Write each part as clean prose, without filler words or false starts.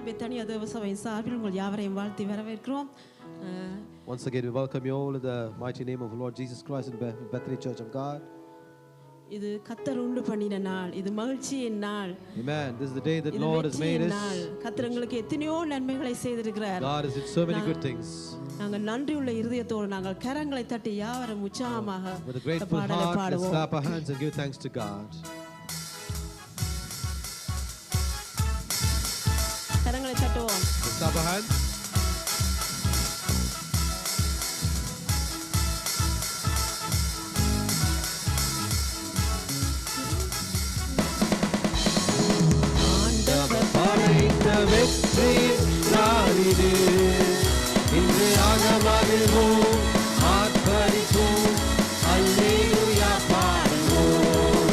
பெத்தானியா தேவ சபையின் சார்பில் உங்கள் யாவரையும் வாழ்த்தி வரவேற்கிறோம். Once again we welcome you all in the mighty name of Lord Jesus Christ in Bethany Church of God. இது கர்த்தர் உண்டு பண்ணின நாள், இது மகிழ்ச்சியின் நாள். Amen. This is the day that Lord has made us. கர்த்தர் உங்களுக்கு எத்தனையோ நன்மைகளை செய்திருக்கிறார். God has done so many good things. நாங்கள் நன்றியுள்ள இருதயத்தோடு நாங்கள் கரங்களை தட்டி யாவரும் உற்சாகமாக with a grateful heart let's clap our hands and give thanks to God. கரங்களை தட்டுவோம். Let's clap our hands. ஆண்டவர் படைத்த வெற்றி நாளிது இன்று ஆகமகிழ்வோம் ஆர்ப்பரிப்போம் அல்லேலூயா பாடுவோம்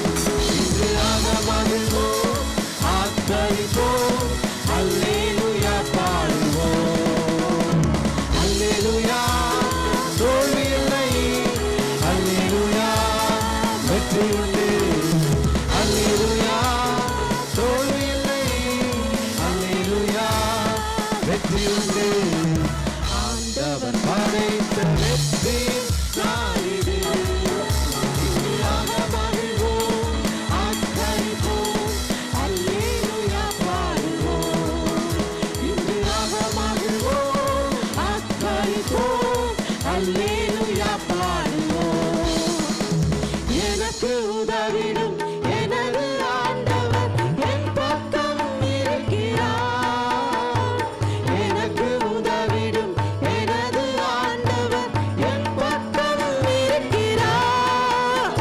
இன்று ஆகமகிழ்வோம் ஆர்ப்பரிப்போம் அல்லேலூயா பாடுவோம் அல்லேலூயா தோல்வி இல்லை அல்லேலூயா வெற்றி உண்டு அல்லேலூயா தோல்வி இல்லை அல்லேலூயா வெற்றி உண்டு ஆண்டவர் படைத்த வெற்றி நாளிது இன்று ஆகமகிழ்வோம் ஆர்ப்பரிப்போம் அல்லேலூயா பாடுவோம் இன்று ஆகமகிழ்வோம் ஆர்ப்பரிப்போம் அல்லேலூயா பாடுவோம் எனக்கு உதவிடும் எனது ஆண்டவர் என் பக்கம் இருக்கிறார் எனக்கு உதவிடும் எனது ஆண்டவர் என் பக்கம் இருக்கிறார்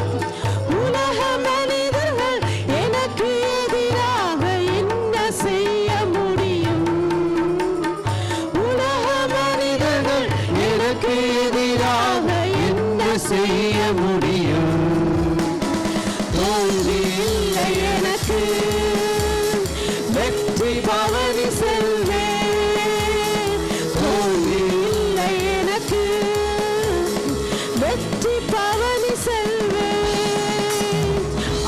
உலக மனிதர்கள் எனக்கு எதிராக என்ன செய்ய முடியும் உலக மனிதர்கள் எனக்கு எதிராக என்ன செய்ய முடியும் தோல்வி இல்லை எனக்கு வெற்றி பவனி செல்வேன் தோல்வி இல்லை எனக்கு வெற்றி பவனி செல்வேன்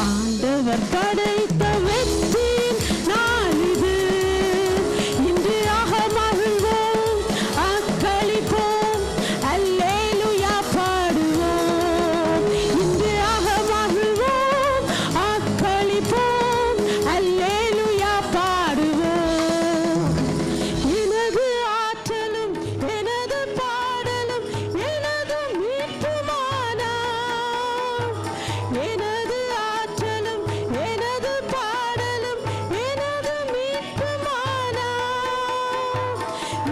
ஆண்டவர் படைத்த வெற்றியின் நாள் இது இன்று ஆகமகிழ்வோம் அக்களிப்போம் அல்லேலூயா பாடுவோம் இன்று ஆகமகிழ்வோம் அக்களிப்போம் அல்லேலூயா பாடுவோம் எனது ஆற்றலும் எனது பாடலும் எனது மீட்புமானார் எனது ஆற்றலும் எனது பாடலும் எனது மீட்புமானார்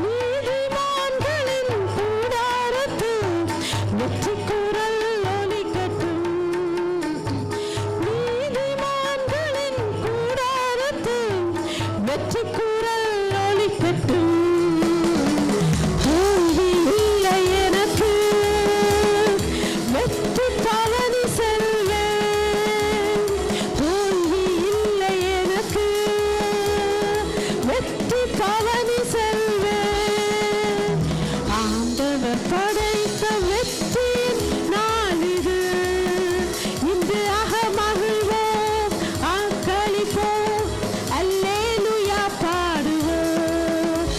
நீதிமான்களின் கூடாரத்தில் வெற்றி குரல் ஒலிக்கட்டும் நீதிமான்களின் கூடாரத்தில் வெற்றி குரல் ஒலிக்கட்டும் தோல்வி இல்லை எனக்கு வெற்றி பவனி செல்வேன் தோல்வி இல்லை எனக்கு வெற்றி பவனி செல்வேன் ஆண்டவர் படைத்த வெற்றியின் நாள் இது இன்று ஆகமகிழ்வோம் ஆக்களிப்போம் அல்லேலூயா பாடுவோம்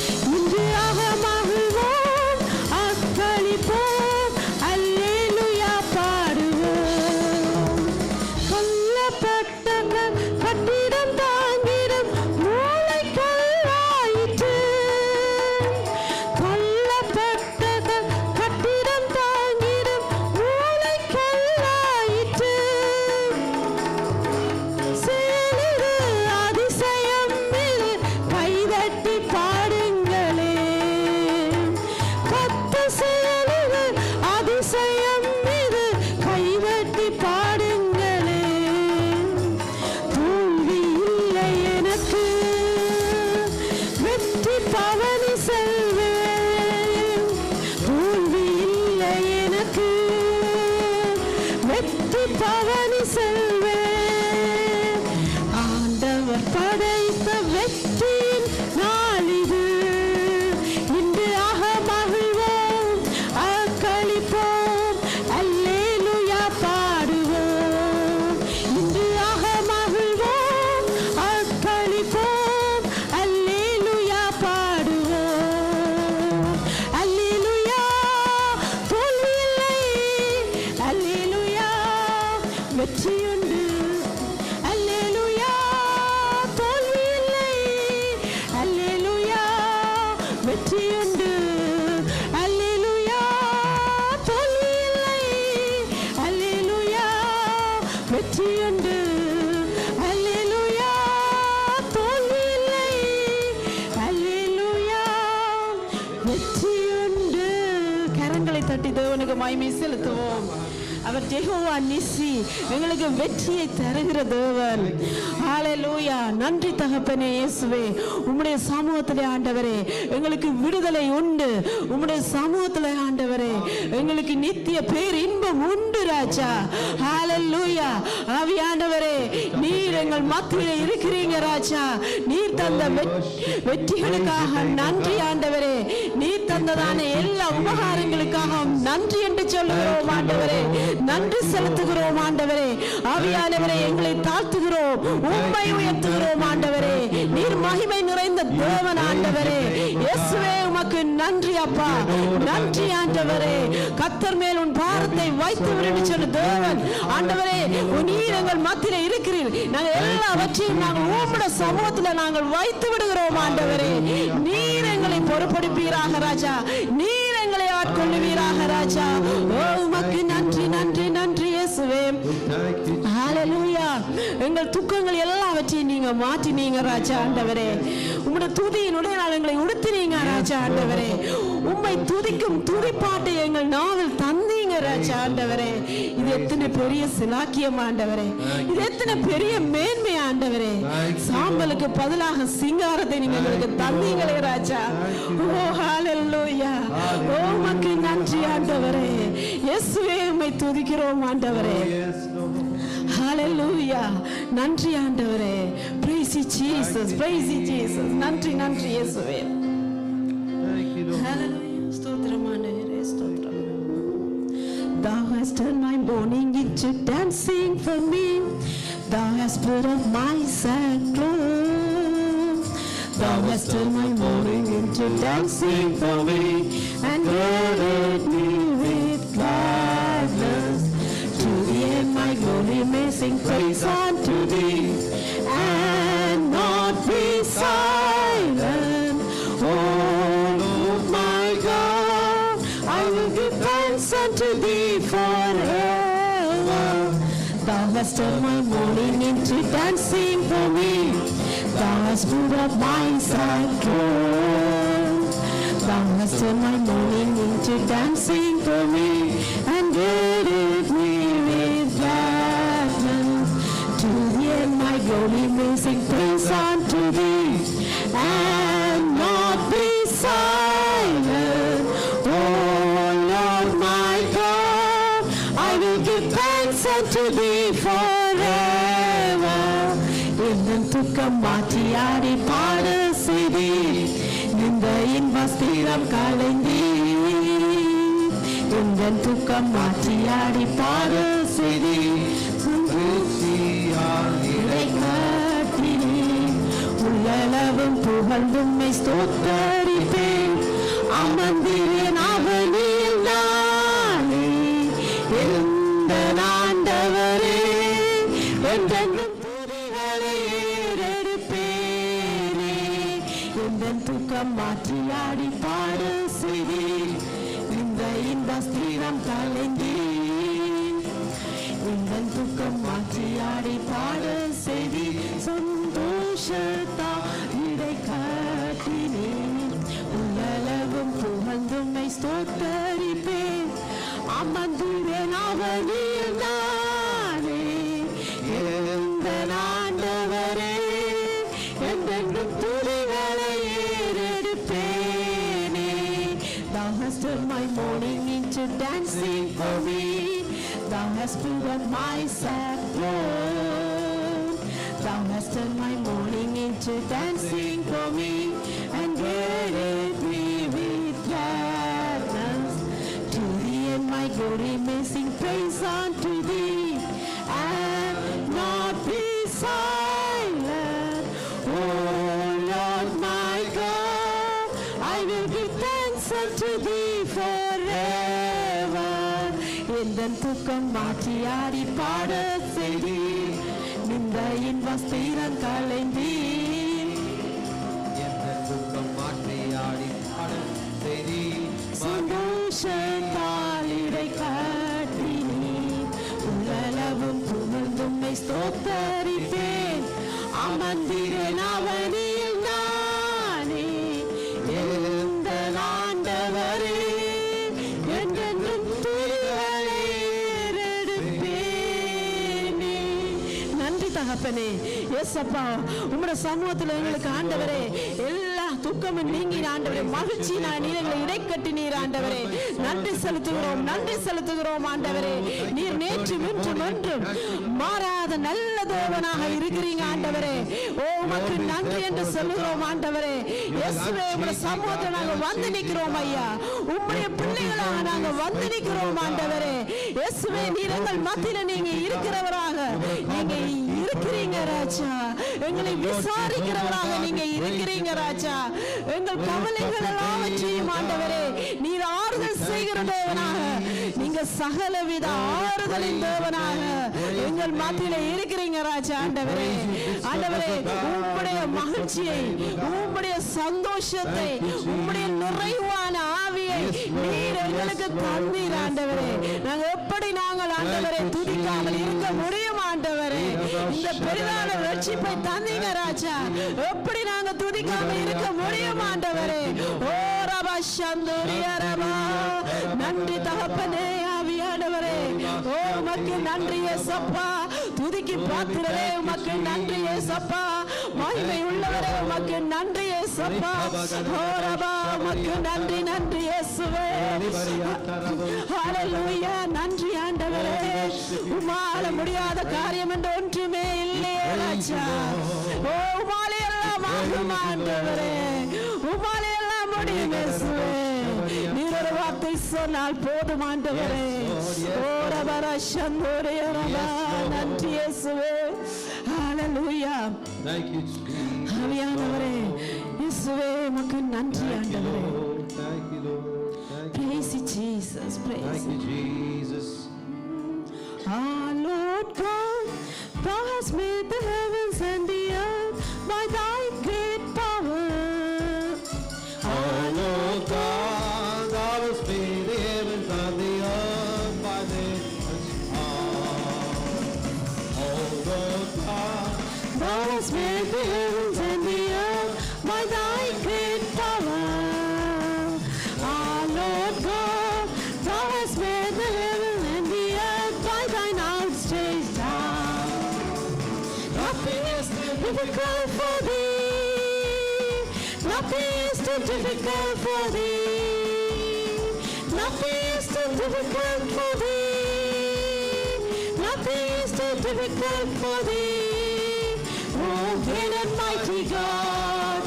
மகிமை செலுத்துவோம். அவர் யெகோவா நிசி, எங்களுக்கு வெற்றியை தருகிற தேவன். ஹalleluya. நன்றி தகப்பனே இயேசுவே. உம்முடைய சமூகத்திலே ஆண்டவரே எங்களுக்கு விடுதலை உண்டு. உம்முடைய சமூகத்திலே ஆண்டவரே எங்களுக்கு நித்திய பேர் இன்பம் உண்டு ராஜா. ஹalleluya. ஆவியானவரே நீர் எங்கள் மத்தியிலே இருக்கிறீங்க ராஜா. நீர் தந்த வெற்றிகளுக்காக நன்றி ஆண்டவரே. நீர் தந்ததான எல்லா உபகாரங்களுக்காக நன்றி என்று சொல்லுகிறோம் ஆண்டவரே. நன்றி செலுத்துகிறோம் ஆண்டவரே. ஆவியானவரே எங்களை தாழ்த்துகிறோம், உம்மை உயர்த்துகிறோம் ஆண்டவரே. நீர் மகிமை நிறைந்த தேவன் ஆண்டவரே. இயேசுவே உமக்கு நன்றி அப்பா. நன்றி ஆண்டவரே. கர்த்தர் மேல் உன் பாரத்தை வைத்து விடு சொன்ன தேவன் ஆண்டவரே. நீர் எங்கள் மத்தியிலே இருக்கிறீர். நாங்கள் எல்லாவற்றையும் நாங்கள் உம்முடைய சமூகத்தில் நாங்கள் வைத்து விடுகிறோம் ஆண்டவரே. நீர் எங்களை பொறுப்படுப்பீராக ராஜா. நீர் எங்களை ஆட்கொள்ளுவீராக ராஜா. ஓ உமக்கு நன்றி நன்றி நன்றி இயேசுவே. ஹalleluya. எங்கள் துக்கங்கள் எல்லாவற்றையும் நீங்க மாற்றினீங்க ராஜா ஆண்டவரே. உம்முடைய துதியினுடைய எங்களை உடுத்தினீங்க ராஜா ஆண்டவரே. உம்மை துதிக்கும் துதிப்பாட்டை எங்கள் நாவில் தந்தீங்க ராஜா ஆண்டவரே. இது எத்தனை பெரிய சிலாக்கியம் ஆண்டவரே. இது எத்தனை பெரிய மேன்மை ஆண்டவரே. சாம்பலுக்கு பதிலாக சிங்காரத்தை நீங்க எங்களுக்கு தந்தீங்களே ராஜா. ஓ ஹalleluya. ஓ உமக்கு நன்றி ஆண்டவரே. இயேசுவே உம்மை துதிக்கிறோம் ஆண்டவரே. ஹalleluya. நன்றி ஆண்டவரே. praise you jesus, praise you jesus. நன்றி நன்றி இயேசுவே. ஹalleluya. ஸ்தோத்திரம் ஆண்டவரே, ஸ்தோத்திரம். Thou hast turned my mourning into dancing for me. Thou hast put on my sackcloth. Thou hast turned my mourning into dancing for me and girded me with gladness. To the end my glory may sing praise unto thee and not be silent. Oh Lord my God, I will give thanks unto thee forever. Thou hast turned my mourning into dancing for me. Thou hast put up my sackcloth. Thou hast turned my mourning into dancing for me and girded me with gladness. To the end my glory may sing praise unto thee and not be silent. Oh Lord my God, I will give thanks unto thee forever. இன்னும் துக்கம் மாற்றி ஆடி பாட செய்தி இந்த இன்பஸ்திரம் கலைந்தி. எங்கள் துக்கம் மாற்றி ஆடி பாட செய்தி உள்ளளவும் புகழ்ந்தும்மை ஸ்தோத்தரிப்பேன். அமர்ந்திரேன் அவனில் நானே எந்த ஆண்டவரே. என்றென்றும் துதிகளை ஏறெடுப்பேனே. எந்தன் துக்கம் மாற்றி ஆடி பாட செய்தி இந்த இன்பஸ்திரம் கலைந்தி. எந்தன் துக்கம் மாற்றி ஆடி பாட செய்தி சந்தோஷத்தால் இடை காட்டினேன். உள்ளளவும் புகழ்ந்தும்மை ஸ்தோத்தரிப்பேன். அமர்ந்திரேன் அவனில் நானே எந்த ஆண்டவரே. என்றென்றும் துதிகளை ஏறெடுப்பேனே. Thou hast turned my mourning into dancing for me. Thou hast put on my sackcloth. Thou hast turned my mourning into dancing for me and girded me with gladness. To the end my glory may sing praise unto thee and not be silent. Oh Lord my God, I will give thanks unto thee forever. எந்தன் துக்கம் மாற்றி ஆடி பாட செய்தி நிந்த இன்பஸ்திரம் கலைந்தி. சந்தோஷத்தால் இடை காட்டினேன். உள்ளளவும் புகழ்ந்தும்மை ஸ்தோத்தரிப்பேன். அமர்ந்திரேன் அவனில் நானே எந்த ஆண்டவரே. என்றென்றும் துதி தகப்பனே. ஏசப்பா உம்முடைய சமூகத்தில் எங்களுக்கு ஆண்டவரே எல்லா துக்கமும் நீங்கி ஆண்டவரே மகிழ்ச்சி நீங்களை இடைக்கட்டினீர் ஆண்டவரே. நன்றி செலுத்துகிறோம், நன்றி செலுத்துகிறோம் ஆண்டவரே. நீர் நேற்று இன்றும் என்றும் மாறாத நல்ல தேவனாக இருக்கிறீங்க ஆண்டவரே. ஓ உமக்கு நன்றி என்று சொல்லுகிறோம் ஆண்டவரே. இயேசுவே உம்முடைய சமூகத்தில் நாங்கள் வந்து நிற்கிறோம் ஐயா. உம்முடைய பிள்ளைகளாக நாங்கள் வந்து நிற்கிறோம் ஆண்டவரே. இயேசுவே நீர் எங்கள் மத்தியில் நீங்க இருக்கிறவராக நீங்க இருக்கிறீங்க ராஜா. எங்களை விசாரிக்கிறவராக நீங்க இருக்கிறீங்க ராஜா. எங்கள் கவலைகள் எல்லாவற்றையும் ஆண்டவரே நீர் ஆறுதல் செய்கிற தேவனாக, நீங்க சகலவித ஆறுதலின் தேவனாக எங்கள் மத்தியில இருக்கிறீங்க ராஜா. ஆண்டவரே ஆண்டவரே உம்முடைய மகிழ்ச்சியை, உம்முடைய சந்தோஷத்தை, உம்முடைய நிறைவான ஆவியை நீர் எங்களுக்கு தந்தீர் ஆண்டவரே. நாங்கள் எப்படி நாங்கள் ஆண்டவரை துதிக்காமல் இருக்க முடியும் ஆண்டவரே? இந்த பெரிதான ரட்சிப்பை தந்தீங்க ராஜா. எப்படி நாங்க துதிக்காமல் இருக்க முடியும் ஆண்டவரே? ஓ ரபா சந்தோரியா ரபா. நன்றி தகப்பனே ஆவியானவரே. ஓ உமக்கு நன்றி இயேசப்பா. துதிக்கு பாத்திரரே உமக்கு நன்றி இயேசப்பா. மகிமை உள்ளவரே உமக்கு நன்றி இயேசப்பா. ஓ ரபா உமக்கு நன்றி, நன்றி இயேசுவே. ஹல்லேலூயா. நன்றி ஆண்டவரே. உம்மால முடியாத காரியம் என்று ஒன்றுமே இல்லையே ராஜா. ஓ உம்மாலே எல்லாம் ஆகும் ஆண்டவரே. உம்மாலே எல்லாம் முடியும் இயேசுவே. நீர் ஒரு வார்த்தை சொன்னால் போதும் ஆண்டவரே. ஓ ரபா சந்தோரியா ரபா. நன்றி இயேசுவே. ஹல்லேலூயா. Thank you, Jesus. ஆவியானவரே இயேசுவே உமக்கு நன்றி ஆண்டவரே. Thank you, Lord. Praise you, Jesus. Praise Thank you, Jesus. Our Lord God, thou hast made the heavens and the earth by thy great power. Our Lord God, thou hast made the heavens and the earth by thy power. Oh Lord God, Thou hast made the heavens and the earth by thy great power. Our Lord God, thou hast made the heavens and the earth by thine outstretched arm. Nothing is too difficult for thee. Nothing is too difficult for thee. Nothing is too difficult for thee. Nothing is too difficult for thee. Oh, great and mighty God,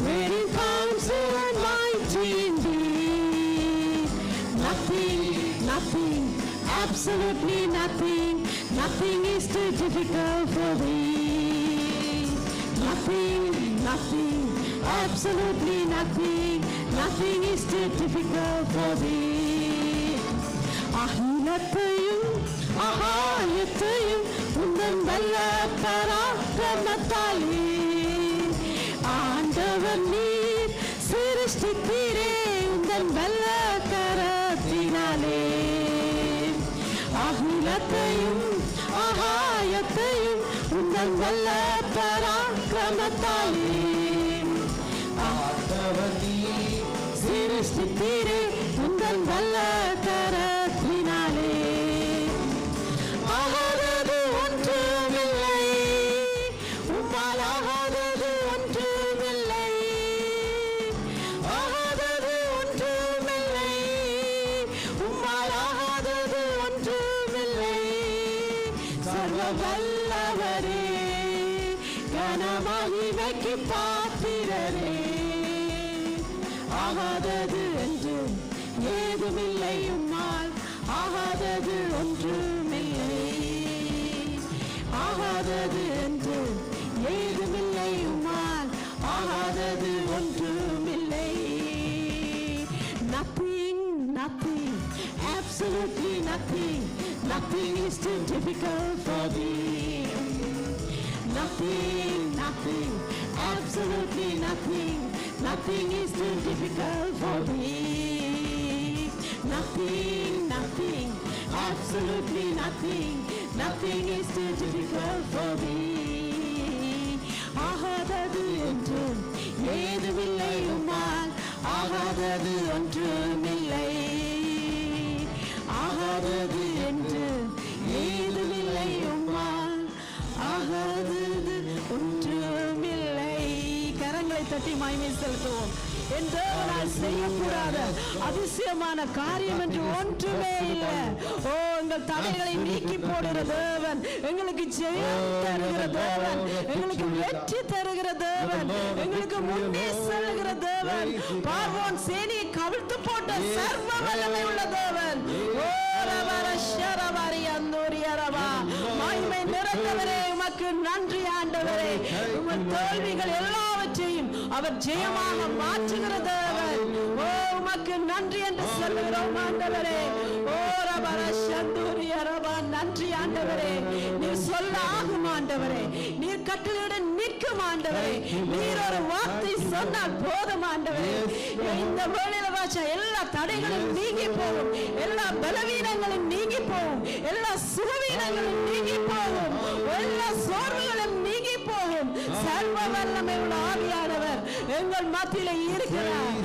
great in counsel and mighty indeed. Nothing, nothing, absolutely nothing, nothing is too difficult for thee. Nothing, nothing, absolutely nothing, nothing is too difficult for thee. அகிலத்தையும் அகாயத்தையும் உந்தன் வல்ல பராக்கிரமத்தாலே ஆண்டவர் நீர் சிருஷ்டித்தீரே உந்தன் வல்ல கரத்தினாலே. அகிலத்தையும் அகாயத்தையும் உந்தன் வல்ல பராக்கிரமத்தாலே ஆண்டவர் நீர் சிருஷ்டித்தீரே உந்தன் வல்ல கரத்தினாலே. ஆகாதது ஒன்றுமில்லை, உம்மால் ஆகாதது ஒன்றுமில்லை. ஆகாதது ஒன்றுமில்லை, உம்மால் ஆகாதது ஒன்றுமில்லை. சர்வ வல்லவரே, கனமகிமைக்கு பாத்திரரே, ஆகாதது என்று ஏதுமில்லை, உம்மால் ஆகாதது ஒன்றுமில்லை. ஆகாதது என்று ஏதுமில்லை, உம்மால் ஆகாதது ஒன்றுமில்லை. Nothing, nothing, absolutely nothing, nothing is too difficult for thee. Nothing, nothing, absolutely nothing, nothing is too difficult for thee. Nothing, nothing, absolutely nothing, nothing is too difficult for thee. ஆகாதது என்று ஏதுமில்லை, உம்மால் ஆகாதது ஒன்றுமில்லை. ஆகாதது என்று ஏதுமில்லை, உம்மால் ஆகாது தட்டி மகிமை செலுத்துவோம். என் தேவனால் செய்யக்கூடாத அதிசயமான காரியம் என்று ஒன்றுமே இல்லை. ஓ, எங்கள் தடைகளை நீக்கி போடுகிற தேவன், எங்களுக்கு ஜெயம் தருகிற தேவன், எங்களுக்கு வெற்றி தருகிற தேவன், எங்களுக்கு முன்னே செல்கிற தேவன், பார்வோன் சேனையை கவிழ்த்து போட்ட சர்வ வல்லமை உள்ள தேவன். ஓ மகிமை நிறைந்தவரே, உமக்கு நன்றி ஆண்டவரே. உங்கள் தோல்விகள் எல்லாவற்றையும் அவர் ஜெயமாக மாற்றுகிற தேவன். ஓ, உமக்கு நன்றி என்று சொல்லுகிறோம் ஆண்டவரே. ஓ ரபர சந்தூரிய ரபா, நன்றி ஆண்டவரே. நீர் சொல்ல ஆகும் ஆண்டவரே, நீர் கட்டளையிட நிற்கும் ஆண்டவரே. நீர் ஒரு வார்த்தை சொன்னால் போதும் ஆண்டவரே. இந்த வேளையில ராஜா எல்லா தடைகளும் நீங்கி போகும், எல்லா பலவீனங்களும் நீங்கி போகும், எல்லா சுகவீனங்களும் நீங்கி போகும், எல்லா சோர்வுகளும் நீங்கி போகும். சர்வ வல்லமை உள்ள ஆவியானவர் எங்கள் மத்தியில இருக்கிறார்.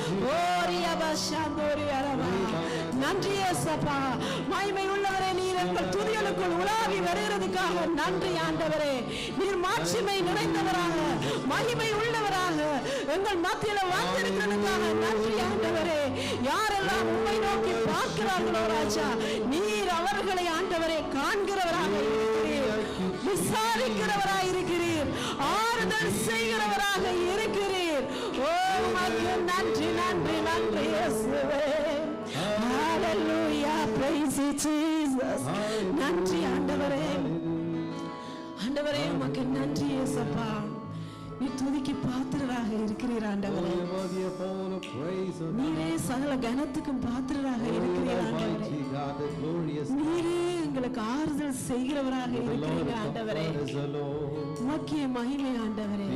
நன்றி ஏசப்பா. மகிமை உள்ளவரே, நீர் எங்கள் துதிகளுக்குள் உலாவி வருகிறதுக்காக நன்றி ஆண்டவரே. நீர் மாட்சிமை நிறைந்தவராக, மகிமை உள்ளவராக எங்கள் மத்தியில வந்திருக்கிறதுக்காக நன்றி ஆண்டவரே. யாரெல்லாம் உம்மை நோக்கி பார்க்கிறார்களோ ராஜா, நீர் அவர்களை ஆண்டவரே காண்கிறவராக இருக்கிறீர், விசாரிக்கிறவராக இருக்கிறீர், ஆறுதல் செய்கிறவராக இருக்கிறீர். ஓ, உமக்கு நன்றி நன்றி நன்றி இயேசுவே. ஹalleluya, praise you Jesus. நன்றி ஆண்டவரே. ஆண்டவரே, உமக்கு நன்றி இயேசப்பா. நீ துதிக்கு பாத்திரராக இருக்கிறீர் ஆண்டவரே. நீரே சகல கனத்துக்கும் பாத்திரராக இருக்கிறீர் ஆண்டவரே. நீரே எங்களுக்கு ஆறுதல் செய்கிறவராக இருக்கிறீர் ஆண்டவரே. உமக்கே மகிமை ஆண்டவரே,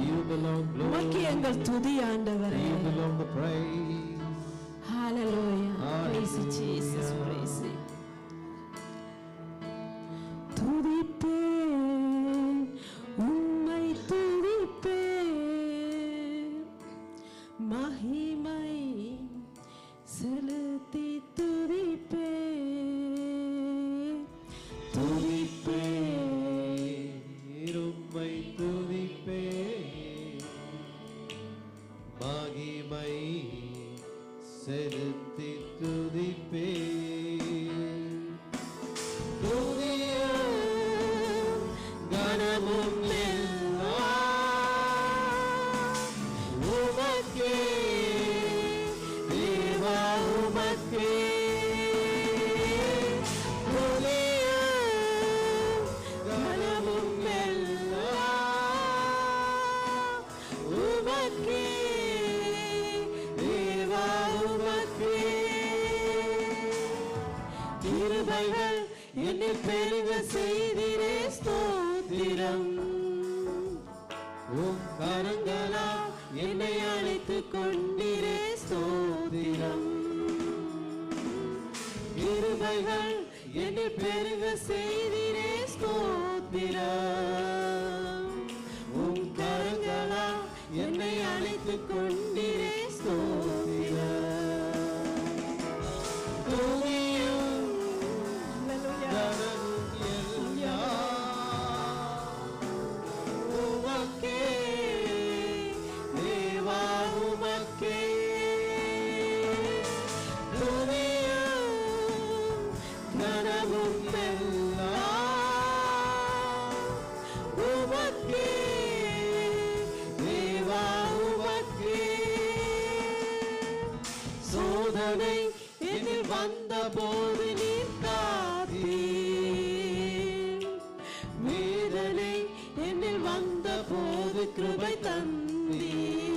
உமக்கே எங்கள் துதி ஆண்டவரே. Hallelujah, praise you Jesus, praise you. துதிப்பேன் உம்மை துதிப்பேன், மகிமை செலுத்தி துதிப்பேன். துதிப்பேன் உம்மை துதிப்பேன், மகிமை செலுத்தி துதிப்பேன். துதியும் கனமும் உமக்கே தேவா, உமக்கே. துதியும் கனமும் உமக்கே தேவா, உமக்கே. கிருபைகள் என்னில் பெருக செய்திரே ஸ்தோத்திரம். உம் கரங்களா என்னை அழைத்துக் கொண்டிரே ஸ்தோத்திரம். கிருபைகள் என்னில் பெருக செய்திரே ஸ்தோத்திரம். உம் கரங்களா என்னை அழைத்துக் கொண்டிரே ஸ்தோத்திரம். சோதனை என்னில் வந்த போது நீர் காத்தீர், வேதனை என்னில் வந்த போது கிருபை தந்தீர்.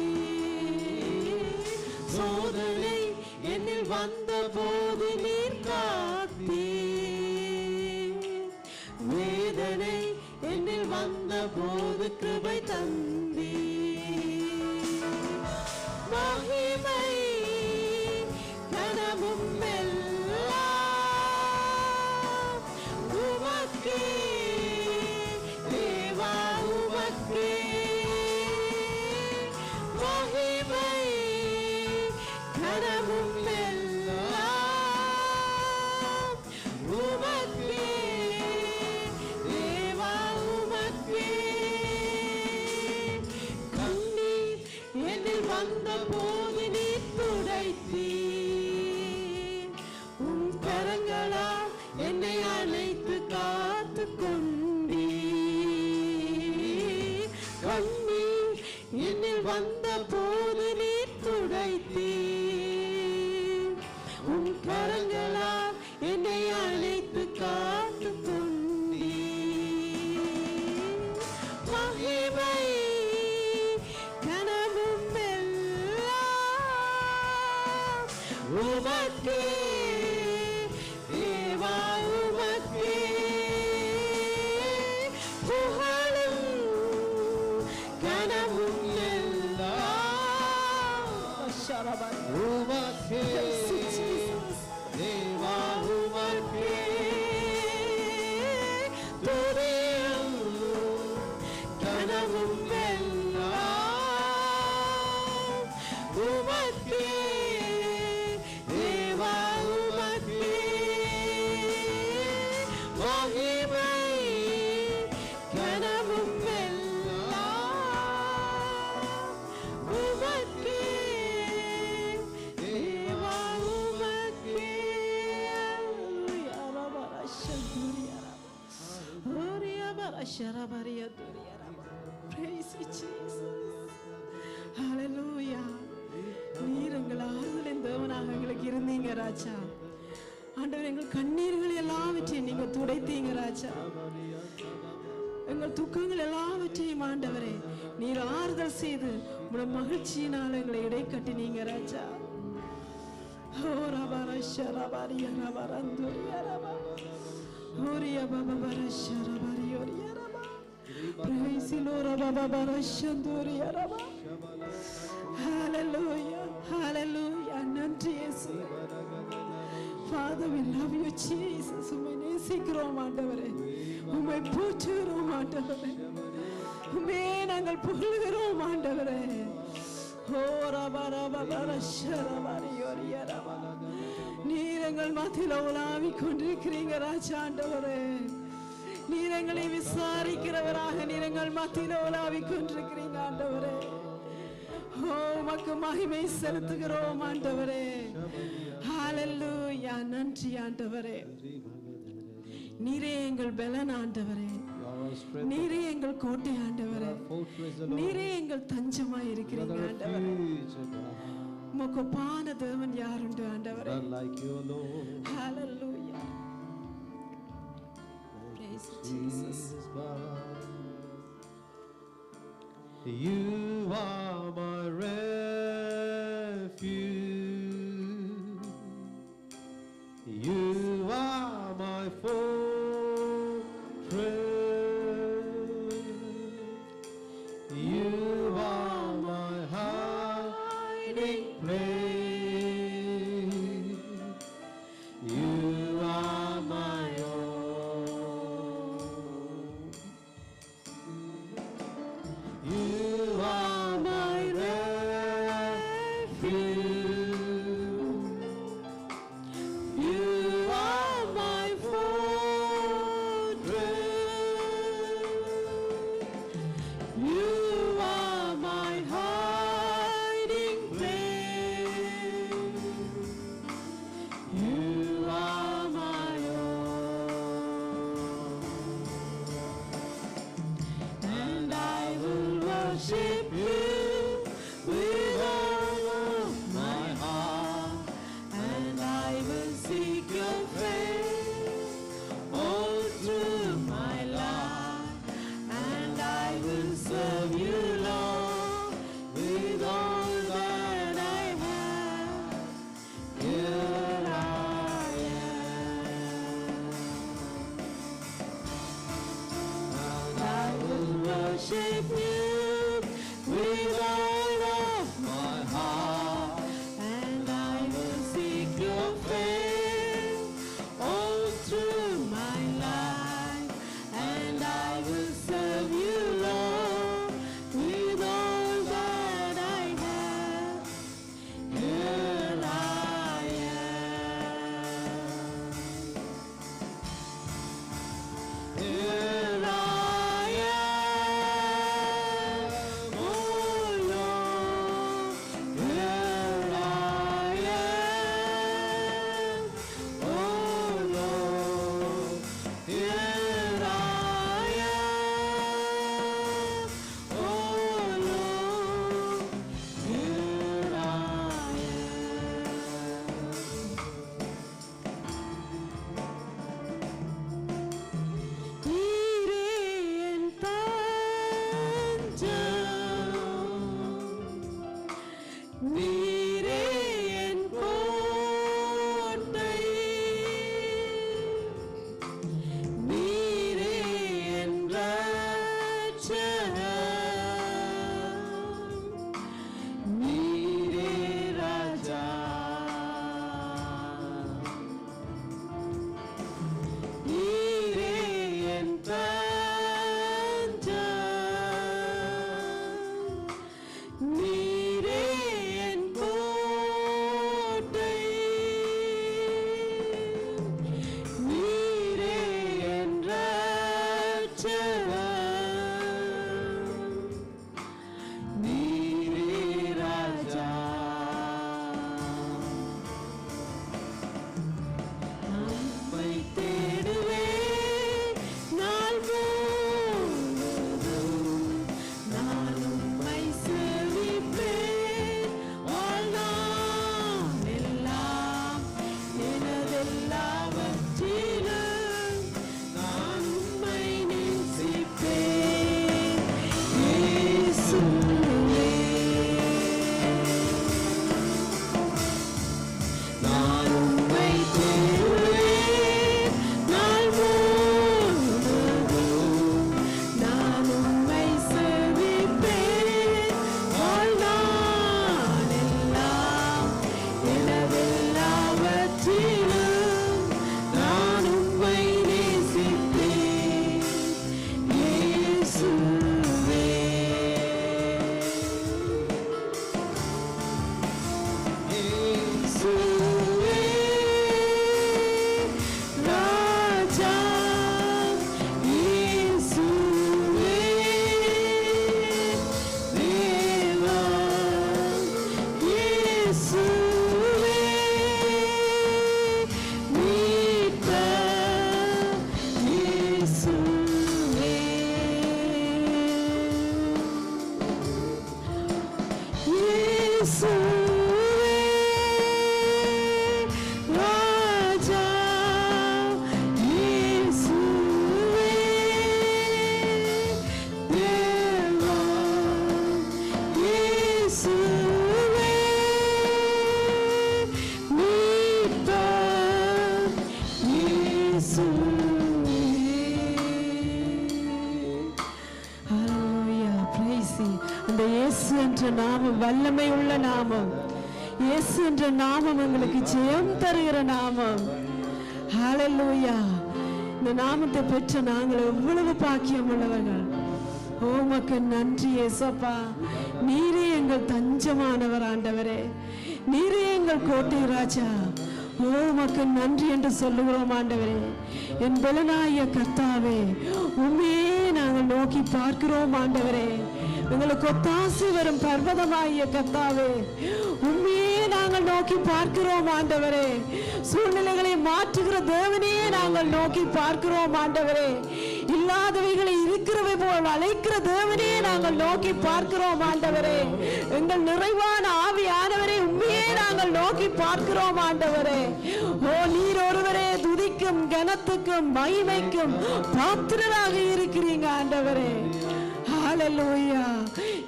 சோதனை என்னில் வந்த போது நீர் காத்தீர், வேதனை என்னில் வந்த போது கிருபை தந்தீர். மகிமை கனமும் எல்லாம் உமக்கே தேவா, உமக்கே. மகிமை கனமும் எல்லாம் உமக்கே தேவா, உமக்கே. கண்ணீர் என்னில் உன் கரங்களால் என்னை அழைத்து காத்து கொண்டீ. மகிமை கனவும் எல்லாம் உமக்கே தேவா, உமக்கே புகழும் கனவும் எல்லாம் உமக்கே தேவா, உமக்கே துதியும் கனவும் எல்லாம் உமக்கே தேவா, உமக்கே மகிமை கனவும் எல்லாம் உமக்கே தேவா, உமக்கே. Praise you, Jesus. Hallelujah. நீர் எங்கள் ஆறுதலின் தேவனாக எங்களுக்கு இருந்தீங்க ராஜா. ஆண்டவர், எங்கள் கண்ணீர்கள் எல்லாவற்றையும் நீங்க துடைத்தீங்க ராஜா. எங்கள் துக்கங்கள் எல்லாவற்றையும் ஆண்டவரே நீர் ஆறுதல் செய்து உங்களுடைய மகிழ்ச்சியினால் எங்களை இடை கட்டினீங்க ராஜா. ஓ ரபர ஷரபரிய ரபரந்துரிய ரப ஓரிய பபர ஷரபரியோரிய ரப. Praise you, Lord. ரபபரஷந்துரிய ரப. Hallelujah. Hallelujah. நன்றி இயேசுவே. Father, we love you, Jesus. உம்மை நேசிக்கிறோம் ஆண்டவரே. உம்மை போற்றுகிறோம் ஆண்டவரே. உம்மை நாங்கள் புகழுகிறோம் ஆண்டவரே. ஓ ரபரபரஷரபரியோரிய ரப. நீர் எங்கள் மத்தியில உலாவிக் கொண்டிருக்கிறீங்க ராஜா ஆண்டவரே. நீர் எங்களை விசாரிக்கிறவராக நீர் எங்கள் மத்தியில உலாவிக் கொண்டிருக்கிறீங்க ஆண்டவரே. ஓ உமக்கு மகிமை செலுத்துகிறோம் ஆண்டவரே. ஹalleluya. நன்றி ஆண்டவரே. நீரே எங்கள் பலன் ஆண்டவரே. நீரே எங்கள் கோட்டை ஆண்டவரே. நீரே எங்கள் தஞ்சமாய் இருக்கிறீங்க ஆண்டவரே. உமக்கு ஒப்பான தேவன் யாருண்டு ஆண்டவரே. ஹalleluya. Praise Jesus. You are my refuge. You are my fortress. You are my hiding place. You are my own. You are my refuge. You are my fortress. You are my hiding place. You are my own. And I will worship you with all of my அந்த இயேசு என்ற நாமம் வல்லமை உள்ள நாமம். இயேசு என்ற நாமம் எங்களுக்கு ஜெயம் தருகிற நாமம். ஹல்லேலூயா. இந்த நாமத்தை பெற்ற நாங்கள் எவ்வளவு பாக்கியம் உள்ளவர்கள். உமக்கு நன்றி இயேசப்பா. நீரே எங்கள் தஞ்சமானவர் ஆண்டவரே. நீரே எங்கள் கோட்டை ராஜா. உமக்கு நன்றி என்று சொல்லுகிறோம் ஆண்டவரே. என் பலனாய கர்த்தாவே, உண்மையே நாங்கள் நோக்கி பார்க்கிறோம் ஆண்டவரே. எங்களுக்கு ஒத்தாசி வரும் பர்வதமாகிய கர்த்தாவே, உண்மையே நாங்கள் நோக்கி பார்க்கிறோம் ஆண்டவரே. சூழ்நிலைகளை மாற்றுகிற தேவனையே நாங்கள் நோக்கி பார்க்கிறோம் ஆண்டவரே. இல்லாதவைகளை இருக்கிறவை போல் அழைக்கிற தேவனையே நாங்கள் நோக்கி பார்க்கிறோம் ஆண்டவரே. எங்கள் நிறைவான ஆவியானவரே, உண்மையே நாங்கள் நோக்கி பார்க்கிறோம் ஆண்டவரே. ஓ, நீர் ஒருவரே துதிக்கும் கனத்துக்கும் மகிமைக்கும் பாத்திரராக இருக்கிறீங்க ஆண்டவரே. ஹல்லேலூயா.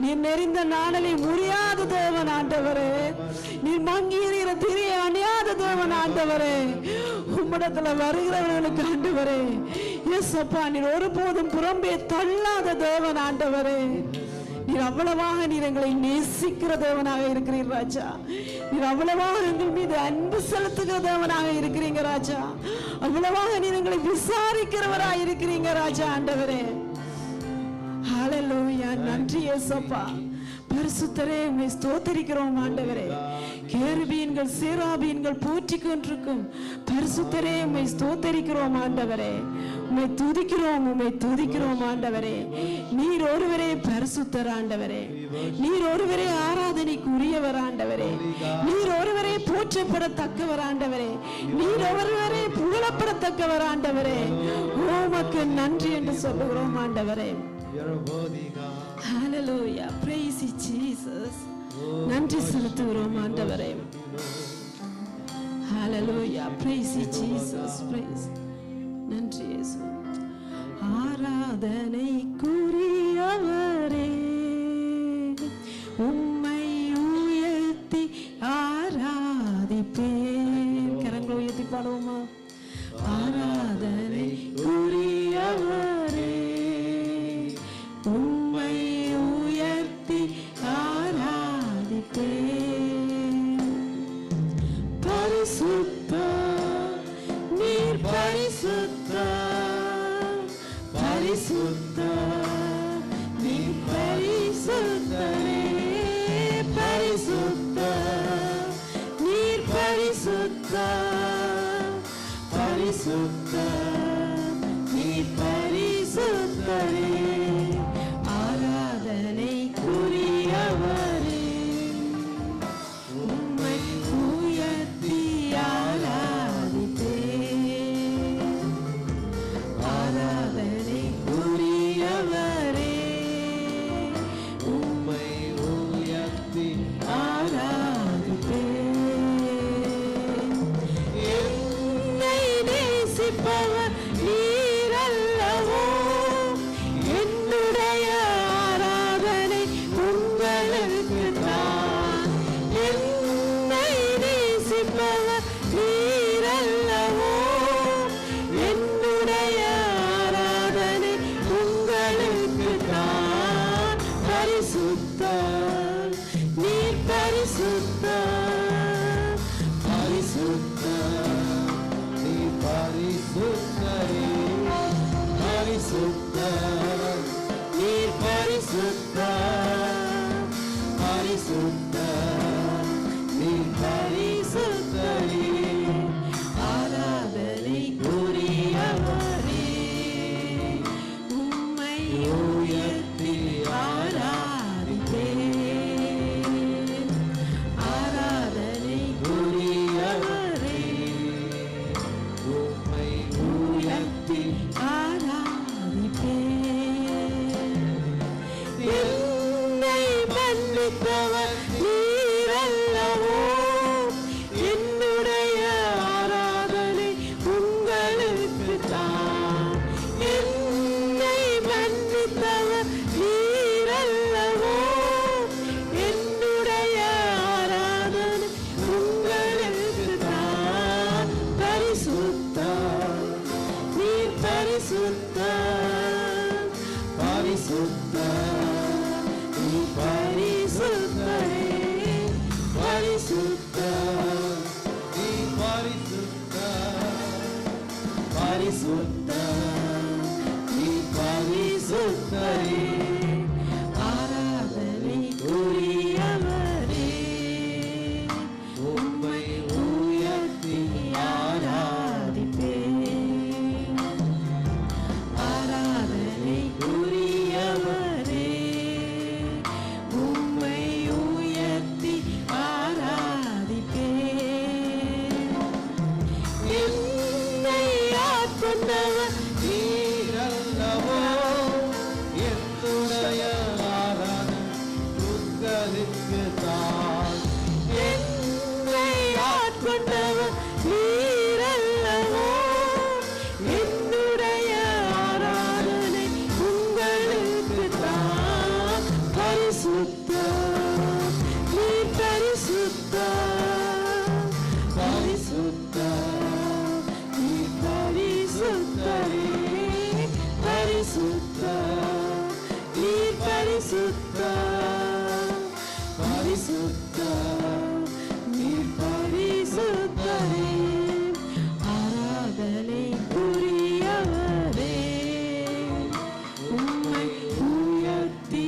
நீர் நெறிந்த நாணலை முறியாத தேவன் ஆண்டவரே. நீர் மங்கி எறிகிற திரையை அணியாத தேவன் ஆண்டவரே. உம்மிடத்துல வருகிறவர்களுக்கு ஆண்டவரே இயேசப்பா, நீர் ஒருபோதும் புறம்பே தள்ளாத தேவன் ஆண்டவரே. நீர் அவ்வளவாக நீர் எங்களை நேசிக்கிற தேவனாக இருக்கிறீர் ராஜா. நீர் அவ்வளவாக எங்கள் மீது அன்பு செலுத்துகிற தேவனாக இருக்கிறீங்க ராஜா. அவ்வளவாக நீர் எங்களை விசாரிக்கிறவராக இருக்கிறீங்க ராஜா ஆண்டவரே. ஹல்லேலூயா. நன்றி இயேசப்பா. பரிசுத்தரே, உம்மை ஸ்தோத்திரிக்கிறோம் ஆண்டவரே. கேருபீன்கள் சேராபீன்கள் போற்றிக் கொண்டிருக்கும் பரிசுத்தரே, உம்மை ஸ்தோத்திரிக்கிறோம் ஆண்டவரே. உம்மை துதிக்கிறோம், உம்மை துதிக்கிறோம் ஆண்டவரே. நீர் ஒருவரே பரிசுத்தர் ஆண்டவரே. நீர் ஒருவரே ஆராதனைக்கு உரியவர் ஆண்டவரே. நீர் ஒருவரே போற்றப்படத்தக்கவர் ஆண்டவரே. நீர் ஒருவரே புகழப்படத்தக்கவர் ஆண்டவரே. உமக்கு நன்றி என்று சொல்லுகிறோம் ஆண்டவரே. Hallelujah. Praise you, Jesus. நன்றி செலுத்துகிறோம் ஆண்டவரே. Hallelujah. Praise you, Jesus. Praise. நன்றி இயேசு. ஆராதனைக்குரியவரே, உம்மை உயர்த்தி ஆராதிப்பேன். கரங்களை உயர்த்தி பாடுவோமா? ஆராதனைக்குரியவரே, உம்மை உயர்த்தி ஆராதிப்பேன். பரிசுத்த நீர் பரிசுத்த, பரிசுத்த நீர் பரிசுத்தரே. பரிசுத்த நீர் பரிசுத்த, பரிசுத்த நீர் பரிசுத்தரே. ஆராதனைக்குரியவரே, உம்மை உயர்த்தி ஆராதிப்பேன். ஆராதனைக்குரியவரே, உம்மை உயர்த்தி ஆராதிப்பேன். என்னை நேசிப்பவர் நீரல்லவோ, பரிசுத்தர், நீர் பரிசுத்தரே, ஆராதனைக்குரியவரே, உம்மை உயர்த்தி ஆராதிப்பேன். ஆராதனைக்குரியவரே, உம்மை உயர்த்தி ஆராதிப்பேன். என்னை ஆட்கொண்டவர் நீரல்லவோ என்னுடைய ஆராதனை உங்களுக்கு தான். என்னை ஆட்கொண்டவர் நீரல்லவோ, என்னுடைய ஆராதனை உங்களுக்கு தான். பரிசுத்தர், நீர் பரிசுத்தர், பரிசுத்தர், நீர் பரிசுத்தரே, பரிசுத்தர், நீர் பரிசுத்தர், பரிசுத்தர், நீர் பரிசுத்தரே, ஆராதனைக்குரியவரே, உம்மை உயர்த்தி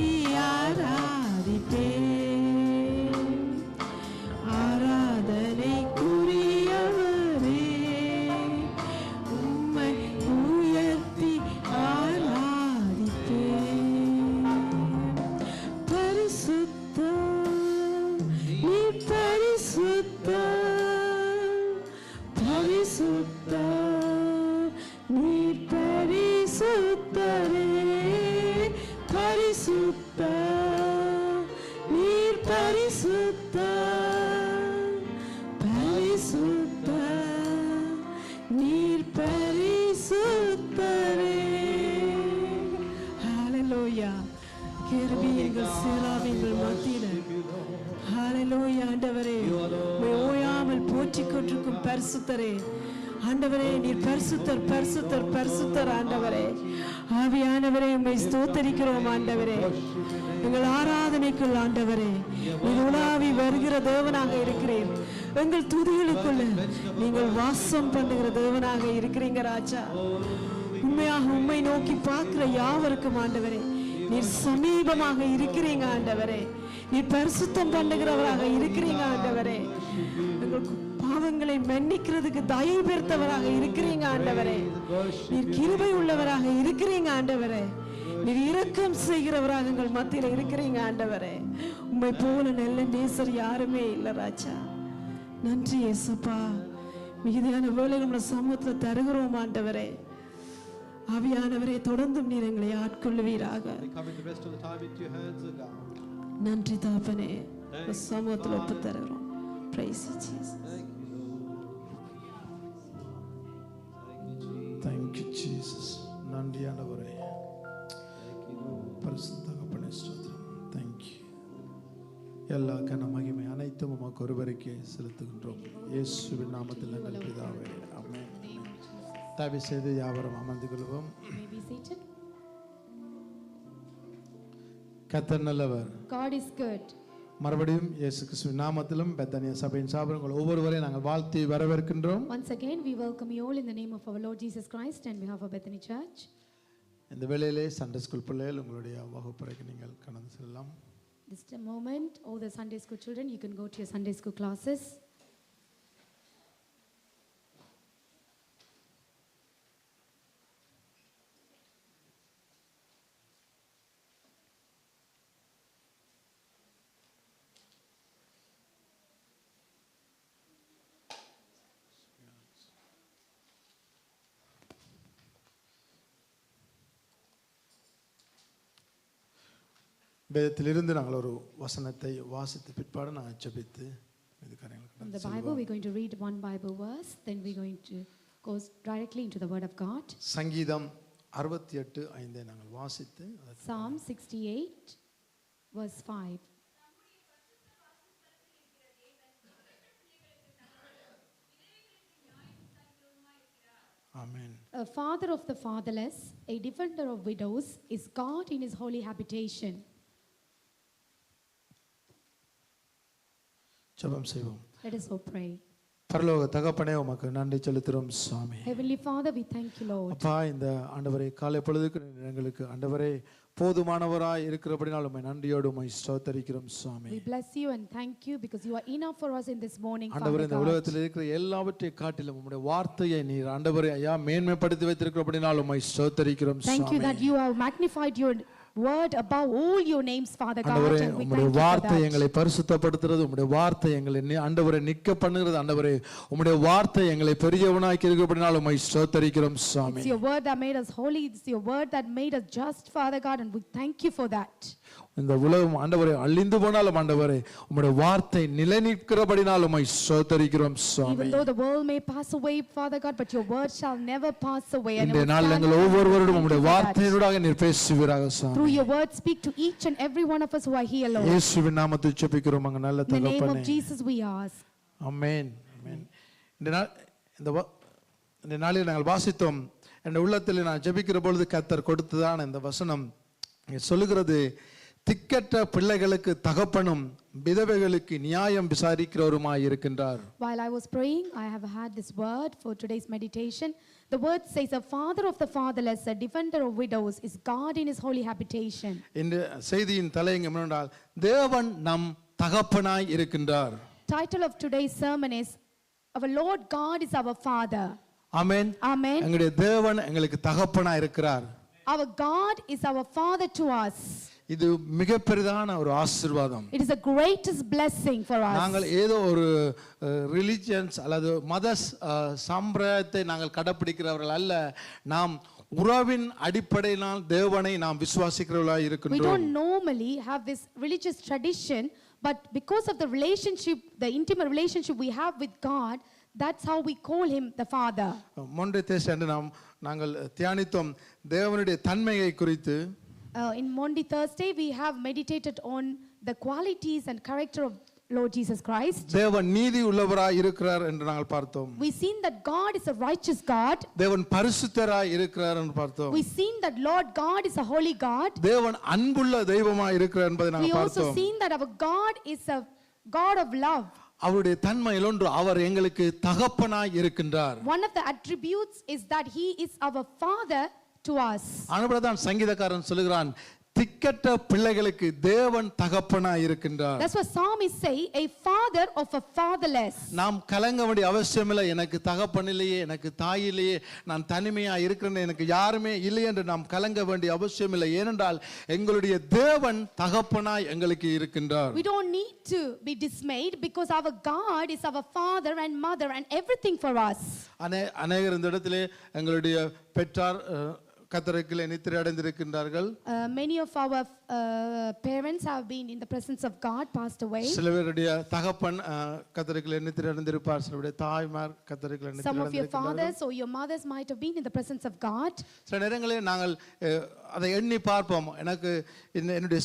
ஆராதிப்பேன். ஆராதனைக்குரியவரே, உம்மை உயர்த்தி ஆராதிப்பேன். பரிசுத்தர், நீர் பரிசுத்தர், பரிசுத்தர், நீர் பரிசுத்தரே, பரிசுத்தர், நீர் பரிசுத்தர், பரிசுத்தர், நீர் பரிசுத்தரே. ஹalleluya. கேருபீன்கள் சேராபீன்கள் மத்தியிலே ஹalleluya. ஆண்டவரே, உம்மை ஓயாமல் போற்றிக் கொண்டிருக்கும் பரிசுத்தரே, ஆண்டவரே நீர் பரிசுத்தர், பரிசுத்தர், பரிசுத்தர். ஆண்டவரே, ஆவியானவரே உம்மை ஸ்தோத்தரிக்கிறோம். ஆண்டவரே, எங்கள் ஆராதனைக்குள் ஆண்டவரே நீர் உலாவி வருகிற தேவனாக இருக்கிறீர். எங்கள் துதிகளுக்குள்ள நீங்கள் வாசம் பண்ணுகிற தேவனாக இருக்கிறீங்க ராஜா. உண்மையாக உம்மை நோக்கி பார்க்கிற யாவருக்கும் ஆண்டவரே நீர் சமீபமாக இருக்கிறீங்க. ஆண்டவரே, நீர் பரிசுத்தம் பண்ணுகிறவராக இருக்கிறீங்க. ஆண்டவரே, எங்கள் பாவங்களை மன்னிக்கிறதுக்கு தயவு பெருத்தவராக இருக்கிறீங்க. ஆண்டவரே, நீர் கிருபை உள்ளவராக இருக்கிறீங்க. ஆண்டவரே, நீர் இரக்கம் செய்கிறவராக எங்கள் மத்தியில் இருக்கிறீங்க. ஆண்டவரே, உம்மை போல நல்ல நேசர் யாருமே இல்லை ராஜா. நன்றி இயேசுப்பா. மிகுதியான வேலை நம்முடைய சமூகத்தில் தருகிறோம். ஆண்டவரே, ஆவியானவரே தொடர்ந்தும் நீர் எங்களை ஆட்கொள்ளுவீராக. We commit the rest of the time into your hands, O God. நன்றி தாப்பனே, சமூகத்தில் ஒப்பு தருகிறோம். Praise you, Jesus. Thank you, Jesus. Thank you, Jesus. நன்றி ஆண்டவரே. பரிசுத்த தகப்பனே ஸ்தோத்திரம். Thank you. எல்லா கன மகிமை அனைத்தும் உமக்கு ஒருவருக்கே செலுத்துகின்றோம். இயேசுவின் நாமத்தில் எங்கள் பிதாவே. ஆமென். தயவு செய்து யாவரும் அமர்ந்து கொள்வோம். கர்த்தர் நல்லவர். God is good. மறுபடியும் இயேசு கிறிஸ்துவின் நாமத்திலும் பெத்தனியா சபையின் சார்பில் உங்கள் ஒவ்வொருவரையும் நாங்கள் வாழ்த்தி வரவேற்கின்றோம். Once again, we welcome you all in the name of our Lord Jesus Christ and behalf of Bethany Church. இந்த வேளையிலே சண்டே ஸ்கூல் பிள்ளைகள் உங்களுடைய வகுப்பறைக்கு நீங்கள் கடந்து செல்லலாம். This moment, all the Sunday school children, you can go to your Sunday school classes. வேதத்திலிருந்து நாங்கள் ஒரு வசனத்தை வாசித்து பிற்பாடு நாங்கள் ஜெபித்து இது From the காரியங்களுக்கு Bible, we're going to read one Bible verse, then we're going to go directly into the Word of God. சங்கீதம் 68:5 நாங்கள் வாசித்து Psalm 68, verse 5. Amen. A father of the fatherless, a defender of widows, is God in his holy habitation. ஜெபம் செய்வோம். Let us all pray. பரலோக தகப்பனே உமக்கு நன்றி செலுத்துகிறோம் சுவாமி. Heavenly Father, we thank you, Lord. அப்பா, இந்த ஆண்டவரே காலை பொழுதுக்கு எங்களுக்கு ஆண்டவரே போதுமானவராய் இருக்கிறபடினால் உம்மை நன்றியோடு உம்மை ஸ்தோத்திரிக்கிறோம் சுவாமி. We bless you and thank you because you are enough for us in this morning, ஆண்டவரே, Father இந்த God. உலகத்தில் இருக்கிற எல்லாவற்றையும் காட்டிலும் உம்முடைய வார்த்தையை நீர் ஆண்டவரே ஐயா மேன்மைப்படுத்தி வைத்திருக்கிறபடினால் உம்மை ஸ்தோத்திரிக்கிறோம் Thank you Swami. that you have magnified your word above all your names, Father God, ஆண்டவரே, and we உம்முடைய thank you for வார்த்தை that. எங்களை பரிசுத்தப்படுத்துறது, உம்முடைய வார்த்தை எங்களை ஆண்டவரே நிக்க பண்ணுகிறது. ஆண்டவரே, உம்முடைய வார்த்தை எங்களை பெரியவனாக்கி இருக்கிறபடினால் உம்மை ஸ்தோத்திரிக்கிறோம் சுவாமி. It's your word that made us holy. It's your word that made us just, Father God, and we thank you for that. இந்த உலகம் ஆண்டவரே அழிந்து போனாலும் ஆண்டவரே உம்முடைய வார்த்தை நிலைநிற்கிறபடினால் உம்மை ஸ்தோத்திரிக்கிறோம் சுவாமி. Even though the world may pass away, Father God, but your word shall never pass away. And இந்த it will நாள் stand எங்கள் forever. ஒவ்வொருவரும் Thank உம்முடைய you for that. வார்த்தையினூடாக நீர் பேசுவீராக சுவாமி. Through your word, speak to each and every one of us who are here, Lord. இயேசுவின் நாமத்தில் ஜெபிக்கிறோம் எங்கள் நல்ல In the name தகப்பனே. of Jesus we ask. ஆமென். ஆமென். இந்த நாளில் நாங்கள் வாசித்தோம். என் உள்ளத்தில் நான் ஜெபிக்கிற பொழுது கர்த்தர் கொடுத்ததான இந்த வசனம் இங்கே சொல்லுகிறது, திக்கற்ற பிள்ளைகளுக்கு தகப்பனும் விதவைகளுக்கு நியாயம் விசாரிக்கிறவருமாய் இருக்கின்றார். While I was praying, I have had this word for today's meditation. The word says, a father of the fatherless, a defender of widows, is God in his holy habitation. இந்த செய்தியின் தலையங்கம் என்னவென்றால், தேவன் நம் தகப்பனாய் இருக்கின்றார். Title of today's sermon is, our Lord God is our Father. Amen. Amen. எங்களுடைய தேவன் எங்களுக்கு தகப்பனாய் இருக்கிறார். Our God is our Father to us. இது மிக பெரிதான ஒரு ஆசீர்வாதம். It is the greatest blessing for us. நாங்கள் ஏதோ ஒரு ரிலிஜியன்ஸ் அல்லது மத சம்பிரதாயத்தை நாங்கள் கடைப்பிடிக்கிறவர்கள் அல்ல. நாம் உறவின் அடிப்படையினால் தேவனை நாம் விசுவாசிக்கிறவர்களாய் We இருக்கின்றோம். don't normally have this religious tradition, but because of the relationship, the intimate relationship we have with God, that's how we call him the Father. மொன்றை தேசன்று நாங்கள் தியானித்தோம் தேவனுடைய தன்மையை குறித்து. In Monday Thursday, we have meditated on the qualities and character of Lord Jesus Christ. தேவன் நீதி உள்ளவராய் இருக்கிறார் என்று நாங்கள் பார்த்தோம். We seen that God is a righteous God. தேவன் பரிசுத்தராய் இருக்கிறார் என்று பார்த்தோம். We seen that Lord God is a holy God. தேவன் அன்புள்ள தெய்வமாய் இருக்கிறார் என்பதை We நாங்கள் also பார்த்தோம். seen that our God is a God of love. அவருடைய தன்மையில் ஒன்று, அவர் எங்களுக்கு தகப்பனாய் இருக்கின்றார். One of the attributes is that he is our Father to us. ஆனபடிதான் சங்கீதக்காரன் சொல்லுகிறான், திக்கற்ற பிள்ளைகளுக்கு தேவன் தகப்பனாய் இருக்கின்றார். That's what psalmists say, a father of a fatherless. நாம் கலங்க வேண்டிய அவசியம் இல்லை. எனக்கு தகப்பன் இல்லையே, எனக்கு தாய் இல்லையே, நான் தனிமையா இருக்கிறேன், எனக்கு யாருமே இல்லை என்று நாம் கலங்க வேண்டிய அவசியம் இல்லை. ஏனென்றால் எங்களுடைய தேவன் தகப்பனாய் எங்களுக்கு இருக்கின்றார். We don't need to be dismayed because our God is our father and mother and everything for us. அநேகர் இந்த இடத்திலே எங்களுடைய பெற்றார் கர்த்தருக்குள்ளே நித்திரை அடைந்திருக்கின்றார்கள். Many of our parents have been in the presence of God, passed away. சில பேருடைய தகப்பன் கர்த்தருக்குள்ளே நித்திரை அடைந்திருப்பார். சிலருடைய தாய்மார் கர்த்தருக்குள்ளே நித்திரை Some of your அடைந்திருக்கிறார்கள். fathers or your mothers might have been in the presence of God. சில நேரங்களில் நாங்கள் அதை எண்ணி பார்ப்போம், எனக்கு என்னுடைய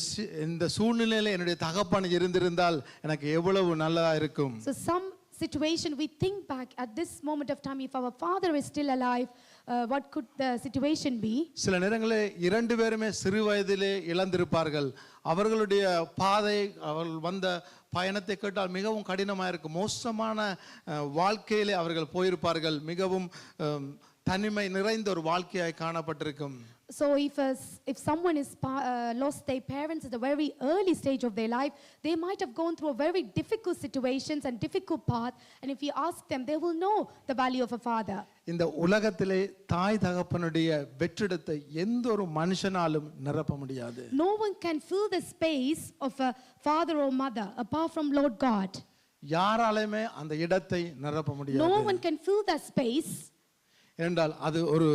இந்த சூழ்நிலையில என்னுடைய தகப்பன் இருந்திருந்தால் எனக்கு எவ்வளவு நல்லதா இருக்கும். So some situation we think back at this moment of time, if our father is still alive, what could the situation be? சில நேரங்களில் இரண்டு பேருமே சிறு வயதிலே இழந்திருப்பார்கள். அவர்களுடைய பாதை, அவர்கள் வந்த பயணத்தை கேட்டால் மிகவும் கடினமாக இருக்கும். மோசமான வாழ்க்கையிலே அவர்கள் போயிருப்பார்கள். மிகவும் தனிமை நிறைந்த ஒரு வாழ்க்கையாய் காணப்பட்டிருக்கும். So if someone is lost their parents at a very early stage of their life, they might have gone through a very difficult situations and difficult path, and if you ask them, they will know the value of a father. இந்த உலகத்திலே தாய் தகப்பனுடைய வெற்றிடத்தை எந்த ஒரு மனுஷனாலும் நிரப்ப முடியாது. No one can fill the space of a father or mother apart from Lord God. யாராலுமே அந்த இடத்தை நிரப்ப முடியாது. No one can fill that space. என்றால் அது ஒரு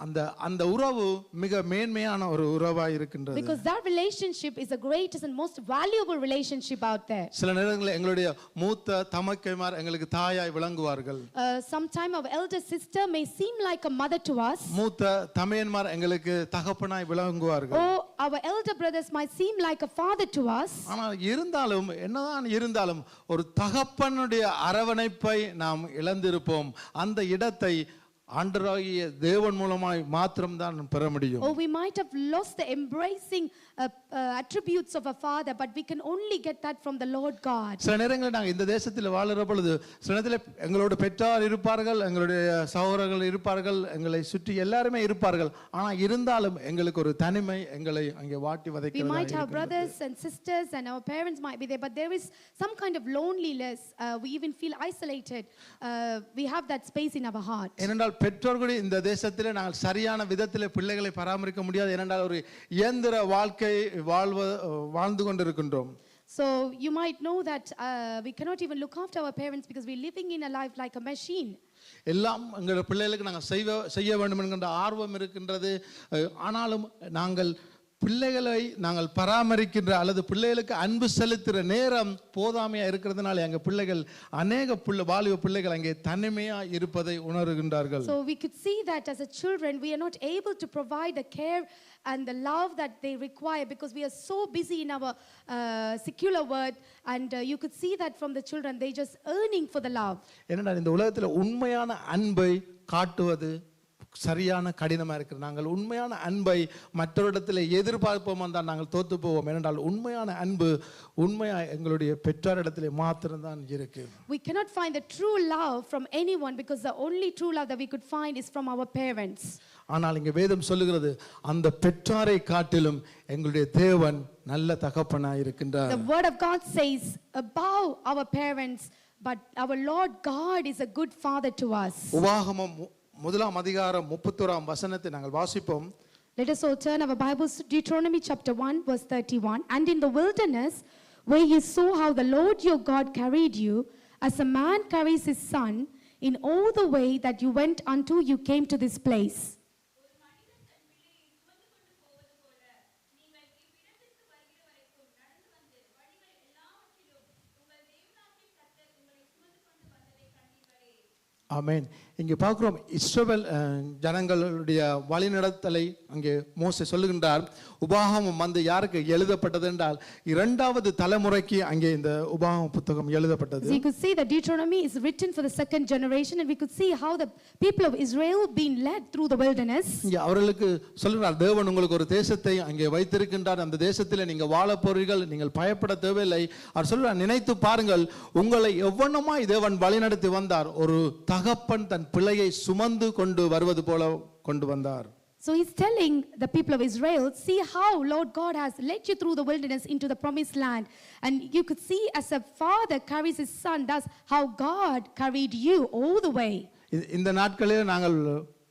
அந்த உறவு மிக மேன்மையான ஒரு உறவாய் இருக்கின்றது. Because that relationship is the greatest and most valuable relationship out there. சில நேரங்களில் எங்களுடைய மூத்த தமக்கைமார் எங்களுக்கு தாயாய் விளங்குவார்கள். Sometime our elder sister may seem like a mother to us. மூத்த தமையன்மார் எங்களுக்கு தகப்பனாய் விளங்குவார்கள். Or our elder brothers might seem like a father to us. ஆனால் இருந்தாலும் என்னதான் இருந்தாலும் ஒரு தகப்பனுடைய அரவணைப்பை நாம் இழந்திருப்போம். அந்த இடத்தை ஆண்டவராகிய தேவன் மூலமாய் மாத்திரம்தான் பெற முடியும். Or we might have lost the embracing attributes of a father, but we can only get that from the Lord God. சில நேரங்களில் நாங்கள் இந்த தேசத்தில் வாழுற பொழுது சில நேரத்தில் எங்களோட பெற்றார் இருப்பார்கள், எங்களுடைய சகோதரர்கள் இருப்பார்கள், எங்களை சுற்றி எல்லாருமே இருப்பார்கள். ஆனால் இருந்தாலும் எங்களுக்கு ஒரு தனிமை எங்களை அங்கே வாட்டி We வதைக்கிறது. might have brothers and sisters and our parents might be there, but there is some kind of loneliness. We even feel isolated. We have that space in our heart. ஏனென்றால் பெற்றோர்களுடைய இந்த தேசத்திலே நாங்கள் சரியான விதத்திலே பிள்ளைகளை பராமரிக்க முடியாது. ஏனென்றால் ஒரு இயந்திர வாழ்க்கை வாழ்ந்து கொண்டிருக்கின்றோம். So you might know that we cannot even look after our parents because we're living in a life like a machine. எல்லாம் எங்கள் பிள்ளைகளுக்கு நாங்கள் செய்ய வேண்டும் என்கின்ற ஆர்வம் இருக்கின்றது. ஆனாலும் நாங்கள் பிள்ளைகளை நாங்கள் பராமரிக்கின்ற அல்லது பிள்ளைகளுக்கு அன்பு செலுத்துகிற நேரம் போதாமையாக இருக்கிறதுனால எங்கள் பிள்ளைகள் அநேக வாலிப பிள்ளைகள் அங்கே தனிமையாக இருப்பதை உணர்கின்றார்கள். So we could see that as a children we are not able to provide the care and the love that they require because we are so busy in our secular world, and you could see that from the children they just yearning for the love. ஏனென்றால் இந்த உலகத்தில் உண்மையான அன்பை காட்டுவது சரியான கடினமாக இருக்கிறது. நாங்கள் உண்மையான அன்பை மற்றவரிடத்தில் எதிர்பார்ப்போம் தான் நாங்கள் தோத்து போவோம். ஏனென்றால் உண்மையான அன்பு உண்மையாக எங்களுடைய பெற்றோரிடத்திலே மாத்திரம்தான் இருக்கு. We cannot find the true love from anyone because the only true love that we could find is from our parents. ஆனால் இங்கே வேதம் சொல்லுகிறது அந்த பெற்றாரை காட்டிலும் எங்களுடைய தேவன் நல்ல தகப்பனாய் இருக்கின்றார். The word of God says above our parents, but our Lord God is a good father to us. உபாகமம் 1ஆம் அதிகாரம் 31ஆம் வசனத்தை நாங்கள் வாசிப்போம். Let us all turn our Bibles to Deuteronomy chapter 1 verse 31. And in the wilderness where you saw how the Lord your God carried you as a man carries his son in all the way that you went unto you came to this place. ஆமென். இங்கே பார்க்கிறோம் இஸ்ரவேல் ஜனங்களுடைய வழிநடத்தலை அங்கே மோசே சொல்லுகின்றார். உபாகமம் வந்து யாருக்கு எழுதப்பட்டது என்றால் இரண்டாவது தலைமுறைக்கு அங்கே இந்த உபாகம புத்தகம் எழுதப்பட்டது. So you could see that Deuteronomy is written for the second generation, and we could see how the people of Israel been led through the wilderness. இங்கே அவர்களுக்கு சொல்லுகிறார் தேவன் உங்களுக்கு ஒரு தேசத்தை அங்கே வைத்திருக்கின்றார், அந்த தேசத்தில் நீங்கள் வாழ போறீர்கள், நீங்கள் பயப்பட தேவையில்லை. அவர் சொல்றார் நினைத்து பாருங்கள் உங்களை எவ்வளமாய் தேவன் வழிநடத்தி வந்தார், ஒரு தகப்பன் தன் பிள்ளையை சுமந்து கொண்டு வருவது போல கொண்டு வந்தார். So he's telling the people of Israel, see how Lord God has led you through the wilderness into the promised land. And you could see as a father carries his son, that's how God carried you all the way. இந்த நாட்களில் நாங்கள்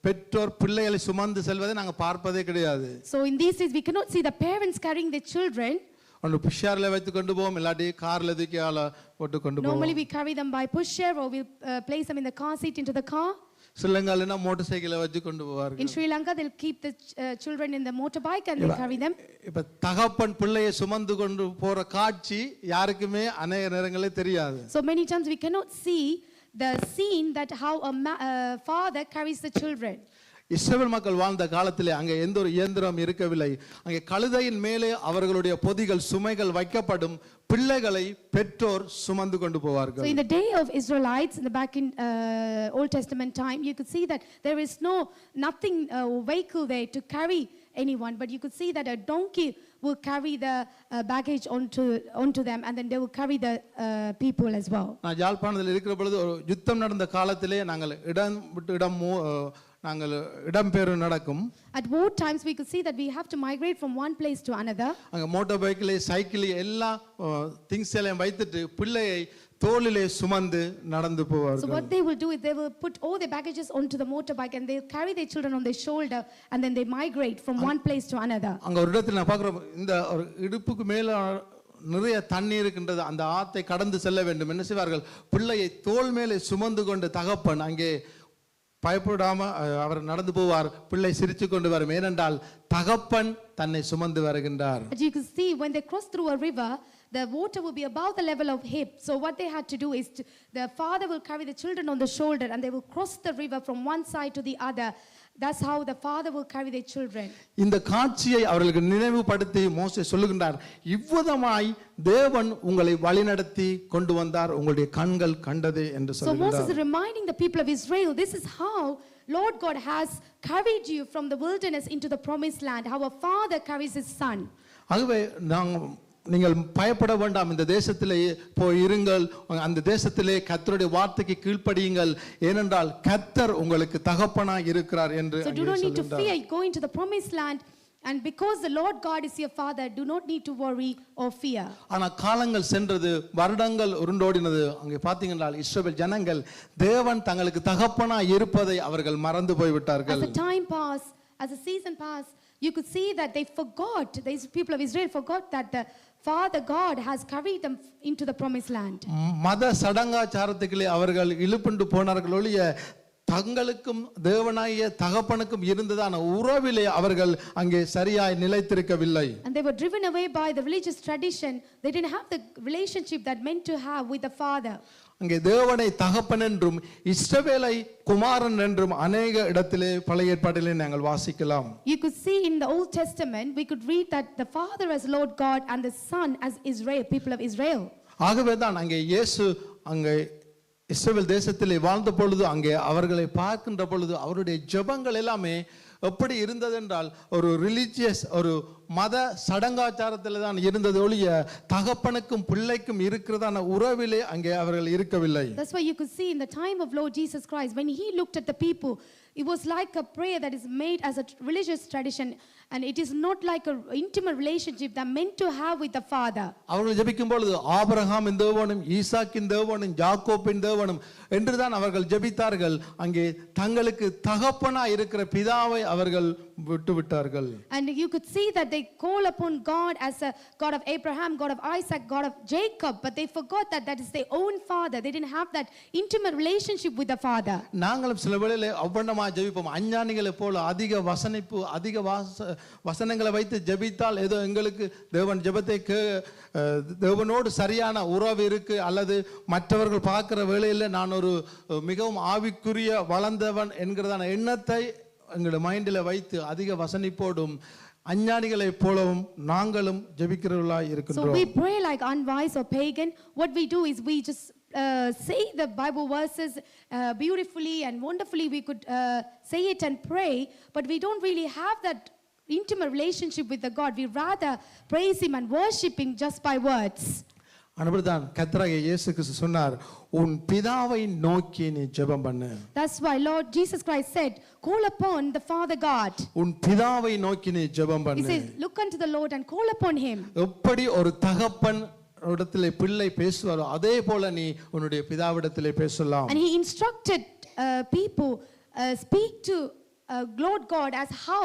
பெற்றோர் பிள்ளைகளை சுமந்து செல்வதை நாங்கள் பார்ப்பதே கிடையாது. So in these days we cannot see the parents carrying their children. ஒன்று புஷ்ஷாரில் வைத்து கொண்டு போவோம், இல்லாட்டி காரில் தூக்கி ஆளை போட்டு கொண்டு போவோம். Normally we carry them by pushchair, or we'll place them in the car seat into the car. ஸ்ரீலங்காலனா மோட்டார் சைக்கிளை வச்சு கொண்டு போவார்கள். In Sri Lanka they'll keep the children in the motorbike and they'll carry them. இப்ப தகப்பன் பிள்ளையை சுமந்து கொண்டு போற காட்சி யாருக்குமே அநேக நேரங்களே தெரியாது. So many times we cannot see the scene that how a father carries the children. இஸ்ரவேல் மக்கள் வாழ்ந்த காலத்திலே அங்கே எந்த ஒரு இயந்திரம் இருக்கவில்லை. அங்கே கழுதையின் மேலே அவர்களுடைய பொதிகள் சுமைகள் வைக்கப்படும், பிள்ளைகளை பெற்றோர் சுமந்து கொண்டு போவார்கள். So in the day of Israelites in the back in Old Testament time, you could see that there is nothing vehicle there to carry anyone, but you could see that a donkey will carry the baggage onto them, and then they will carry the people as well. நான் யாழ்ப்பாணத்தில் இருக்கிற பொழுது ஒரு யுத்தம் நடந்த காலத்திலே நாங்கள் இடம் விட்டு இடம் நாங்கள் இடம்பெயர்வு நடக்கும். At war times we could see that we have to migrate from one place to another. அங்க மோட்டார் பைக்கிலே சைக்கிள் எல்லா திங்ஸ் எல்லாம் வைத்துட்டு பிள்ளையை தோளிலே சுமந்து நடந்து போவார்கள். So what they will do is they will put all their baggages onto the motorbike and they'll carry their children on their shoulder, and then they migrate from one place to another. அங்க ஒரு இடத்துல நான் பார்க்கிறோம், இந்த ஒரு இடுப்புக்கு மேல நிறைய தண்ணி இருக்கின்றது, அந்த ஆத்தை கடந்து செல்ல வேண்டும். என்ன செய்வார்கள், பிள்ளையை தோள் மேலே சுமந்து கொண்டு தகப்பன் அங்கே பயப்படாம அவர் நடந்து போவார், பிள்ளை சிரிச்சு கொண்டு வரும். ஏனென்றால் தகப்பன் தன்னை சுமந்து வருகின்றார். But you can see when they cross through a river, the water will be above the level of hip. So what they had to do is the father will carry the children on the shoulder and they will cross the river from one side to the other. That's how the father will carry their children. இந்த காட்சியை அவர்களுக்கு நினைவுபடுத்தி மோசே சொல்லுகின்றார், இவ்விதமாய் தேவன் உங்களை வழிநடத்தி கொண்டு வந்தார், உங்களுடைய கண்கள் கண்டது என்று So சொல்லுகின்றார். Moses is reminding the people of Israel, this is how Lord God has carried you from the wilderness into the promised land, how a father carries his son. ஆகவே நீங்கள் பயப்பட வேண்டாம், இந்த தேசத்திலே போய் இருங்கள், அந்த தேசத்திலே கர்த்தருடைய வார்த்தைக்கு கீழ்ப்படியுங்கள், ஏனென்றால் கர்த்தர் உங்களுக்கு தகப்பனாய் இருக்கிறார் என்று So do not need to fear, go into the promised land, and because the Lord God is your father, do not need to worry or fear. ஆனா காலங்கள் சென்றது, வருடங்கள் உருண்டோடினது. அங்கே பார்த்தீங்கன்னா இஸ்ரவேல் ஜனங்கள் தேவன் தங்களுக்கு தகப்பனாய் இருப்பதை அவர்கள் மறந்து போய்விட்டார்கள். As the time passed, as the season passed, you could see that they forgot, the people of Israel forgot that the Father God has carried them into the promised land. மத சடங்காச்சாரத்துக்களே அவர்கள் இழுப்புண்டு போனார்கள் ஒழிய தங்களுக்கும் தேவனாகிய தகப்பனுக்கும் இருந்ததான உறவிலே அவர்கள் அங்கே சரியாய் நிலைத்திருக்கவில்லை. And they were driven away by the religious tradition. They didn't have the relationship that meant to have with the Father. அங்கே தேவனை தகப்பன் என்றும் இஸ்ரவேலை குமாரன் என்றும் அநேக இடத்திலே பழைய ஏற்பாட்டிலே நாங்கள் வாசிக்கலாம். You could see in the Old Testament, we could read that the Father as Lord God and the Son as Israel, people of Israel. ஆகவே தான் அங்கே இயேசு அங்கே இஸ்ரவேல் தேசத்திலே வாழ்ந்த பொழுது அங்கே அவர்களை பார்க்கின்ற பொழுது அவருடைய ஜெபங்கள் எல்லாமே எப்படி இருந்தது என்றால் ஒரு ரிலிஜியஸ், ஒரு மத சடங்காச்சாரத்தில் தான் இருந்தது ஒழிய தகப்பனுக்கும் பிள்ளைக்கும் இருக்கிறதான உறவிலே அங்கே அவர்கள் இருக்கவில்லை. That's why you could see in the time of Lord Jesus Christ, when he looked at the people, it was like a prayer that is made as a religious tradition, and it is not like an intimate relationship that meant to have with the Father. அவர்கள் ஜெபிக்கும் பொழுது ஆபிரகாமின் தேவனும் ஈசாக்கின் தேவனும் யாக்கோபின் தேவனும் என்றுதான் அவர்கள் ஜெபித்தார்கள். அங்கே தங்களுக்கு தகப்பனாய் இருக்கிற பிதாவை அவர்கள் விட்டுவிட்டார்கள். And you could see that they call upon God as a God of Abraham, God of Isaac, God of Jacob, but they forgot that that is their own father. They didn't have that intimate relationship with the Father. நாங்களும் சில வேளையிலே அவ்வண்ணமா ஜெபிப்போம். அஞ்ஞானிகளை போல அதிக வசனிப்பு, அதிக வசனங்களை வைத்து ஜெபித்தால் ஏதோ எங்களுக்கு தேவன் ஜெபத்தை தேவனோடு சரியான உறவு இருக்கு, அல்லது மற்றவர்கள் பார்க்கிற வேளையில் நான் ஒரு மிகவும் ஆவிக்குரிய வளர்ந்தவன் என்கிறதான எண்ணத்தை எங்களுடைய மைண்டில் வைத்து அதிக வசனிப்போடும் அஞ்ஞானிகளை போலவும் நாங்களும் ஜெபிக்கிறவர்களாய் இருக்கிறோம். So we pray like unwise or pagan. What we do is we just say the Bible verses beautifully and wonderfully. We could say it and pray, but we don't really have that intimate relationship with the God. We rather praise him and worship him just by words. அனுபவதான் கர்த்தராகிய இயேசு கிறிஸ்து சொன்னார், உன் பிதாவை நோக்கி நீ ஜெபம் பண்ணு. That's why Lord Jesus Christ said, call upon the Father God. உன் பிதாவை நோக்கி நீ ஜெபம் பண்ணு. He says, look unto the Lord and call upon him. எப்படி ஒரு தகப்பன் இடத்திலே பிள்ளை பேசுவாரோ அதே போல நீ உன்னுடைய பிதாவிடத்திலே பேசலாம். And he instructed people speak to Lord God as how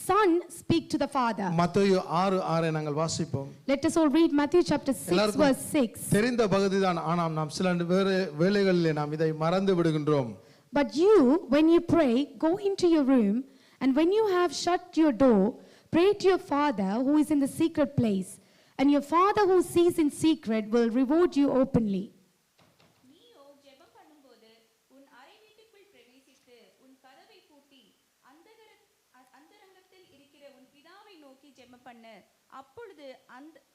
Son speak to the Father. மத்தேயு 6:6 நாங்கள் வாசிப்போம். Let us all read Matthew chapter 6 verse 6. தெரிந்த பகுதிதான், ஆனால் நாம் சில வேளைகளிலே நாம் இதை மறந்து விடுகின்றோம். But you, when you pray, go into your room, and when you have shut your door, pray to your Father who is in the secret place, and your Father who sees in secret will reward you openly. அப்பொழுது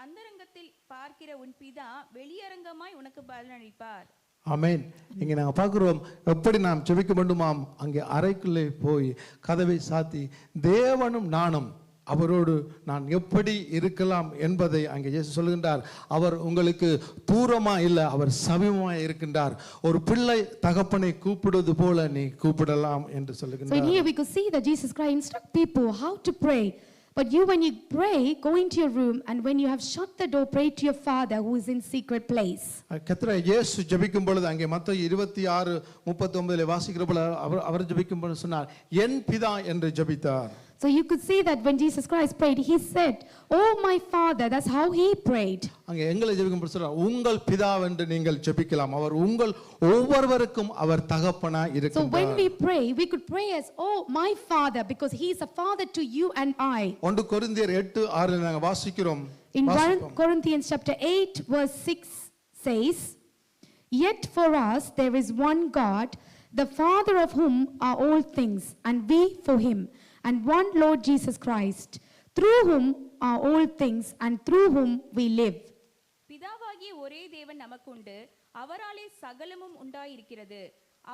அந்தரங்கத்தில் பார்க்கிற உன் பிதா வெளியரங்கமாய் உனக்கு பலனளிப்பார். ஆமென். இங்கே நாங்கள் பார்க்கிறோம் எப்படி நாம் ஜெபிக்க வேண்டுமாம். அங்கே அறைக்குள்ளே போய் கதவை சாத்தி தேவனும் நானும் அவரோடு நான் எப்படி இருக்கலாம் என்பதை அங்கே இயேசு சொல்கின்றார். அவர் உங்களுக்கு தூரமா இல்லை, அவர் சமீபமா இருக்கின்றார். ஒரு பிள்ளை தகப்பனை கூப்பிடுவது போல நீ கூப்பிடலாம் என்று சொல்லுகின்றார். So here we could see that Jesus Christ instruct people how to pray. But you, when you pray, go into your room, and when you have shut the door, pray to your Father who is in secret place. கர்த்தர் இயேசு ஜெபிக்கும் பொழுது அங்கே மத்தேயு 26:39 வாசிக்கிற பொழுது அவர் ஜெபிக்கும் பொழுது சொன்னார், என் பிதா என்று ஜெபித்தார். So you could see that when Jesus Christ prayed, he said, "Oh my Father." That's how he prayed. அங்கே எங்களை ஜெபிக்கும் பொழுது சொல்றார், உங்கள் பிதா என்று நீங்கள் ஜெபிக்கலாம். அவர் உங்கள் ஒவ்வொருவருக்கும் அவர் தகப்பனாய் இருக்கிறார். So when we pray, we could pray as, "Oh my Father," because he is a father to you and I. 1 கொரிந்தியர் 8:6 நாங்கள் வாசிக்கிறோம். In 1 Corinthians chapter 8 verse 6 says, "Yet for us there is one God, the Father of whom are all things, and we for him, and one Lord Jesus Christ, through whom are all things, and through whom we live." பிதாவாகிய ஒரே தேவன் நமக்குண்டு, அவராலே சகலமும் உண்டாயிருக்கிறது,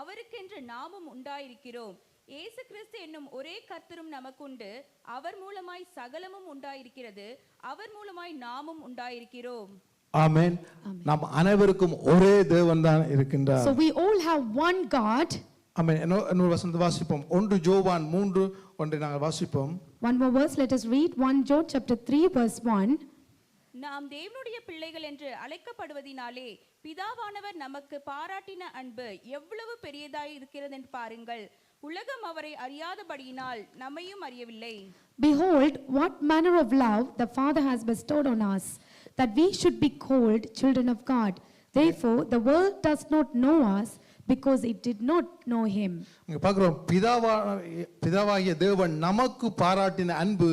அவருக்கென்று நாமும் உண்டாயிருக்கிறோம். இயேசு கிறிஸ்து என்னும் ஒரே கர்த்தரும் நமக்குண்டு, அவர் மூலமாய் சகலமும் உண்டாயிருக்கிறது, அவர் மூலமாய் நாமும் உண்டாயிருக்கிறோம். ஆமென். நாம் அனைவருக்கும் ஒரே தேவன் தான் இருக்கின்றார். So we all have one God. ஆமென். இன்னொரு வசனத்தை வாசிப்போம். 1 யோவான் 3:1 நாங்கள் வாசிப்போம். One more verse, let us read 1 John chapter 3 verse 1. நாம் தேவனுடைய பிள்ளைகள் என்று அழைக்கப்படுவதினாலே பிதாவானவர் நமக்கு பாராட்டின அன்பு எவ்வளவு பெரியதாய் இருக்கிறது என்று பாருங்கள். உலகம் அவரை அறியாதபடியினால் நம்மையும் அறியவில்லை. Behold, what manner of love the Father has bestowed on us, that we should be called children of God. Therefore, the world does not know us, because it did not know him. இங்க பார்க்கிறோம், பிதாவாகிய தேவன் நமக்கு பாராட்டின அன்பு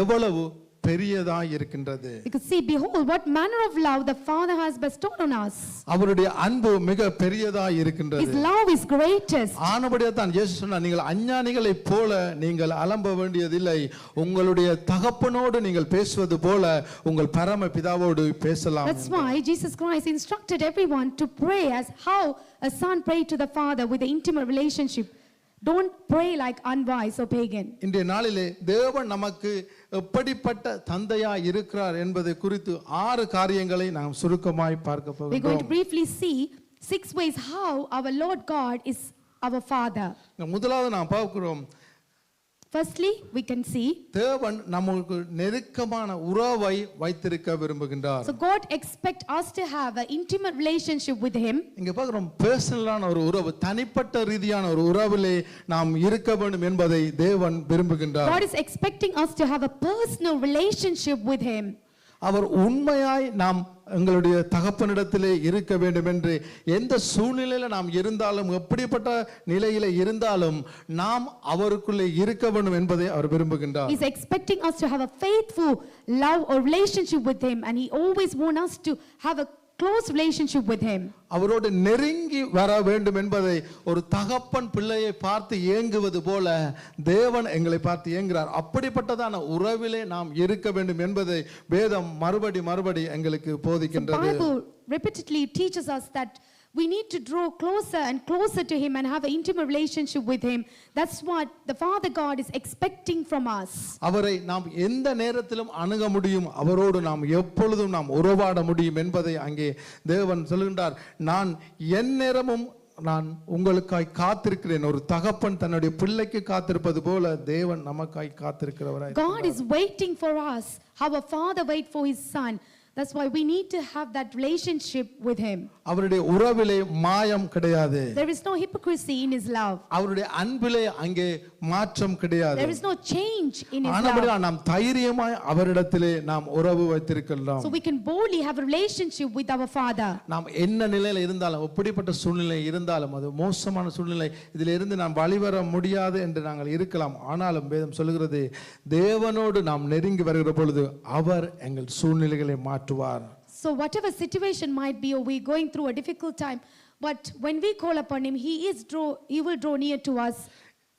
எவ்வளவு பெரியதாய் இருக்கின்றது. Because see, behold, what manner of love the Father has bestowed on us. அவருடைய அன்பு மிக பெரியதாய் இருக்கின்றது. His love is greatest. ஆனபடியே தான் இயேசு சொன்னார், நீங்கள் அஞ்ஞானிகளைப் போல நீங்கள் அலம்ப வேண்டியதில்லை, உங்களுடைய தகப்பனோடு நீங்கள் பேசுவது போல உங்கள் பரம பிதாவோடு பேசலாம். That's why Jesus Christ instructed everyone to pray as how a son prayed to the Father with an intimate relationship. Don't pray like unwise or pagan. இன்றைய நாளிலே தேவன் நமக்கு எப்படிப்பட்ட தந்தையா இருக்கிறார் என்பதை குறித்து 6 காரியங்களை நாம் சுருக்கமாய் பார்க்க We're going to போகிறோம். briefly see 6 ways how our Lord God is our Father. முதலாவது நாம் பார்க்கிறோம், Firstly, we can see, தேவன் நமக்கு நெருக்கமான உறவை வைத்திருக்க விரும்புகின்றார். so God expects us to have an intimate relationship with him. இங்க பார்க்கிறோம், பர்சனலான ஒரு உறவு, தனிப்பட்ட ரீதியான ஒரு உறவிலே நாம் இருக்க வேண்டும் என்பதை தேவன் விரும்புகின்றார். God is expecting us to have a personal relationship with him. அவர் உண்மையாய் நாம் எங்களுடைய தகப்பனிடத்திலே இருக்க வேண்டும் என்று, எந்த சூழ்நிலையில நாம் இருந்தாலும், எப்படிப்பட்ட நிலையில இருந்தாலும் நாம் அவருக்குள்ளே இருக்க வேண்டும் என்பதை அவர் விரும்புகின்றார். He's expecting us to have a faithful love or relationship with him, and he always wants us to have a close relationship with him. அவரோடு நெருங்கி வர வேண்டும் என்பதை ஒரு தகப்பன் பிள்ளையை பார்த்து ஏங்குவது போல தேவன் எங்களை பார்த்து ஏங்குகிறார். அப்படிப்பட்டதான உறவிலே நாம் இருக்க வேண்டும் என்பதை வேதம் மறுபடி எங்களுக்கு The போதிக்கின்றது. Bible repeatedly teaches us that we need to draw closer and closer to him and have an intimate relationship with him. That's what the Father God is expecting from us. அவரை நாம் எந்த நேரத்திலும் அணுக முடியும், அவரோடு நாம் எப்பொழுதும் நாம் உறவாட முடியும் என்பதை அங்கே தேவன் சொல்கின்றார். நான் எந்நேரமும் நான் உங்களுக்காய் காத்திருக்கிறேன். ஒரு தகப்பன் தன்னுடைய பிள்ளைக்கு காத்திருப்பது போல தேவன் நமக்காய் காத்திருக்கிறவராய். God is waiting for us, how a father waits for his son. That's why we need to have that relationship with him. அவருடைய உறவிலே மாயம் கிடையாது. There is no hypocrisy in his love. அவருடைய அன்பிலே அங்கே மாற்றம் கிடையாது. There is no change in his ஆனபடியால் love. நாம் தைரியமாய் அவரிடத்திலே நாம் உறவு வைத்திருக்கலாம். So we can boldly have a relationship with our Father. நாம் என்ன நிலையில இருந்தாலும், எப்படிப்பட்ட சூழ்நிலை இருந்தாலும், அது மோசமான சூழ்நிலை, இதில் இருந்து நாம் வழிவர முடியாது என்று நாங்கள் இருக்கலாம். ஆனாலும் வேதம் சொல்கிறது, தேவனோடு நாம் நெருங்கி வருகிற பொழுது அவர் எங்கள் சூழ்நிலைகளை மாற்றுவார். So whatever situation might be, or we're going through a difficult time, but when we call upon him, he will draw near to us.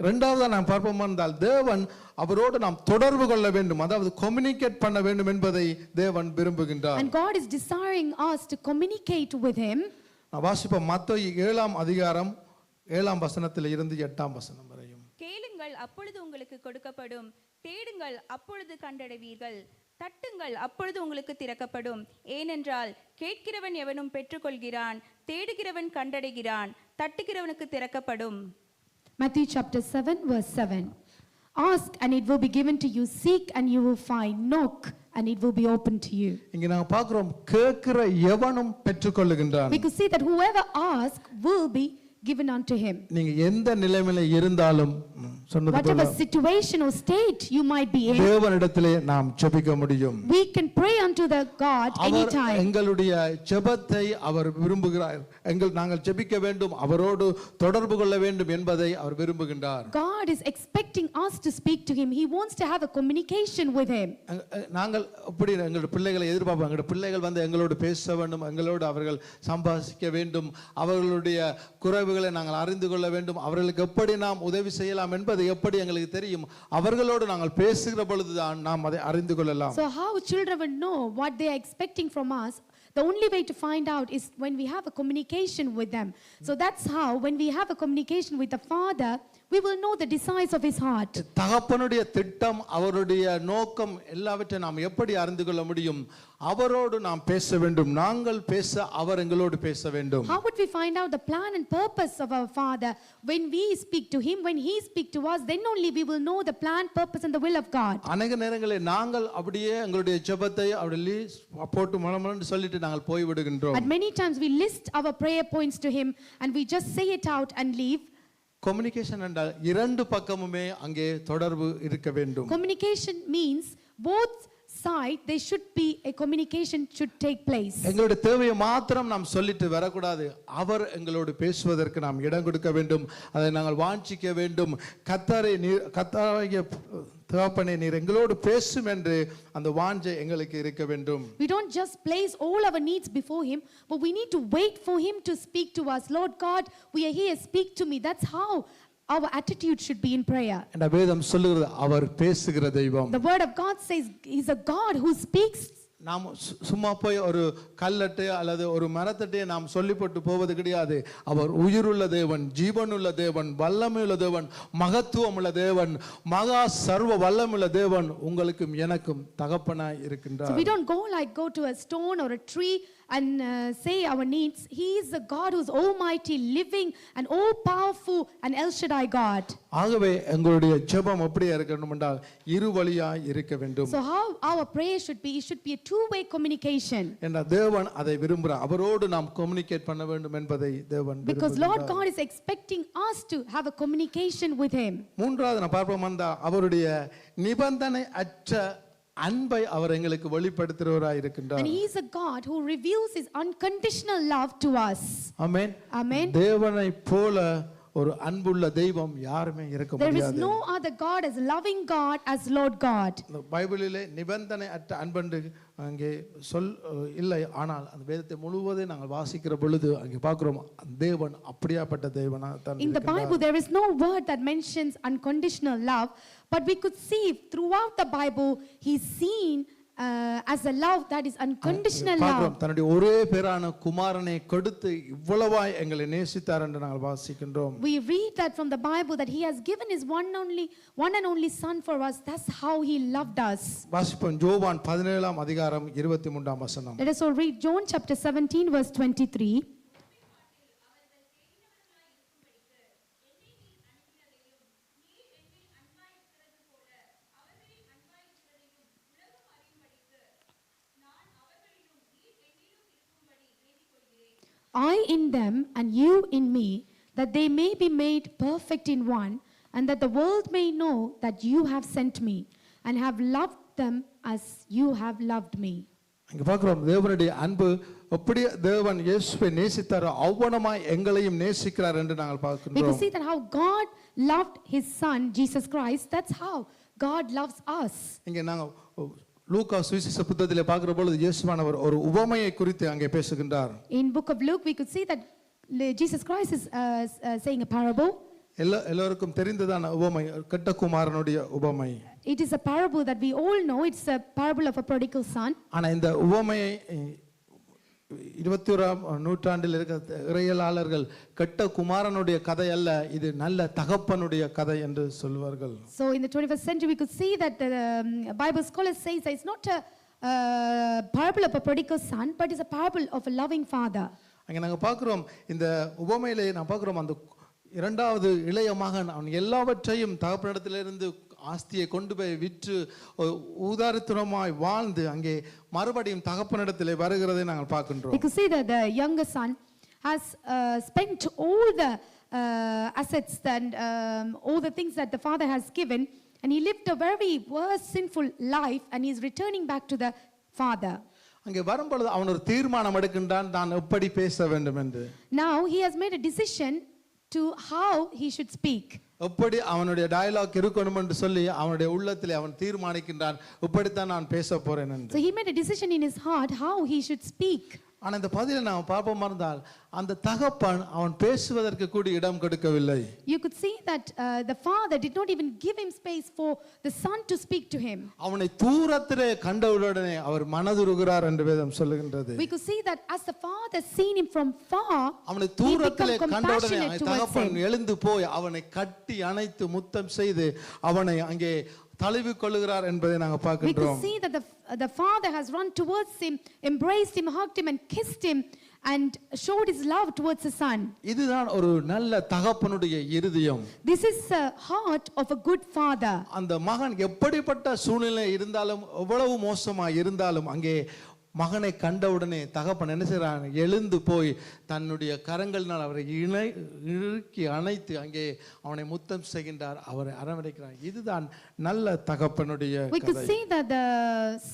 இரண்டாவதா நாம் பார்ப்போம் என்றால், தேவன் அவரோடு நாம் தொடர்பு கொள்ள வேண்டும், அதாவது கம்யூனிகேட் பண்ண வேண்டும் என்பதை தேவன் விரும்புகின்றார். And God is desiring us to communicate with him. நான் வாசிப்போம், மத்தேயு 7ஆம் அதிகாரம் 7ஆம் வசனத்தில் இருந்து 8ஆம் வசனம் வரையும். கேளுங்கள், அப்பொழுது உங்களுக்கு கொடுக்கப்படும். தேடுங்கள், அப்பொழுது கண்டடைவீர்கள். தட்டுங்கள், அப்பொழுது உங்களுக்கு திறக்கப்படும். ஏனென்றால் கேட்கிறவன் எவனும் பெற்றுக்கொள்கிறான், தேடுகிறவன் கண்டடைகிறான், தட்டுகிறவனுக்கு திறக்கப்படும். Matthew chapter 7 verse 7. Ask and it will be given to you, seek and you will find, knock and it will be open to you. இங்க நாங்க பார்க்கிறோம், கேட்கிற எவனும் பெற்றுக்கொள்ளுகின்றான். We could see that whoever asks will be given unto him. நீங்க எந்த நிலைமையில இருந்தாலும் சொன்னது போல Whatever situation or state you might be in, தேவனிடத்திலே நாம் ஜெபிக்க முடியும். we can pray unto the God our anytime. எங்களுடைய ஜெபத்தை அவர் விரும்புகிறார். நாங்கள் ஜெபிக்க வேண்டும், அவரோடு தொடர்பு கொள்ள வேண்டும் என்பதை அவர் விரும்புகின்றார். God is expecting us to speak to him. He wants to have a communication with him. நாங்கள் அப்படி எங்களுடைய பிள்ளைகளை எதிர்பார்ப்போம். எங்களுடைய பிள்ளைகள் வந்து எங்களோடு பேச வேண்டும், எங்களோடு அவர்கள் சம்பாதிக்க வேண்டும், அவர்களுடைய குறைவுகளை நாங்கள் அறிந்து கொள்ள வேண்டும், அவர்களுக்கு எப்படி நாம் உதவி செய்யலாம் என்பது எப்படி எங்களுக்கு தெரியும். அவர்களோடு நாங்கள் பேசுகிற பொழுதுதான் நாம் அதை அறிந்து கொள்ளலாம். So how children will know what they are expecting from us? The only way to find out is when we have a communication with them. So that's how, when we have a communication with the Father, we will know the desires of his heart. தகப்பனுடைய திட்டம், அவருடைய நோக்கம் எல்லாவற்றையும் நாம் எப்படி அறிந்து கொள்ள முடியும்? அவரோடு நாம் பேச வேண்டும். நாங்கள் பேச, அவர் எங்களோடு பேச வேண்டும். How would we find out the plan and purpose of our Father? When we speak to him, when he speak to us, then only we will know the plan, purpose and the will of God. அநேக நேரங்களில் நாங்கள் அப்படியே எங்களுடைய ஜெபத்தை அப்படியே போட்டு மனமனன்னு சொல்லிட்டு நாங்கள் போய் விடுகின்றோம். At many times we list our prayer points to him and we just say it out and leave. Communication என்றால் இரண்டு பக்கமுமே அங்கே தொடர்பு இருக்க வேண்டும். Communication means both side there should be a communication should take place. எங்களுடைய தேவையை மாத்திரம் நாம் சொல்லிட்டு வரக்கூடாது. அவர் எங்களோடு பேசுவதற்கு நாம் இடம் கொடுக்க வேண்டும். அதை நாங்கள் வாஞ்சிக்க வேண்டும். கர்த்தராகிய தகப்பனே, நீர் எங்களோடு பேசும் என்று அந்த வாஞ்சை எங்களுக்கு இருக்க வேண்டும். We don't just place all our needs before him, but we need to wait for him to speak to us. Lord God, we are here, speak to me. That's how our attitude should be in prayer. அந்த வேதம் சொல்லுகிறது அவர் பேசுகிற தெய்வம். The word of God says he's a God who speaks. நாம் சும்மா போய் ஒரு கல்லட்டை அல்லது ஒரு மரத்தட்டையை நாம் சொல்லி போட்டு போவது கிடையாது. அவர் உயிருள்ள தேவன், ஜீவனுள்ள தேவன், வல்லமையுள்ள தேவன், மகத்துவம் உள்ள தேவன், மகா சர்வ வல்லமுள்ள தேவன் உங்களுக்கும் எனக்கும் தகப்பனாய் இருக்கின்றார். So we don't go to a stone or a tree and say our needs. He is a God who's almighty, living and all powerful and El Shaddai God. ஆகவே எங்களுடைய ஜெபம் அப்படியே இருக்கணும் என்றால் இருவழியாய் இருக்க வேண்டும். So how our prayer should be, it should be a two-way communication. என்ற தேவன் அதை விரும்புகிறார். அவரோடு நாம் கம்யூனிகேட் பண்ண வேண்டும் என்பதை தேவன் Because விரும்புகிறார். Lord God is expecting us to have a communication with him. மூன்றாவது நான் பார்ப்போம் என்றால் அவருடைய நிபந்தனை அற்ற அன்பை அவர் எங்களுக்கு வெளிப்படுத்துகிறவராய் இருக்கின்றார். And he is a God who reveals his unconditional love to us. Amen. Amen. தேவனை போல ஒரு அன்புள்ள தெய்வம் யாருமே இருக்க There is முடியாது. no other God as loving God as Lord God. பைபிளிலே நிபந்தனை அற்ற அன்பு அங்கே இல்லை. ஆனால் அந்த வேதத்தை முழுவதும் நாங்கள் வாசிக்கிற பொழுது அங்கே பார்க்கிறோம் தேவன் அப்படியாப்பட்ட தேவனா தான். In the Bible there is no word that mentions unconditional love, but we could see throughout the Bible he's seen as a love that is unconditional love. தன்னுடைய ஒரே பேரான குமாரனை கொடுத்து இவ்வளவாய் எங்களை நேசித்தார் என்று நாங்கள் வாசிக்கின்றோம். We read that from the Bible that he has given his one and only son for us. That's how he loved us. வாசிப்போம் யோவான் 17ஆம் அதிகாரம் 23ஆம் வசனம். Let us all read John chapter 17 verse 23. I in them and you in me, that they may be made perfect in one, and that the world may know that you have sent me and have loved them as you have loved me. அங்க பார்க்கிறோம் தேவனுடைய அன்பு அப்படியே தேவன் இயேசுவை நேசித்தார் அவ்வளமாய் எங்களையும் நேசிக்கிறார் என்று நாங்கள் We பார்க்கிறோம். can see that how God loved his son Jesus Christ, that's how God loves us. இங்க நாங்க லூக்கா சுவிசேஷ புத்தகத்திலே பார்க்கிற பொழுது இயேசுவானவர் ஒரு உவமையை குறித்து அங்கே பேசுகின்றார். In book of Luke we could see that Jesus Christ is saying a parable. எல்லோருக்கும் தெரிந்ததான உவமை கெட்ட குமாரனுடைய உவமை. It is a parable that we all know. It's a parable of a prodigal son. ஆனா இந்த உவமையை 21ஆம் நூற்றாண்டில் இருக்கிற இறையலாளர்கள் கெட்ட குமாரனுடைய கதை அல்ல, இது நல்ல தகப்பனுடைய கதை என்று சொல்வார்கள். So in the 21st century we could see that the Bible scholars say that it's not a parable of a prodigal son, but it's a parable of a loving father. அங்க நாங்க பார்க்கிறோம் இந்த உவமையிலே நான் பார்க்கிறோம் அந்த இரண்டாவது இளைய மகன் அவன் எல்லாவற்றையும் தகப்பனிடத்திலிருந்து ஆஸ்தியை கொண்டு போய் விற்று ஊதாரித்தனமாய் வாழ்ந்து அங்கே மறுபடியும் தகப்பனிடத்திலே வருகிறதை நாங்கள் பார்க்கின்றோம். We could see that the younger son has spent all the assets and all the things that the father has given, and he lived a very worse sinful life, and he is returning back to the father. அங்கே வரும்பொழுது அவன் ஒரு தீர்மானம் எடுக்கின்றான் தான் எப்படி பேச வேண்டும் என்று. Now he has made a decision to how he should speak. எப்படி அவனுடைய டயலாக் இருக்கணும் என்று சொல்லி அவனுடைய உள்ளத்திலே அவன் தீர்மானிக்கின்றான் இப்படித்தான் நான் பேச போறேன் என்று. So he made a decision in his heart how he should speak. ஆனா இந்த பதிலை நாம் பார்ப்போமா இருந்தால் அந்த தகப்பன் அவன் பேசுவதற்கு கூட இடம் கொடுக்கவில்லை. You could see that the father did not even give him space for the son to speak to him. அவனை தூரத்திலே கண்டவுடனே அவர் மனதுருகிறார் என்று வேதம் சொல்லுகின்றது. We could see that as the father seen him from far, அவனை தூரத்திலே கண்டவுடனே தகப்பன் எழுந்து போய் அவனை கட்டி அணைத்து முத்தம் செய்து அவனை அங்கே தழுவி கொள்ளுகிறார் என்பதை நாங்கள் we could பார்க்கின்றோம். see that the father has run towards him, embraced him, hugged him and kissed him and showed his love towards his son. இதுதான் ஒரு நல்ல தகப்பனுடைய இருதயம். This is the heart of a good father. அந்த மகன் எப்படிப்பட்ட சூழ்நிலை இருந்தாலும் எவ்வளவு மோசமாக இருந்தாலும் அங்கே மகனை கண்டவுடனே தகப்பன் என்ன செய்கிறான், எழுந்து போய் தன்னுடைய கரங்களினால் அவரை இறுக்கி அணைத்து அங்கே அவனை முத்தம் செய்கின்றார், அவரை அரவணைக்கிறார். இதுதான் நல்ல தகப்பனுடைய We could கதை. see that the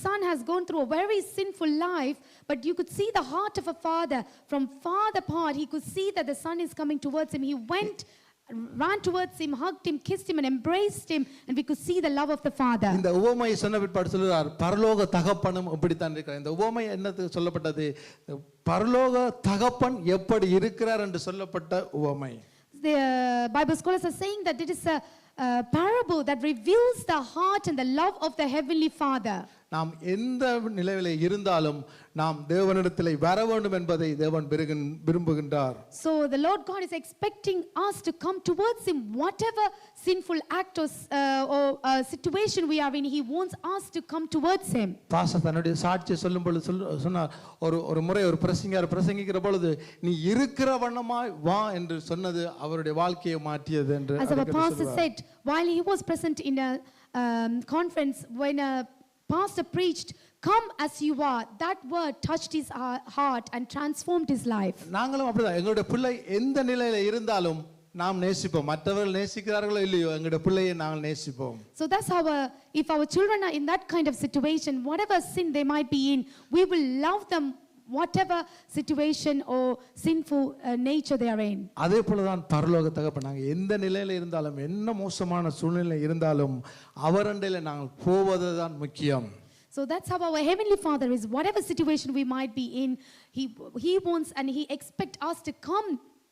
son has gone through a very sinful life, but you could see the heart of a father. From father part, he could see that the son is coming towards him. He went, ran towards him, hugged him, kissed him and embraced him, and we could see the love of the father. இந்த உவமையை சொன்ன பிற்பாடு சொல்லுகிறார், பரலோக தகப்பனும் இப்படித்தான் இருக்கிறார். இந்த உவமை என்னது சொல்லப்பட்டது, பரலோக தகப்பன் எப்படி இருக்கிறார் என்று சொல்லப்பட்ட உவமை. The Bible scholars are saying that it is a parable that reveals the heart and the love of the heavenly father. நாம் எந்த நிலையிலே இருந்தாலும் நாம் தேவனிடத்திலே வர வேண்டும் என்பதை தேவன் விரும்புகின்றார். So the Lord God is expecting us to come towards him. Whatever sinful act or situation we are in, he wants us to come towards him. Pastor தன்னுடைய சாட்சியை சொல்லும் பொழுது சொன்னார், ஒரு முறை ஒரு பிரசங்கிக்கிற பொழுது நீ இருக்கிற வண்ணமாய் வா என்று சொன்னது அவருடைய வாழ்க்கையை மாற்றியது என்று. As our pastor said, while he was present in a conference, when a pastor preached, come as you are, that word touched his heart and transformed his life. நாங்களும் அப்படிதான், எங்களுடைய பிள்ளை எந்த நிலையில இருந்தாலும் நாம் நேசிப்போம். மற்றவர்கள் நேசிக்கிறார்களோ இல்லையோ எங்களுடைய பிள்ளையை நாங்கள் நேசிப்போம். So that's how if our children are in that kind of situation, whatever sin they might be in, we will love them whatever situation or sinful nature they are in. அதே போலதான் பரலோக தகப்பன், நாங்கள் எந்த நிலையில இருந்தாலும் என்ன மோசமான சூழ்நிலை இருந்தாலும் அவரண்டையில நாங்கள் போவதுதான் முக்கியம். So that's how our heavenly father is. Whatever situation we might be in, he wants and he expects us to come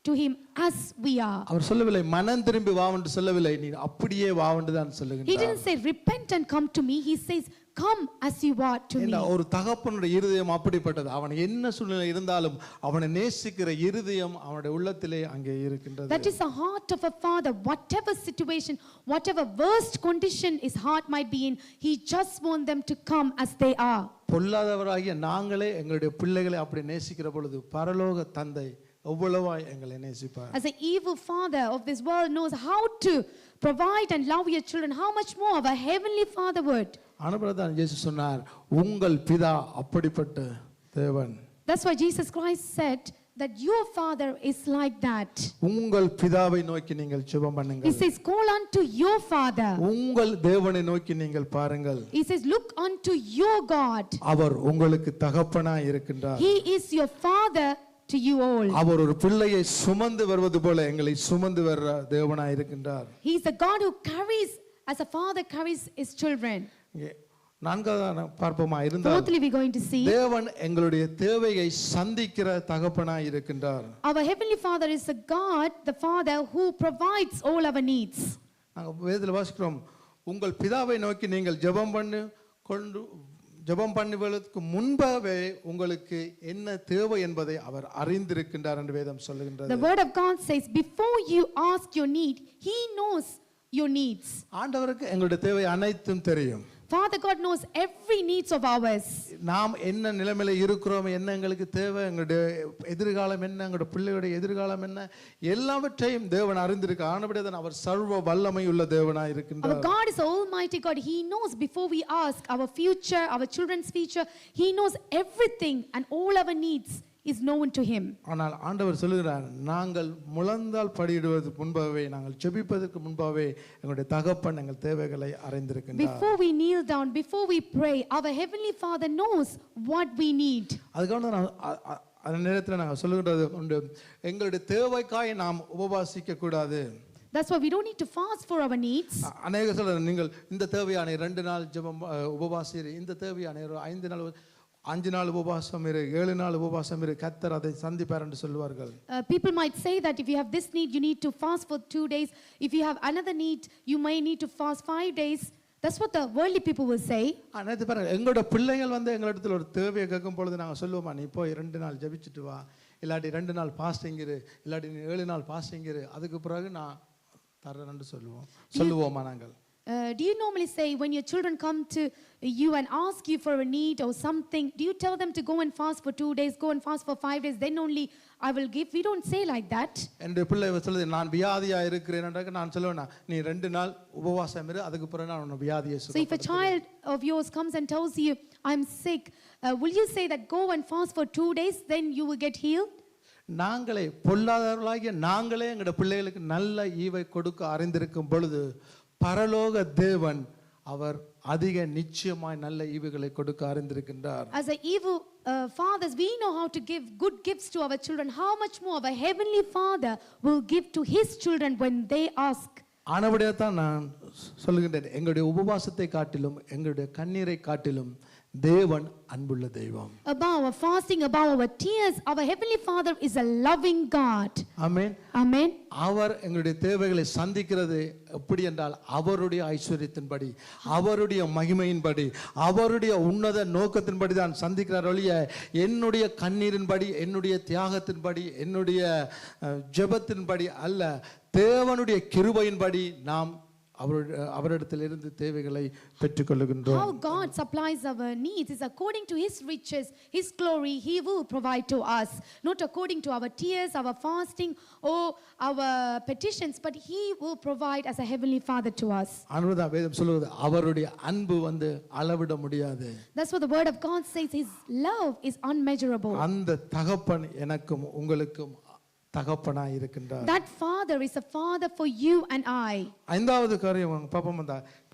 to him as we are. அவர் சொல்லவில்லை மனம் திரும்பி வா என்று சொல்லவில்லை, நீ அப்படியே வா என்று தான் He சொல்லுகிறார். didn't say repent and come to me. He says come as you are to me. ஒரு தகப்பனுடைய இருதயம் அப்படிப்பட்டது. அவன் என்ன சூழ்நிலை இருந்தாலும் அவனை நேசிக்கிற இருதயம் அவனுடைய உள்ளத்திலே அங்கே இருக்கின்றது. That is the heart of a father. Whatever situation, whatever worst condition his heart might be in, he just wants them to come as they are. பொல்லாதவராகிய நாங்களே எங்களுடைய பிள்ளைகளை அப்படி நேசிக்கிற பொழுது பரலோக தந்தை எவ்வளவாய் எங்களை நேசிப்பார். As an evil father of this world knows how to provide and love your children, how much more of a heavenly father would. ஆனபடிதான் இயேசு சொன்னார், உங்கள் பிதா அப்படிப்பட்ட தேவன். That's why Jesus Christ said that your father is like that. உங்கள் பிதாவை நோக்கி நீங்கள் ஜெபம் He பண்ணுங்கள். says call unto your father. உங்கள் தேவனை நோக்கி நீங்கள் பாருங்கள். He says look unto your God. அவர் உங்களுக்கு தகப்பனாய் இருக்கின்றார். He is your father to you all. அவர் ஒரு பிள்ளையை சுமந்து வருவது போல எங்களை சுமந்து வர்ற தேவனாய் இருக்கின்றார். He is the God who carries as a father carries his children. இங்கே நான்காவது பார்ப்போமா இருந்தால், Fourthly, we're going to see தேவன் எங்களுடைய தேவையை சந்திக்கிற தகப்பனாய் இருக்கின்றார். our heavenly father is a God, the father who provides all our needs. நாங்கள் வேதத்தில் வாசிக்கிறோம், உங்கள் பிதாவை நோக்கி நீங்கள் ஜெபம் பண்ணுவதற்கு முன்பாகவே உங்களுக்கு என்ன தேவை என்பதை அவர் அறிந்திருக்கின்றார் என்று வேதம் சொல்லுகின்றது. The word of God says before you ask your need, he knows your needs. ஆண்டவருக்கு எங்களுடைய தேவை அனைத்தும் தெரியும். Father God knows every needs of ours. நாம் என்ன நிலைமையில இருக்கிறோம், என்ன எங்களுக்கு தேவை, எங்களுடைய எதிர்காலம் என்ன, எங்களுடைய பிள்ளைகளுடைய எதிர்காலம் என்ன, எல்லாவற்றையும் தேவன் அறிந்திருக்கிறார். ஆனபடிதான் அவர் சர்வ வல்லமை உள்ள தேவனாய் Our இருக்கின்றார். God is almighty God. He knows before we ask our future, our children's future. He knows everything and all our needs is known to him. ஆனால் ஆண்டவர் சொல்லுகிறார், நாங்கள் முழந்தால் படியிடுவதற்கு முன்பாகவே, நாங்கள் ஜெபிப்பதற்கு முன்பாகவே எங்களுடைய தகப்பன் எங்கள் தேவைகளை அறிந்திருக்கின்றார். Before we kneel down, before we pray, our heavenly Father knows what we need. அதுக்காக அந்த நேரத்தில் நாங்கள் சொல்லுகிறது உண்டு, எங்களுடைய தேவைக்காய் நாம் உபவாசிக்க கூடாது. That's why we don't need to fast for our needs. அநேக சொல்ல, நீங்கள் இந்த தேவையான 2 நாள் ஜெபம் உபவாசி, இந்த தேவையான 5 நாள், 5 நாள் உபவாசம் இரு, 7 நாள் உபவாசம் இரு, கர்த்தர் அதை சந்திப்பார் என்று சொல்வார்கள். People might say that if you have this need, you need to fast for 2 days. If you have another need, you may need to fast 5 days. That's what the worldly people will say. நேற்று பாருங்க, எங்களோட பிள்ளைகள் வந்து எங்களிடத்தில் ஒரு தேவையை கேட்கும் பொழுது நாங்கள் சொல்லுவோமா, நீ போய் 2 நாள் ஜெபிச்சுட்டு வா, இல்லாட்டி 2 நாள் ஃபாஸ்டிங் இரு, இல்லாட்டி நீ 7 நாள் ஃபாஸ்டிங் இரு, அதுக்கு பிறகு நான் தரேன்னு சொல்லுவோமா நாங்கள்? Do you normally say when your children come to you and ask you for a need or something, do you tell them to go and fast for 2 days, go and fast for 5 days, then only I will give? We don't say like that. என்னுடைய பிள்ளை சொல்லுது, நான் வியாதியா இருக்கிறேன், நான் சொல்லுவேன், நீ 2 நாள் உபவாசம் இரு, அதுக்கு பிறகு நான் உன்னை வியாதியை So if a child of yours comes and tells you, I'm sick, will you say that go and fast for 2 days, then you will get healed? நாங்களே பொல்லாதவர்களாகிய நாங்களே எங்களோட பிள்ளைகளுக்கு நல்ல ஈவை கொடுக்க அறிந்திருக்கும் பொழுது பரலோக தேவன் அவர் அதிக நிச்சயமாய் நல்ல ஈவுகளை கொடுக்க அறிந்திருக்கின்றார். As a evil fathers, we know how to give good gifts to our children. How much more our heavenly Father will give to his children when they ask. ஆனபடியே தான் நான் சொல்லுகின்றேன், எங்களுடைய உபவாசத்தை காட்டிலும் எங்களுடைய கண்ணீரை காட்டிலும் தேவன் அன்புள்ள தெய்வம். Above our fasting, above our tears, our heavenly Father is a loving God. Amen. Amen. அவர் எங்களுடைய தேவைகளை சந்திக்கிறது எப்படி என்றால் அவருடைய ஐஸ்வர்யத்தின்படி, அவருடைய மகிமையின்படி, அவருடைய உன்னத நோக்கத்தின்படி தான் சந்திக்கிறார் ஒழிய என்னுடைய கண்ணீரின்படி, என்னுடைய தியாகத்தின்படி, என்னுடைய ஜெபத்தின்படி அல்ல. தேவனுடைய கிருபையின்படி நாம் அவரிடத்திலிருந்து தேவைகளை பெற்றுக்கொள்ளுகின்றோம். How God supplies our needs is according to his riches, his glory. He will provide to us, not according to our tears, our fasting or our petitions, but he will provide as a heavenly Father to us. அனுபவ வேதம் சொல்லுவது அவருடைய அன்பு வந்து அளவிட முடியாது. That's what the word of God says. His love is unmeasurable. அந்த தகப்பன் எனக்கும் உங்களுக்கும் தகப்பனாய் இருக்கின்றார். That Father is a father for you and I. ஐந்தாவது காரியம் பாப்போம்,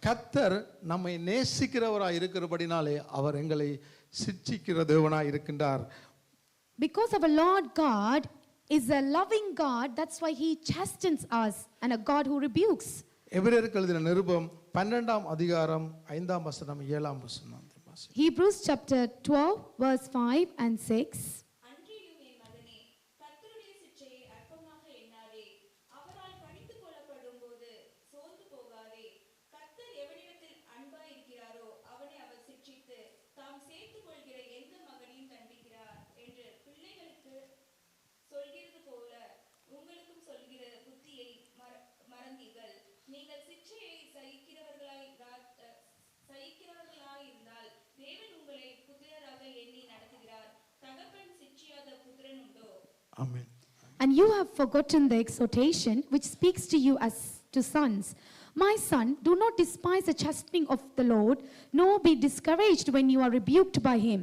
கர்த்தர் நம்மை நேசிக்கிறவராய் இருக்கிறபடினாலே அவர் எங்களை சிட்சிக்கிற தேவனாய் இருக்கின்றார். Because our Lord God is a loving God, that's why he chastens us, and a God who rebukes. எபிரேயருக்கு எழுதின நிருபம் 12ஆம் அதிகாரம் 5ஆம் வசனம் 7ஆம் வசனம். Hebrews chapter 12 verse 5 and 6. Amen. And you have forgotten the exhortation which speaks to you as to sons. My son, do not despise the chastening of the Lord, nor be discouraged when you are rebuked by him.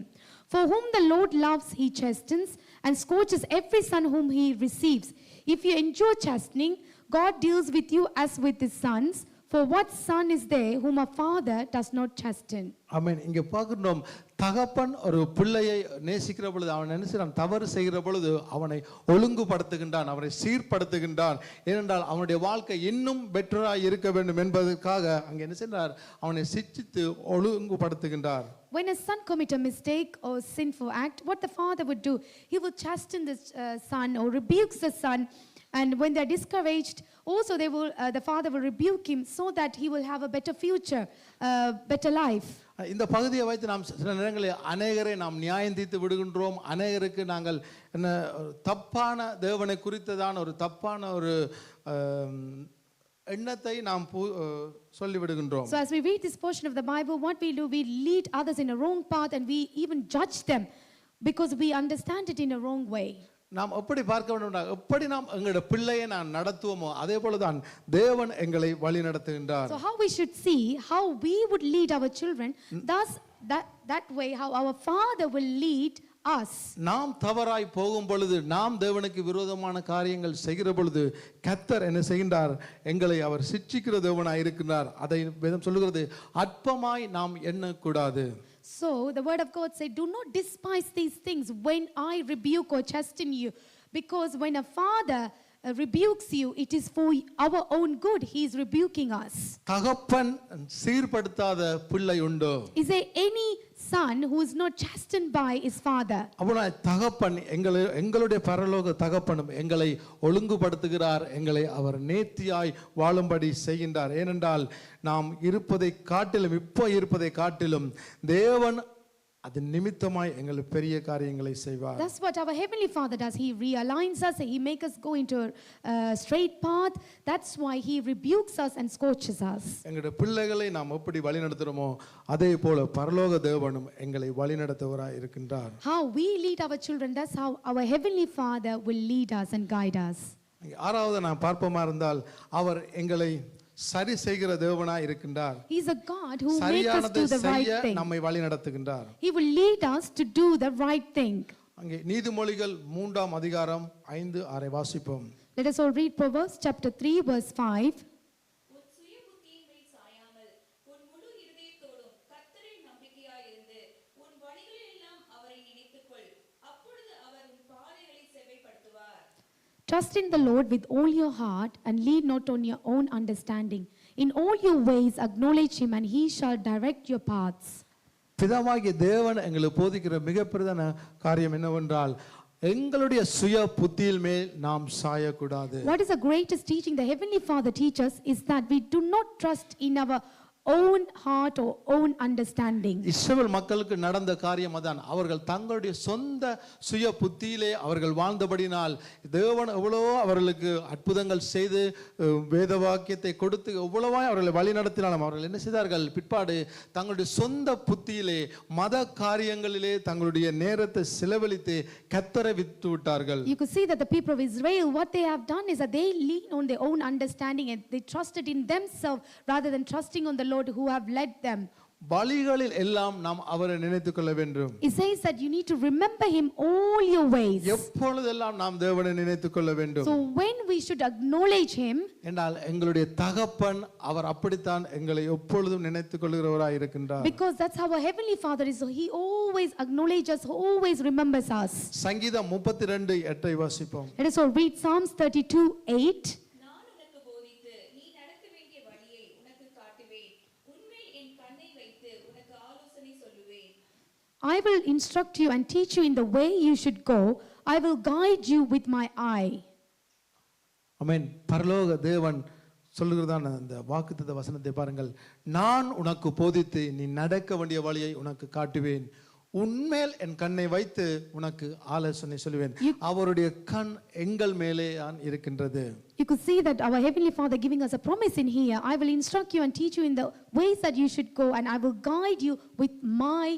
For whom the Lord loves, he chastens and scourges every son whom he receives. If you endure chastening, God deals with you as with his sons. For what son is there whom a father does not chasten? ஆமென். இங்கே பார்க்கிறோம், தகப்பன் ஒரு பிள்ளையை நேசிக்கிற பொழுது அவன் நினைச்சான் தவறு செய்கிற பொழுது அவனை ஒழுங்குபடுத்துகின்றான், அவனை சீர்படுத்துகின்றான். ஏனென்றால் அவனுடைய வாழ்க்கை இன்னும் பெட்டராக இருக்க வேண்டும் என்பதற்காக அங்கே என்ன செய்கிறார், அவனை சிட்சித்து ஒழுங்குபடுத்துகின்றார். When a son commits a mistake or sinful act, what the father would do, he will chasten the son or rebukes the son. And when they are discouraged, also the father will rebuke him so that he will have a better future, better life. இந்த பகுதியை வைத்து நாம் சில நேரங்களில் அநேகரை நாம் நியாயம் தீர்த்து விடுகின்றோம். அநேகருக்கு நாங்கள் என்ன தப்பான தேவனை குறித்ததான ஒரு தப்பான ஒரு எண்ணத்தை நாம் சொல்லி விடுகின்றோம். So as we read this portion of the Bible, what we do, we lead others in a wrong path and we even judge them because we understand it in a wrong way. நாம் எப்படி பார்க்க வேண்டும், எப்படி நாம் எங்களுடைய பிள்ளையை நாம் நடத்துவோமோ அதே போலதான் தேவன் எங்களை வழி நடத்துகின்றார். So how we should see how we would lead our children, thus that way how our Father will lead us. நாம் தவறாய் போகும் பொழுது, நாம் தேவனுக்கு விரோதமான காரியங்கள் செய்கிற பொழுது கர்த்தர் என்ன செய்கின்றார், எங்களை அவர் சிட்சிக்கிற தேவனாய் இருக்கிறார். அதை வேதம் சொல்லுகிறது, அற்பமாய் நாம் எண்ணக்கூடாது. So the word of God said, do not despise these things when I rebuke or chasten you, because when a father rebukes you, it is for our own good. He is rebuking us. தகப்பன் சீர்படுத்தாத பிள்ளை உண்டோ? Is there any son who is not chastened by his father? அப்போ தகப்பன் எங்களுடைய பரலோக தகப்பனும் எங்களை ஒழுங்குபடுத்துகிறார், எங்களை அவர் நேர்த்தியாய் வாழும்படி செய்கின்றார். ஏனென்றால் நாம் இருப்பதை காட்டிலும் இப்போ இருப்பதை காட்டிலும் தேவன் அது நிமித்தமாய் எங்களுக்கு பெரிய காரியங்களை செய்வார். That's what our heavenly Father does. He realigns us, he makes us go into a straight path. That's why he rebukes us and scourges us. எங்களுடைய பிள்ளைகளை நாம் எப்படி வழிநடத்துறோமோ அதே போல பரலோக தேவனும் எங்களை வழிநடத்துவராய் இருக்கின்றார். How we lead our children, that's how our heavenly Father will lead us and guide us. ஆறாவது நாம் பார்ப்போமா இருந்தால் அவர் எங்களை சரி செய்கிற தேவனாய் இருக்கின்றார். He is a God who makes us do the right thing. நம்மை வழி நடத்துகின்றார். He will lead us to do the right thing. அங்கே நீதிமொழிகள் 3ஆம் அதிகாரம் 5-6 வாசிப்போம். Let us all read Proverbs chapter 3 verse 5. உன் சுய புத்தியின் மேல் சாயாமல் உன் முழு இருதயத்தோடும் கர்த்தரில் நம்பிக்கையாயிருந்து உன் வழிகளிலெல்லாம் அவரை நினைத்துக்கொள், அப்பொழுது அவர் உன் பாதைகளை செவ்வைப்படுத்துவார். Trust in the Lord with all your heart and lean not on your own understanding. In all your ways acknowledge him and he shall direct your paths. பிதாவாகிய தேவன் எங்களுக்கு போதிக்கிற மிகப்பெரிதான காரியம் என்னவென்றால் எங்களுடைய சுய புத்தியில் மேல் நாம் சாயக்கூடாது. What is the greatest teaching the heavenly Father teaches is that we do not trust in our own heart or own understanding. இஸ்ரவேல் மக்களுக்கு நடந்த காரியம் அதான். அவர்கள் தங்களுடைய சொந்த சுய புத்தியிலே அவர்கள் வாழ்ந்தபடினால் தேவன் எவ்வளவோ அவர்களுக்கு அற்புதங்கள் செய்து வேத வாக்கியத்தை கொடுத்து எவ்வளவாய் அவர்களை வழி நடத்தினாலும் அவர்கள் என்ன செய்தார்கள்? பிற்பாடு தங்களுடைய சொந்த புத்தியிலே மத காரியங்களிலே தங்களுடைய நேரத்தை செலவழித்து கர்த்தரை விட்டு விட்டார்கள். You could see that the people of Israel, what they have done is that they lean on their own understanding and they trusted in themselves rather than trusting on the Lord who have led them. பலிகளில் எல்லாம் நாம் அவரை நினைத்துக் கொள்ள வேண்டும். It says that you need to remember him all your ways. எப்பொழுதெல்லாம் நாம் தேவனை நினைத்துக் கொள்ள வேண்டும். So when we should acknowledge him, என்றால் எங்களுடைய தகப்பன் அவர் அப்படித்தான் எங்களை எப்பொழுதும் நினைத்துக் கொள்கிறவராய் இருக்கின்றார். because that's how our heavenly Father is. So he always acknowledges, always remembers us. சங்கீதம் 32:8 வாசிப்போம். Let us all read Psalms 32:8. நான் உனக்கு போதித்து நீ நடக்க வேண்டிய வழியை உனக்கு காட்டுவேன், உன்மேல் என் கண்ணை வைத்து உனக்கு ஆலோசனை சொல்லுவேன். I will instruct you and teach you in the way you should go. I will guide you with my eye. ஆமென். பரலோக தேவன் சொல்லுகிறதான அந்த வாக்குத்தத்த வசனத்தை பாருங்கள். நான் உனக்கு போதித்து நீ நடக்க வேண்டிய வழியை உனக்கு காட்டுவேன், உன்மேல் என் கண்ணை வைத்து உனக்கு ஆலோசனை சொல்லுவேன். அவருடைய கண் எங்கள் மேலே இருக்கின்றது. You could see that our heavenly Father giving us a promise in here. I will instruct you and teach you in the ways that you should go and I will guide you with my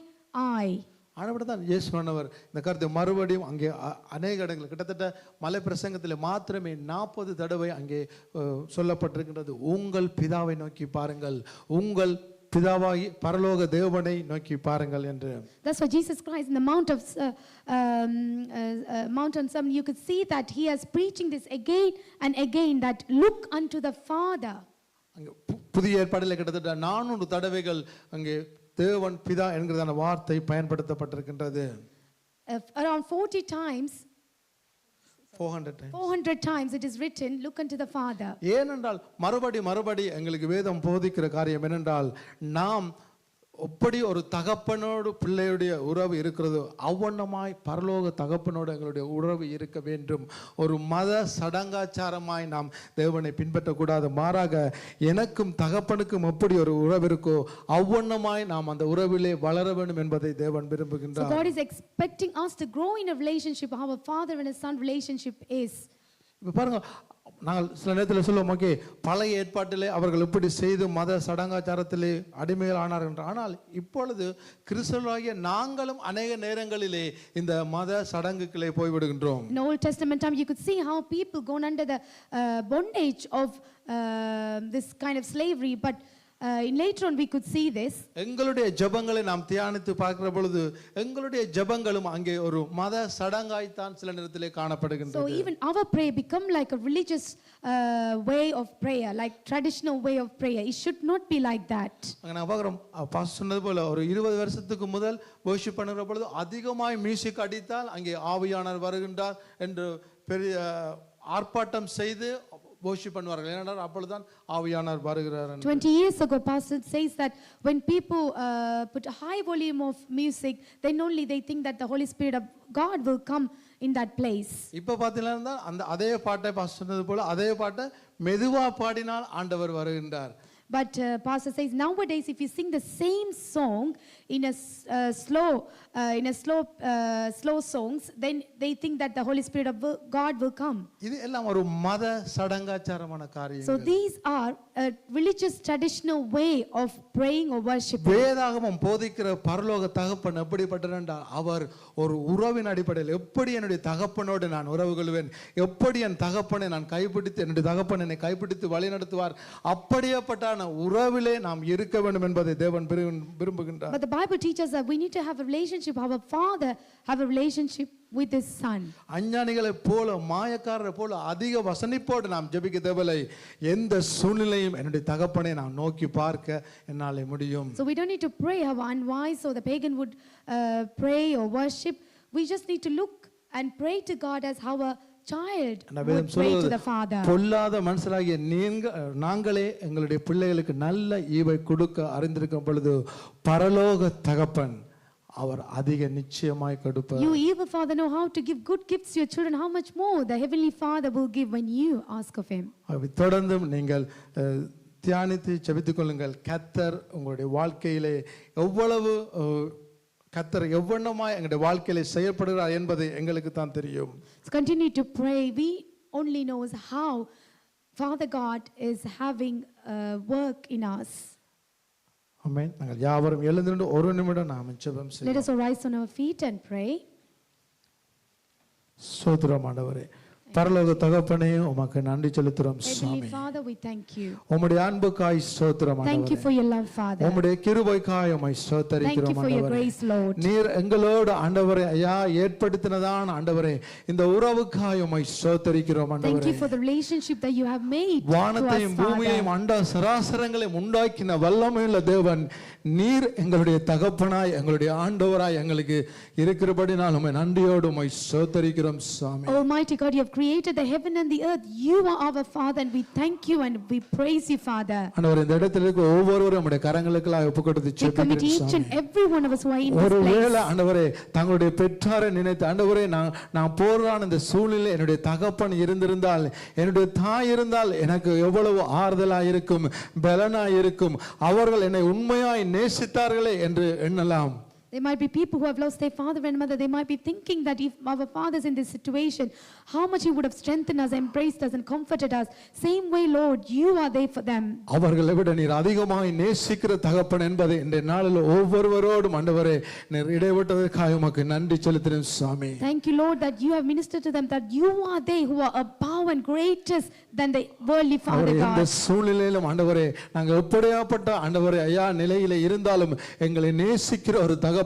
eye. ஆனபடிதான் இயேசுவானவர் இந்த கருத்தை மறுபடியும் அங்கே அநேக இடங்கள் கிட்டத்தட்ட மலை பிரசங்கத்தில் மாத்திரமே 40 தடவை அங்கே சொல்லப்பட்டிருக்கின்றது. உங்கள் பிதாவை நோக்கி பாருங்கள், உங்கள் பிதாவாகி பரலோக தேவனை நோக்கி பாருங்கள் என்று. That's why Jesus Christ in the Mount on Some, you could see that he is preaching this again and again, that look unto the Father. அங்கே புதிய ஏற்பாட்டில் கிட்டத்தட்ட 400 தடவைகள் அங்கே தேவன் பிதா என்கிறதான வார்த்தை பயன்படுத்தப்பட்டிருக்கின்றது. Around 40 times, 400 times it is written, look unto the Father. ஏனென்றால் மறுபடி எங்களுக்கு வேதம் போதிக்கிற காரியம் என்னென்றால் நாம் எப்படி ஒரு தகப்பனோடு பிள்ளையுடைய உறவு இருக்கிறதோ அவ்வண்ணமாய் பரலோக தகப்பனோடு எங்களுடைய உறவு இருக்க வேண்டும். ஒரு மத சடங்காச்சாரமாய் நாம் தேவனை பின்பற்றக்கூடாது. மாறாக எனக்கும் தகப்பனுக்கும் எப்படி ஒரு உறவு இருக்கோ அவ்வண்ணமாய் நாம் அந்த உறவிலே வளர வேண்டும் என்பதை தேவன் விரும்புகின்றார். So God is expecting us to grow in a relationship how a father and a son relationship is. இப்போ பாருங்க, நாங்கள் சில நேரத்தில் சொல்லுவோம், ஓகே பழைய ஏற்பாட்டிலே அவர்கள் எப்படி செய்து மத சடங்காச்சாரத்திலே அடிமைகள் ஆனார்கள் என்று. ஆனால் இப்பொழுது கிறிஸ்தவர்களாகிய நாங்களும் அநேக நேரங்களிலே இந்த மத சடங்குகளே போய்விடுகின்றோம். In Old Testament time you could see how people gone under the bondage of this kind of slavery, but later on we could see this. எங்களுடைய ஜெபங்களை நாம் தியானித்து பார்க்கிற பொழுது எங்களுடைய ஜெபங்களும் அங்கே ஒரு மத சடங்காய் தான் சில நேரத்திலே காணப்படுகின்றது. So even our prayer become like a religious way of prayer, like traditional way of prayer. It should not be like that. அங்க நான் பார்க்கிறோம், பாஸ்டர் சொன்னது போல ஒரு 20 வருஷத்துக்கு முதல் worship பண்ணுகிற பொழுது அதிகமாய் மியூசிக் அடித்தால் அங்கே ஆவியானவர் வருகின்றார் என்று பெரிய ஆர்ப்பாட்டம் செய்து worship பண்ணுவார்கள். ஏனென்றால் அப்பொழுதுதான் ஆவியானவர் வருகிறார். 20 years ago, Pastor says that when people put a high volume of music, then only they think that the Holy Spirit of God will come in that place. இப்போ பார்த்தீங்கன்னா அந்த அதே பாட்டை பாஸ்டர் சொன்னது போல அதே பாட்டை மெதுவா பாடினால் ஆண்டவர் வருகின்றார். But Pastor says nowadays, if you sing the same song in a slow songs, then they think that the Holy Spirit of God will come. இது எல்லாம் ஒரு மத சடங்காச்சாரமான So காரியங்கள். these are a religious traditional way of praying or worshiping. வேதாகமம் போதிக்கிற பரலோக தகப்பன் எப்படிப்பட்டவர் என்றால் அவர் ஒரு உறவின் அடிப்படையில் எப்படி என்னுடைய தகப்பனோடு நான் உறவு கொள்வேன், எப்படி என் தகப்பனை நான் கைப்பிடித்து என்னுடைய தகப்பன் என்னை கைப்பிடித்து வழி நடத்துவார், அப்படியேப்பட்ட உறவிலே நாம் இருக்க வேண்டும் என்பதை தேவன் விரும்புகின்றார். But the Bible teaches that we need to have a relationship, our Father have a relationship with His Son. அஞ்ஞானிகளை போல மாயக்காரரை போல அதிக வசனிப்போடு நாம் ஜெபிக்க தேவையில்லை. எந்த சூழ்நிலையும் என்னுடைய தகப்பனை நான் நோக்கி பார்க்க என்னாலே முடியும். So we don't need to pray how unwise or the pagan would pray or worship. We just need to look and pray to God as how a child would pray to the Father. பொல்லாத மனுஷராகிய நாங்களே எங்களுடைய பிள்ளைகளுக்கு நல்ல ஈவை கொடுக்க அறிந்திருக்கும் பொழுது பரலோக தகப்பன் அவர் அதிக நிச்சயமாய் கொடுப்பார். You evil father know how to give good gifts to your children. How much more the heavenly Father will give when you ask of Him. தொடர்ந்தும் நீங்கள் தியானித்து ஜெபித்துக் கொள்ளுங்கள். கர்த்தர் உங்களுடைய வாழ்க்கையிலே எவ்வளவு கர்த்தர் எவ்வளவுமாய் எங்களுடைய வாழ்க்கையிலே செயல்படுகிறார் என்பது எங்களுக்கு தான் தெரியும். Continue to pray. We only knows how Father God is having work in us. ஆமென். நாங்கள் யாவரும் எழுந்திருந்து ஒரு நிமிடம் நாம் ஜெபம் செய்வோம். Let us arise on our feet and pray. ஸ்தோத்திரம் ஆண்டவரே. பரலோக தகப்பனே உமக்கு நன்றி செலுத்துறோம் Heavenly Swami. Father, we thank you. உம்முடைய அன்புக்காய் ஸ்தோத்திரம் Thank you ஆண்டவரே. for your love, Father. உம்முடைய கிருபைக்காய் உம்மை Thank ஸ்தோத்திரிக்கிறோம் you for your ஆண்டவரே. grace, Lord. நீர் எங்களோடு ஆண்டவரே ஐயா ஏற்படுத்தினதான ஆண்டவரே இந்த உறவுக்காய் உம்மை ஸ்தோத்திரிக்கிறோம் Thank ஆண்டவரே. you for the relationship that you have made to us, வானத்தையும் பூமியையும் Father. அண்ட சராசரங்களையும் உண்டாக்கின வல்லமையுள்ள தேவன் நீர் எங்களுடைய தகப்பனாய் எங்களுடைய ஆண்டவராய் எங்களுக்கு இருக்கிறபடி நான் உம்மை நன்றியோடு உம்மை ஸ்தோத்திரிக்கிறோம் சுவாமி. Almighty God, you have created the heaven and the earth. You are our Father and we thank you and we praise you, Father. ஆண்டவரே இந்த இடத்துல இருக்க ஒவ்வொருவரும் நம்முடைய கரங்களுக்குள்ள ஒப்புக்கொடுத்து We commit each and every one of us who are in this ஒருவேளை place. ஆண்டவரே தங்களுடைய பெற்றாரை நினைத்து ஆண்டவரே நான் போரான இந்த சூழ்நிலை என்னுடைய தகப்பன் இருந்திருந்தால் என்னுடைய தாய் இருந்தால் எனக்கு எவ்வளவு ஆறுதலா இருக்கும் பலனா இருக்கும் அவர்கள் என்னை உண்மையாய் நேசித்தார்களே என்று எண்ணலாம். There might be people who have lost their father and mother. They might be thinking that if our father's in this situation, how much he would have strengthened us, embraced us and comforted us. Same way, Lord, you are there for them. அவர்களை விட நீர் அதிகமாய் நேசிக்கிற தகப்பன் என்பதை இந்த நாளில் ஒவ்வொருவரோடும் ஆண்டவரே நீர் இடைவிட்டதற்காக உமக்கு நன்றி செலுத்துகிறேன் சுவாமி. Thank you, Lord, that you have ministered to them, that you are they who are above and greatest than the worldly Father இந்த God. சூழ்நிலையிலும் ஆண்டவரே நாங்கள் எப்படியாப்பட்ட ஆண்டவரே ஐயா நிலையில இருந்தாலும் எங்களை நேசிக்கிற ஒரு தகப்பன்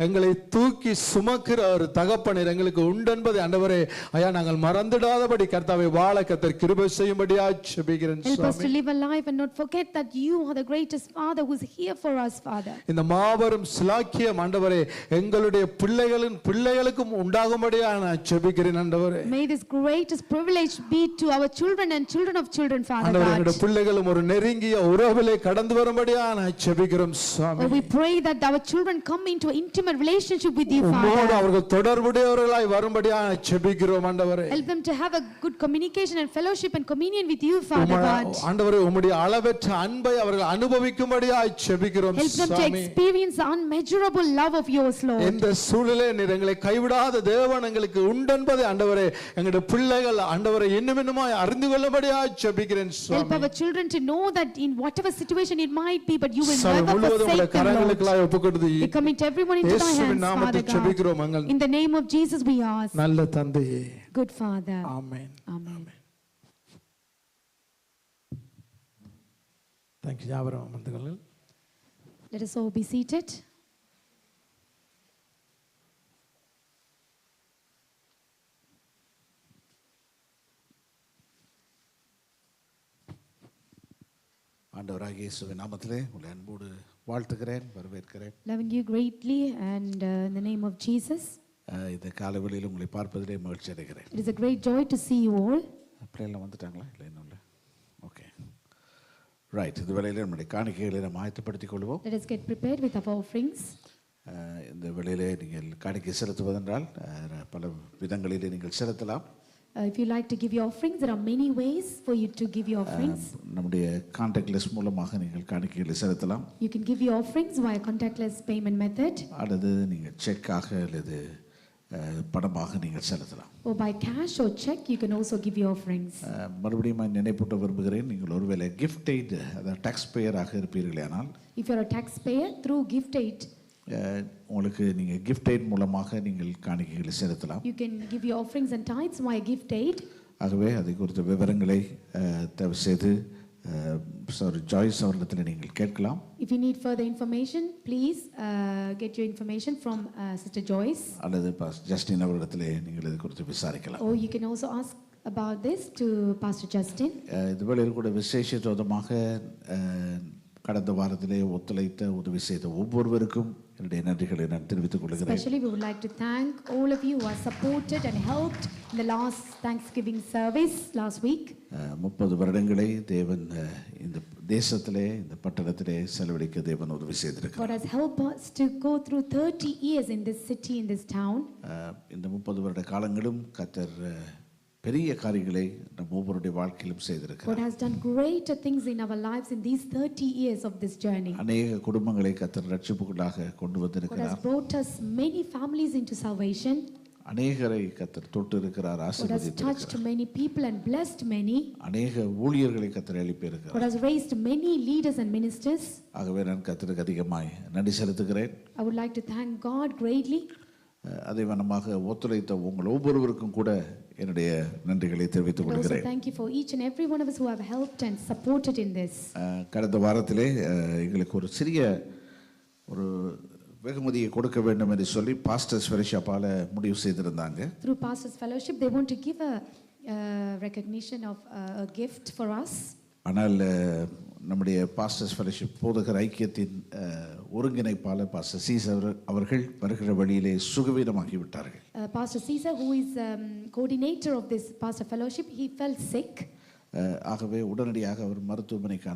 எங்களை தூக்கி சுமக்கிற ஒரு தகப்பன் எங்களுக்கு உண்டென்பதை ஆண்டவரே ஐயா நாங்கள் மறந்துடாதபடி கர்த்தாவே வாழ கர்த்தர் கிருபை செய்யும்படியாய் ஜெபிக்கிறேன் Help us to Swami. live a life and not forget that you are the greatest Father who's here for us, Father. இந்த மாபெரும் சிலாக்கியம் ஆண்டவரே எங்களுடைய பிள்ளைகளின் பிள்ளைகளுக்கும் உண்டாகும்படியாக நான் ஜெபிக்கிறேன் ஆண்டவரே. May this greatest privilege be to our children and children of children, Father ஆண்டவரே God. எங்களுடைய பிள்ளைகளும் ஒரு நெருங்கிய உறவிலே கடந்து வரும்படியாக நான் ஜெபிக்கிறோம் சுவாமி. Oh, we pray that our children come into an intimate relationship with you, உம்மோடு Father. அவர்கள் தொடர்புடையவர்களாய் வரும்படியாக ஜெபிக்கிறோம் ஆண்டவரே. Help them to have a good communication and fellowship and communion with you, Father God. ஆண்டவரே உம்முடைய அளவற்ற அன்பை அவர்கள் அனுபவிக்கும்படியாய் ஜெபிக்கிறோம் Help them to Swami. experience the unmeasurable love of yours, Lord. இந்த சூழலே நீர் எங்களை கைவிடாத தேவன் எங்களுக்கு உண்டென்பதை ஆண்டவரே எங்களுடைய பிள்ளைகள் ஆண்டவரை இன்னுமாய் அறிந்து கொள்ளபடியாய் ஜெபிக்கிறேன் Help Swami. our children to know that in whatever situation it might be, but you will சபை never முழுவதும் உம்முடைய forsake them, Lord. கரங்களுக்குள்ளாய் ஒப்புக்கொடுத்து We commit everyone into thy இயேசுவின் hands, Father நாமத்தில் God. ஜெபிக்கிறோம் எங்கள் In the name of Jesus we ask. நல்ல தந்தையே. Good Father. Amen. Amen. Thank you. யாவரும் அமர்ந்துங்கள். Let us all be seated. ஆண்டவராகிய இயேசுவின் நாமத்திலே உங்களை அன்போடு வாழ்த்துகிறேன் வரவேற்கிறேன். Loving you greatly and in the name of Jesus. இந்த காலவெளியில் உங்களை பார்ப்பதிலே மகிழ்ச்சி அடைகிறேன். It is a great joy to see you all. பிள்ளைலாம் வந்துட்டாங்களா? இல்லை இன்னும் இல்லை. Okay right. இந்த வேளையில் நம்முடைய காணிக்கைகளை நம்ம ஆயத்தப்படுத்திக் கொள்வோம். Let us get prepared with our offerings. இந்த வேளையிலே நீங்கள் காணிக்கை செலுத்துவதென்றால் பல விதங்களிலே நீங்கள் செலுத்தலாம். If you like to give your offerings, there are many ways for you to give your offerings. நம்முடைய கான்டாக்ட்லெஸ் மூலமாக நீங்கள் காணிக்கைகளை செலுத்தலாம். You can give your offerings via contactless payment method. அல்லது நீங்கள் செக்காக அல்லது பணமாக நீங்கள் செலுத்தலாம். Or by cash or check, you can also give your offerings. மறுபடியும் நினைப்பூட்ட விரும்புகிறேன், நீங்கள் ஒருவேளை கிஃப்ட் எய்ட் அதாவது tax பேயராக இருப்பீர்களேனால், If you are a taxpayer through gift aid, உங்களுக்கு நீங்கள் கிஃப்ட் எய்ட் மூலமாக நீங்கள் காணிக்கைகளை செலுத்தலாம். you can give your offerings and tithes via gift aid. ஆகவே அதை குறித்த விவரங்களை தயவு செய்து ஜாய்ஸ் அவர்களிடத்தில் நீங்கள் கேட்கலாம். If you need further information, please get your information from Sister Joyce. அல்லது ஜஸ்டின் அவர்களிடத்தில் நீங்கள் இது குறித்து விசாரிக்கலாம். Or you can also ask about this to Pastor Justin. இது வேளையில் கூட விசேஷமாக கடந்த வாரத்திலே ஒத்துழைத்த உதவி செய்த ஒவ்வொருவருக்கும் என்னுடைய நன்றிகளை நான் தெரிவித்துக் கொள்கிறேன். Especially we would like to thank all of you who have supported and helped in the last Thanksgiving service last week. 30 வருடங்களை தேவன் இந்த தேசத்திலே இந்த பட்டணத்திலே செலவழிக்க தேவன் உதவி செய்திருக்கிறார். God has helped us to go through 30 years in this city, in this town. இந்த 30 வருட காலங்களும் கர்த்தர் பெரிய காரியங்களை நம் ஒவ்வொருடைய வாழ்க்கையிலும் செய்திருக்கிறார். God has done greater things in our lives in these 30 years of this journey. அநேக குடும்பங்களை கர்த்தர் ரட்சிப்புக்குள்ளாக கொண்டு God வந்திருக்கிறார். has brought us many families into salvation. அநேகரை கர்த்தர் தொட்டு இருக்கிறார், God has ஆசீர்வதித்திருக்கிறார். touched many people and blessed many. அநேக ஊழியர்களை கர்த்தர் எழுப்பியிருக்கிறார். God has raised many leaders and ministers. ஆகவே நான் கர்த்தருக்கு அதிகமாய் நன்றி செலுத்துகிறேன். I would like to thank God greatly. அதே வண்ணமாக ஒத்துழைத்த உங்கள் ஒவ்வொருவருக்கும் கூட என்னுடைய நன்றிகளை தெரிவித்துக் And also கொள்கிறேன். thank you for each and every one of us who have helped and supported in this. கடந்த வாரத்திலே எங்களுக்கு ஒரு சிறிய ஒரு வெகுமதியை கொடுக்க வேண்டும் என்று சொல்லி பாஸ்டர்ஸ் ஃபெலோஷிப்பால முடிவு செய்திருந்தாங்க. Through Pastors Fellowship, they want to give a recognition of a gift for us. ஆனால் நம்முடைய பாஸ்டர்ஸ் ஃபெலோஷிப் போதகர் ஐக்கியத்தின் ஒருங்கிணைப்பாளர் பாஸ்டர் சீசர் அவர்கள் வருகிற வழியிலே சுகவீனமாகி விட்டார்கள். Pastor Caesar, who is coordinator of this Pastor Fellowship, he fell sick. ஆகவே உடனடியாக அவர் மருத்துவமனைக்கு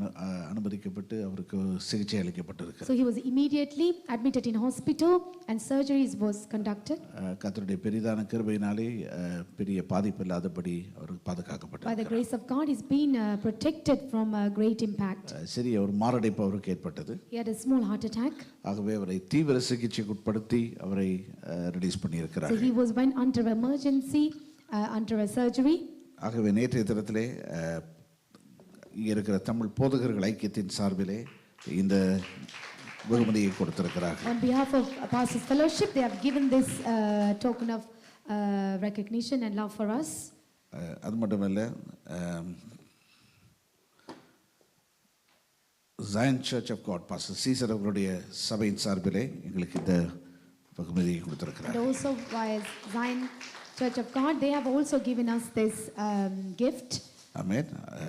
அனுமதிக்கப்பட்டு அவருக்கு சிகிச்சை அளிக்கப்பட்டிருக்கிறார். So he was immediately admitted in hospital and surgeries was conducted. கர்த்தருடைய பெரிதான கிருபையினாலே பெரிய பாதிப்பு இல்லாதபடி அவர் By the பாதுகாக்கப்பட்டார். grace of God, he's been protected from a great impact. சிறிய ஒரு மாரடைப்பு அவருக்கு ஏற்பட்டது. He had a small heart attack. ஆகவே அவரை தீவிர சிகிச்சைக்கு உட்படுத்தி அவரை ரிலீஸ் So பண்ணியிருக்கிறார். he was went under emergency, under a surgery. ஆகவே நேற்றைய தினத்திலே இங்கே இருக்கிற தமிழ் போதகர்கள் ஐக்கியத்தின் சார்பிலே இந்த வெகுமதியை கொடுத்திருக்கிறார்கள். On behalf of Pastors Fellowship, they have given this token of recognition and love for us. அது மட்டுமல்ல, Zion Church of God pastor Caesar அவர்களுடைய சபையின் சார்பிலே எங்களுக்கு இந்த வெகுமதியை கொடுத்திருக்கிறார். And also by Zion Church of God, they have also given us this gift. Amen.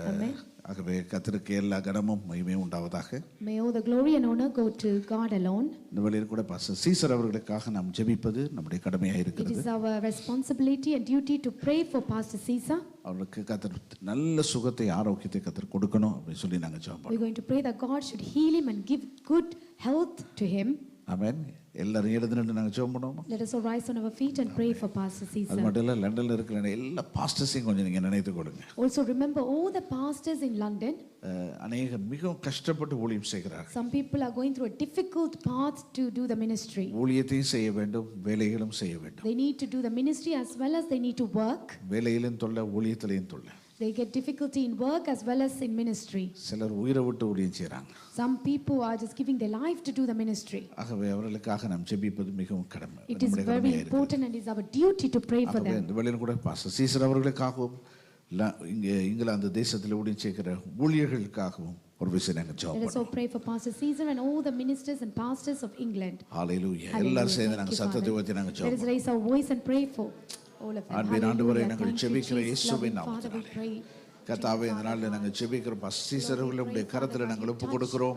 Amen. ஆகவே கர்த்தருக்கு எல்லா கனமும் மகிமையும் உண்டாவதாக. May all the glory and honor go to God alone. இந்த வழியில் கூட பாஸ்டர் சீசர் அவர்களுக்காக நாம் ஜெபிப்பது நம்முடைய கடமையாக It இருக்கிறது. is our responsibility and duty to pray for Pastor Caesar. அவருக்கு கர்த்தர் நல்ல சுகத்தை ஆரோக்கியத்தை கர்த்தர் கொடுக்கணும் அப்படின்னு சொல்லி நாங்கள் ஜெபம் We're going to pray that God should heal him and give good health to him. ஆமென். எல்லாரும் எழுந்து நின்று நாங்கள் ஜெபம் பண்ணுவோம். Let us all rise on our feet and pray for Pastor அது Caesar. மட்டும் இல்லை, லண்டனில் இருக்கிற எல்லா பாஸ்டர்ஸையும் கொஞ்சம் நீங்கள் நினைத்து கொடுங்க. Also remember all the pastors in London. அநேகர் மிகவும் கஷ்டப்பட்டு ஊழியம் செய்கிறார்கள். Some people are going through a difficult path to do the ministry. ஊழியத்தையும் செய்ய வேண்டும், வேலைகளும் செய்ய வேண்டும். They need to do the ministry as well as they need to work. வேலையிலும் தொல்லை, ஊழியத்திலையும் தொல்லை. They get difficulty in work as well as in ministry. சிலர் உயிரை விட்டு ஊழியம் செய்கிறாங்க. Some people are just giving their life to do the ministry. ஆகவே அவர்களுக்காக நாம் ஜெபிப்பது மிகவும் கடமை. It is very important and it is our duty to pray for them. இந்த வேளையில் கூட பாஸ்டர் சீசர் அவர்களுக்காகவும் இங்கிலாந்து தேசத்தில் ஊழியம் செய்கிற ஊழியர்களுக்காகவும் ஒரு விஷயம் நாங்கள் ஜெபம் Let us all pray for Pastor Caesar and all the ministers and pastors of England. Hallelujah. Hallelujah. எல்லாரும் சேர்ந்து Thank நாங்கள் you, சத்தத்தை Father. உயர்த்தி நாங்கள் Let us ஜெபம் raise our voice and pray for all of them. ஆண்டவரே, ஆண்டவரே, Hallelujah. நாங்கள் Thank you, ஜெபிக்கிற Jesus. இயேசுவின் Loving Father, we நாமத்தினாலே pray கர்த்தாவே இந்த நாளில் நாங்கள் ஜெபிக்கிறோம் சீசர்களை உடைய கரத்தில் நாங்கள் ஒப்பு கொடுக்கிறோம்.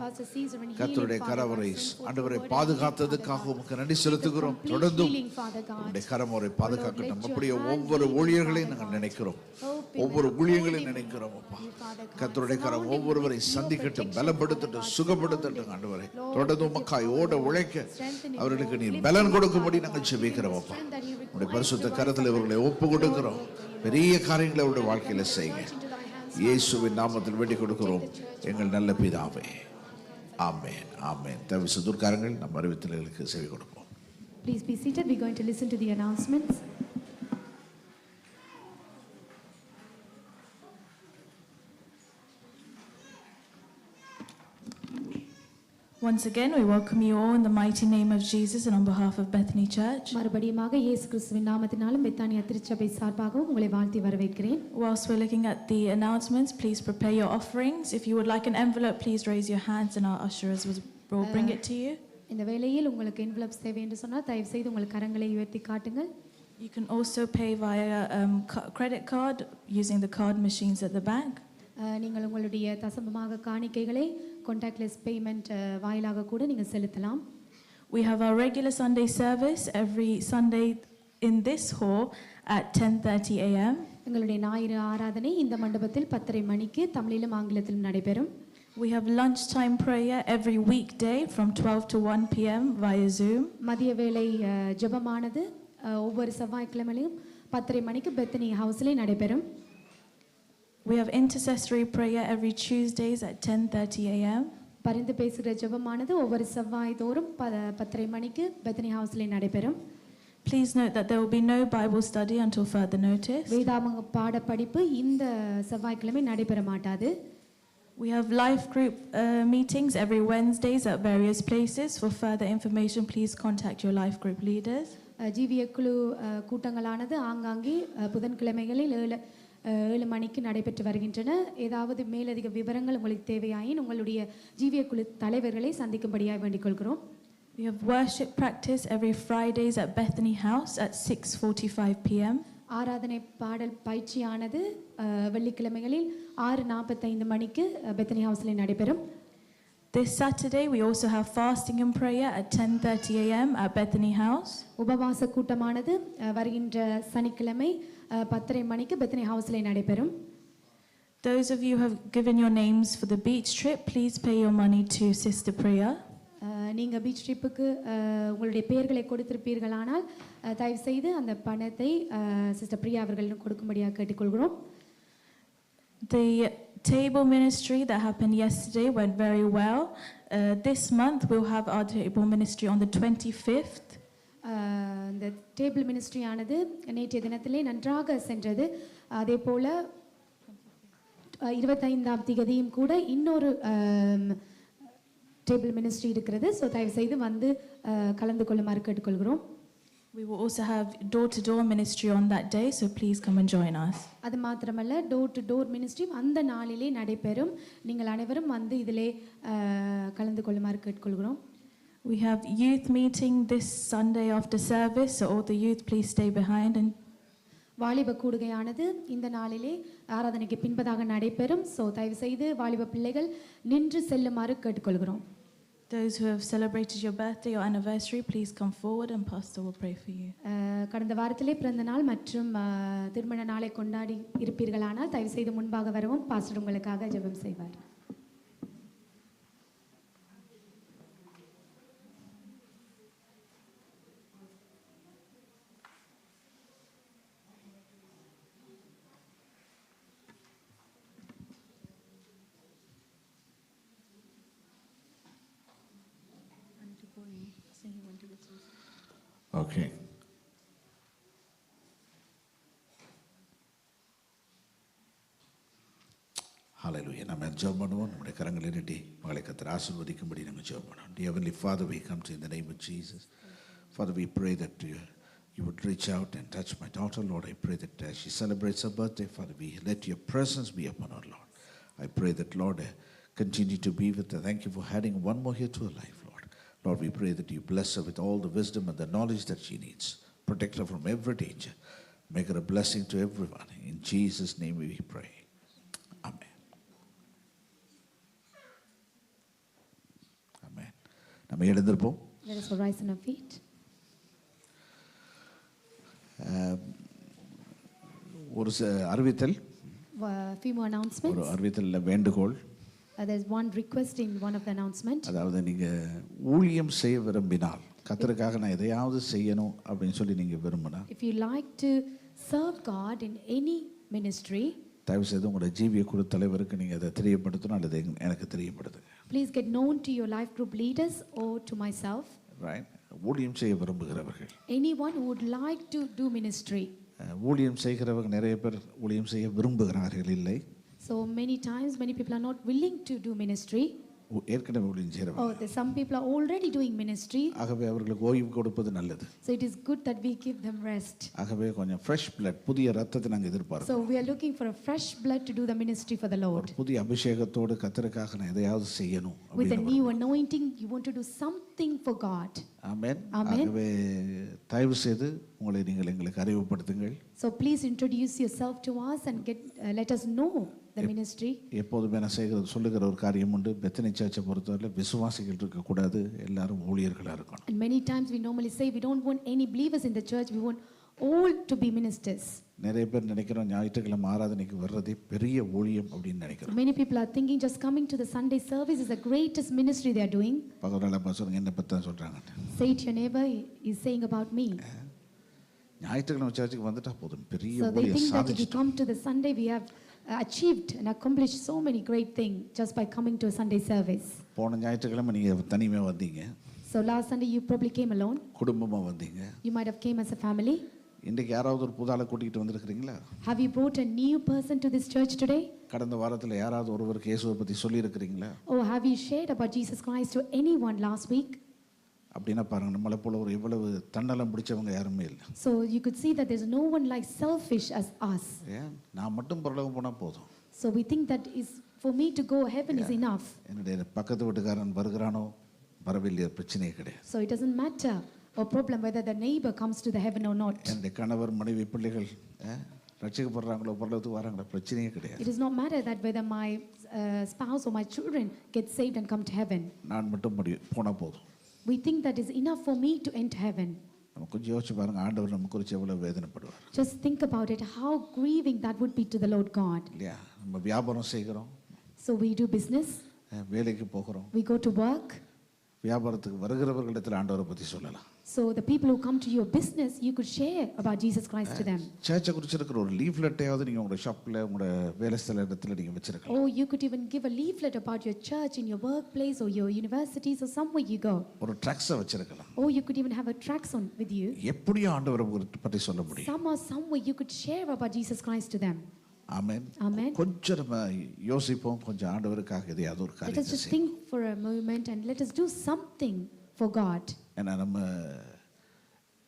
கர்த்தருடைய கரவரை ஆண்டவரை பாதுகாத்ததுக்காக உமக்கு நன்றி செலுத்துகிறோம். தொடர்ந்தும் உடைய கரம் அவரை பாதுகாக்கட்டும். அப்படியே ஒவ்வொரு ஊழியர்களையும் நாங்கள் நினைக்கிறோம், ஒவ்வொரு ஊழியர்களையும் நினைக்கிறோம். அப்பா கர்த்தருடைய கரம் ஒவ்வொருவரை சந்திக்கட்டும், பலப்படுத்தட்டும், சுகப்படுத்தட்டும். ஆண்டவரை தொடர்ந்து உமக்காய் ஓட உழைக்க அவர்களுக்கு நீர் பலன் கொடுக்கும்படி நாங்கள் ஜெபிக்கிறோம். அப்பா உடைய பரிசுத்த கரத்தில் இவர்களை ஒப்பு கொடுக்கிறோம். பெரிய காரியங்களை அவருடைய வாழ்க்கையில செய்யுங்க. இயேசுவின் நாமத்தில் வேண்டிக் கொடுக்கிறோம் எங்கள் நல்ல பிதாவே. ஆமென், ஆமென். தயவு செய்து துர்க்காரங்கள் நம் அறிவித்தல்களுக்கு செவி கொடுப்போம். Please be seated. We're going to listen to the announcements. Once again, we welcome you all in the mighty name of Jesus and on behalf of Bethany Church. மறுபடியுமாக இயேசு கிறிஸ்துவின் நாமத்தினாலும் பெத்தானியா திருச்சபை சார்பாகவும் உங்களை வாழ்த்தி வரவேற்கிறேன். Whilst we're looking at the announcements, please prepare your offerings. If you would like an envelope, please raise your hands and our ushers will bring it to you. இந்த வேளையில் உங்களுக்கு envelopes தேவை என்று சொன்னால் தயவு செய்து உங்கள் கரங்களை உயர்த்தி காட்டுங்கள். You can also pay via credit card using the card machines at the bank. நீங்கள் உங்களுடைய தசமமாக காணிக்கைகளை contactless payment வாயிலாக கூட நீங்கள் செலுத்தலாம். We have our regular Sunday service every Sunday in this hall at 10:30 a.m. எங்களுடைய ஞாயிறு ஆராதனை இந்த மண்டபத்தில் 10:30 மணிக்கு தமிழிலும் ஆங்கிலத்திலும் நடைபெறும். We have lunchtime prayer every weekday from 12 to 1 p.m. via Zoom. மதிய வேளை ஜெபமானது ஒவ்வொரு செவ்வாய்க்கிழமையிலும் 10:30 மணிக்கு பெத்தனி ஹவுஸ்ல நடைபெறும். We have intercessory prayer every Tuesdays at 10:30 a.m. பரிந்து பேசுகிற ஜெபமானது ஒவ்வொரு செவ்வாய் தோறும் 10:30 மணிக்கு பெத்தனி ஹவுஸ்ல நடைபெறும். Please note that there will be no Bible study until further notice. வேதாகம பாட படிப்பு இந்த செவ்வாய்க்கிழமை நடைபெற மாட்டாது. We have life group meetings every Wednesdays at various places. For further information, please contact your life group leaders. ஜீவிய குழு கூட்டங்களானது ஆங்காங்கே புதன்கிழமைகளில் 7 மணிக்கு நடைபெற்று வருகின்றன. ஏதாவது மேலதிக விவரங்கள் உங்களுக்கு தேவையாயின் உங்களுடைய ஜீவிய குழு தலைவர்களை சந்திக்கும்படியாக வேண்டிக் கொள்கிறோம். We have worship practice every Fridays at Bethany House at 6:45 p.m. ஆராதனை பாடல் பயிற்சியானது வெள்ளிக்கிழமைகளில் 6:45 மணிக்கு பெத்தனி ஹவுஸ்ல நடைபெறும். This Saturday we also have fasting and prayer at 10:30 a.m. at Bethany House. உபவாச கூட்டமானது வருகின்ற சனிக்கிழமை 10:30 மணிக்கு பெத்தனி ஹவுஸ்ல நடைபெறும். Those of you who have given your names for the beach trip, please pay your money to Sister Priya. நீங்க beach ட்ரிப்புக்கு உங்களுடைய பெயர்களை கொடுத்திருப்பீர்களானால் தயவு செய்து அந்த பணத்தை சிஸ்டர் பிரியா அவர்களிடம் கொடுக்கும்படியாக கேட்டுக்கொள்கிறோம். The table ministry that happened yesterday went very well. This month we'll have our table ministry on the 25th. இந்த டேபிள் மினிஸ்ட்ரி ஆனது நேற்றைய தினத்திலே நன்றாக சென்றது. அதே போல 25ஆம் தேதியும் கூட இன்னொரு டேபிள் மினிஸ்ட்ரி இருக்கிறது. ஸோ தயவு செய்து வந்து கலந்து கொள்ளுமாறு கேட்டுக்கொள்கிறோம். We will also have door-to-door ministry on that day, so please come and join us. அது மாத்திரமல்ல டோர் டு டோர் மினிஸ்ட்ரி அந்த நாளிலே நடைபெறும். நீங்கள் அனைவரும் வந்து இதிலே கலந்து கொள்ளுமாறு கேட்டுக்கொள்கிறோம். We have youth meeting this Sunday after service, so all the youth please stay behind. And வாலிப கூடுகையானது இந்த நாளிலே ஆராதனைக்கு பின்பதாக நடைபெறும். ஸோ தயவு செய்து வாலிப பிள்ளைகள் நின்று செல்லுமாறு கேட்டுக்கொள்கிறோம். those who have celebrated your birthday or anniversary, please come forward and Pastor will pray for you. கடந்த வாரத்திலே பிறந்த நாள் மற்றும் திருமண நாளை கொண்டாடி இருப்பீர்களானால் தயவு செய்து முன்பாக வரவும். பாஸ்டர் உங்களுக்காக ஜெபம் செய்வார். Okay. Hallelujah. நம்ம ஜெபம் பண்ணுவோம். நம்முடைய கரங்களை நீட்டி மகளை கர்த்தர் ஆசீர்வதிக்கும்படி நம்ம ஜெபம் பண்ணுவோம். Dear Heavenly Father, we come to you in the name of Jesus. Father, we pray that you would reach out and touch my daughter, Lord. I pray that as she celebrates her birthday, Father, we let your presence be upon her, Lord. I pray that, Lord, continue to be with her. Thank you for adding one more here to her life, Lord. Lord, we pray that you bless her with all the wisdom and the knowledge that she needs. Protect her from every danger. Make her a blessing to everyone. In Jesus' name we pray. நம்ம எழுந்திருப்போம். Let us all rise on our feet. ஒரு அறிவித்தல், A few more announcements. ஒரு அறிவித்தல்ல வேண்டுகோள். There's one request in one of the announcement. அதாவது நீங்க ஊழியம் செய்ய விரும்பினால், கர்த்தருக்காக நான் எதையாவது செய்யணும் அப்படின்னு சொல்லி நீங்க விரும்பினா, If you like to serve God in any ministry, தயவு செய்து உங்களோட ஜீவிய குழு தலைவருக்கு நீங்க அதை தெரியப்படுத்தணும், அல்லது எனக்கு தெரியப்படுத்துங்க. please get known to your life group leaders or to myself. Right. ஊழியம் செய்ய விரும்புகிறவர்கள், Anyone who would like to do ministry. ஊழியம் செய்கிறவங்க நிறைய பேர் ஊழியம் செய்ய விரும்புகிறார்கள் இல்லை. So many times, many people are not willing to do ministry. ஏற்கனவே ஊழியம் செய்கிறவங்க. Some people are already doing ministry. ஆகவே அவர்களுக்கு ஓய்வு கொடுப்பது நல்லது. So it is good that we give them rest. ஆகவே கொஞ்சம் ஃப்ரெஷ் பிளட், புதிய ரத்தத்தை நாங்கள் எதிர்பார்க்கிறோம். So we are looking for a fresh blood to do the ministry for the Lord. புதிய அபிஷேகத்தோடு கர்த்தருக்காக நான் எதையாவது செய்யணும். With a new anointing, you want to do something for God. Amen. Amen. ஆகவே தயவு செய்து உங்களை நீங்கள் எங்களுக்கு அறிவுப்படுத்துங்கள். So please introduce yourself to us and let us know the ministry. எப்போதுமே நான் சொல்லுகிற ஒரு காரியம் உண்டு. பெத்தனி சர்ச்சை பொறுத்தவரை விசுவாசிகள் இருக்கக்கூடாது, எல்லாரும் ஊழியர்களாக இருக்கணும். And many times we normally say we don't want any believers in the church, we want all to be ministers. நிறைய பேர் நினைக்கிறோம் ஞாயிற்றுக்கிழமை ஆராதனைக்கு வர்றதே பெரிய ஊழியம் அப்படின்னு நினைக்கிறோம். Many people are thinking just coming to the Sunday service is the greatest ministry they are doing. பக்கத்துல பசங்க என்ன பத்தி தான் சொல்றாங்க. Say to your neighbor, is saying about me. ஞாயிற்றுக்கிழமை சர்ச்சுக்கு வந்துட்டா போதும், பெரிய So they ஊழியம் think that if you சாதிச்சிட்டோம். come to the Sunday, we have achieved and accomplished so many great things just by coming to a Sunday service. போன ஞாயிற்றுக்கிழமை நீங்க தனிமையா வந்தீங்க, So last Sunday you probably came alone. குடும்பமா வந்தீங்க. You might have came as a family. இன்றைக்கு யாராவது ஒரு புதால கூட்டிட்டு வந்திருக்கிறீங்களா? Have you brought a new person to this church today? கடந்த வாரத்துல யாராவது ஒருவருக்கு இயேசுவை பத்தி சொல்லி இருக்கிறீங்களா? Or have you shared about Jesus Christ to anyone last week? அப்படின்னா பாருங்க, நம்மளை போல ஒரு இவ்வளவு தன்னலம் பிடிச்சவங்க யாருமே இல்லை. So you could see that there's no one like selfish as us. ஏன் நான் மட்டும் பரலோகம் போனா போதும். So we think that is for me to go heaven is enough. என்னுடைய பக்கத்து வீட்டுக்காரன் வருகிறானோ வரவில்லையோ பிரச்சனையே கிடையாது. So it doesn't matter or problem whether the neighbor comes to the heaven or not. என்னுடைய கணவர் மனைவி பிள்ளைகள் ரட்சிக்கப்படுறாங்களோ பரலோகத்துக்கு வராங்களோ பிரச்சனையே கிடையாது. It does not matter that whether my spouse or my children get saved and come to heaven. நான் மட்டும் போனா போதும். We think that is enough for me to enter heaven. நம்ம கொஞ்சம் யோசிச்சு பாருங்க, ஆண்டவர் நம்ம குறித்து எவ்வளவு வேதனைப்படுவார். Just think about it, how grieving that would be to the Lord God. இல்லையா? நம்ம வியாபாரம் செய்கிறோம், So we do business, வேலைக்கு போகிறோம், we go to work. வியாபாரத்துக்கு வருகிறவர்களிடத்தில் ஆண்டவரை பற்றி சொல்லலாம். So the people who come to your business, you could share about Jesus Christ to them. சர்ச்சை குறித்து இருக்கிற ஒரு லீஃப்லெட்டையாவது நீங்கள் உங்களோட ஷாப்பில் உங்களோட வேலை ஸ்தல இடத்துல நீங்கள் வச்சிருக்கலாம். Or you could even give a leaflet about your church in your workplace or your universities or somewhere you go. ஒரு ட்ரக்ஸை வச்சிருக்கலாம். Or you could even have a traction with you. எப்படியும் ஆண்டவரை பற்றி சொல்ல முடியும். Somewhere you could share about Jesus Christ to them. Amen. Amen. கொஞ்சம் நம்ம யோசிப்போம், கொஞ்சம் ஆண்டவருக்காக எதையாவது ஒரு Let us காரியத்தை just செய்வோம். think for a moment and let us do something for God. ஏன்னா நம்ம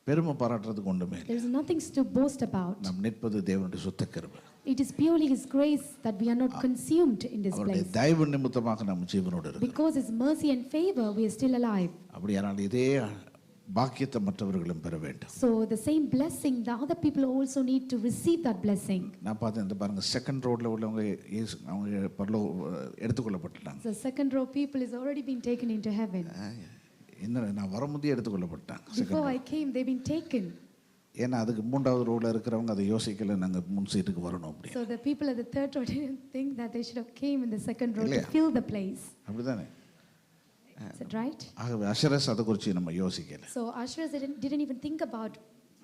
பெருமை பாராட்டுறதுக்கு ஒன்றுமே இல்லை. There is nothing to boast about. நாம் நிற்பது தேவனுடைய சுத்த கிருபை. It is purely His grace that we are not consumed in this அவருடைய place. தயவு நிமித்தமாக நம்ம ஜீவனோடு இருக்கிறோம். Because His mercy and favor, we are still alive. அப்படியானால் இதே பாக்கியத்தை மற்றவர்களும் பெற வேண்டும். So the same blessing, the other people also need to receive that blessing. நான் பார்த்தேன், இந்த பாருங்க, செகண்ட் ரோட்ல உள்ளவங்க அவங்க எடுத்துக்கொள்ளப்பட்டாங்க. So second row people is already been taken into heaven. என்ன நான் வரும்போதே எடுத்துக்கொள்ளப்பட்டாங்க. Before I came, they've been taken. ஏன்னா அதுக்கு மூன்றாவது ரோல இருக்கிறவங்க அதை யோசிக்கல, நாங்க முன் சீட்டுக்கு வரணும் அப்படி. So the people at the third row didn't think that they should have came in the second row to இல்லையா? fill the place. அப்படிதானே? Is that right? ஆகவே அஷரஸ் அதை குறித்து நம்ம யோசிக்கல. So ushers didn't even think about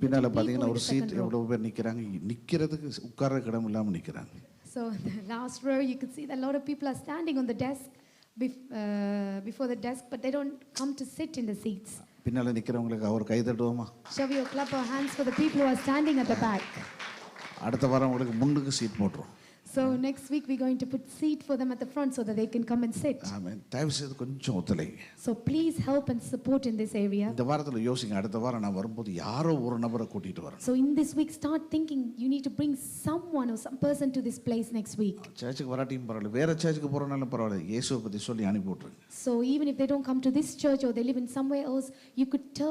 பின்னால putting பாத்தீங்கன்னா people ஒரு in the seat second row. எவ்வளவு பேர் நிக்கிறாங்க, நிக்கிறதுக்கு உட்கார இடம் இல்லாம நிக்கிறாங்க. So the last row, you could see that a lot of people are standing on the desk before the desk, but they don't come to sit in the seats. பின்னால நிக்கிறவங்களுக்கு அவர் கை தட்டுவோமா? Shall we clap our hands for the people who are standing at the back? அடுத்த வாரம் உங்களுக்கு முன்னுக்கு seat போட்டுரும். So next week we're going to put seat for them at the front so that they can come and sit. ஆமென். தயவு செய்து கொஞ்சம் ஒத்துழைங்க. So please help and support in this area. இந்த வாரத்துல யோசிங்க, அடுத்த வாரம் நான் வரும்போது யாரோ ஒரு நபரை கூட்டிட்டு வரணும். So in this week start thinking you need to bring someone or some person to this place next week. சர்ச்சுக்கு வராட்டியும் பரவாயில்ல, வேற சர்ச்சுக்கு போறனாலும் பரவாயில்ல, இயேசுவை பத்தி சொல்லி அனுப்பி விட்டுருங்க. So even if they don't come to this church or they live in somewhere else, you could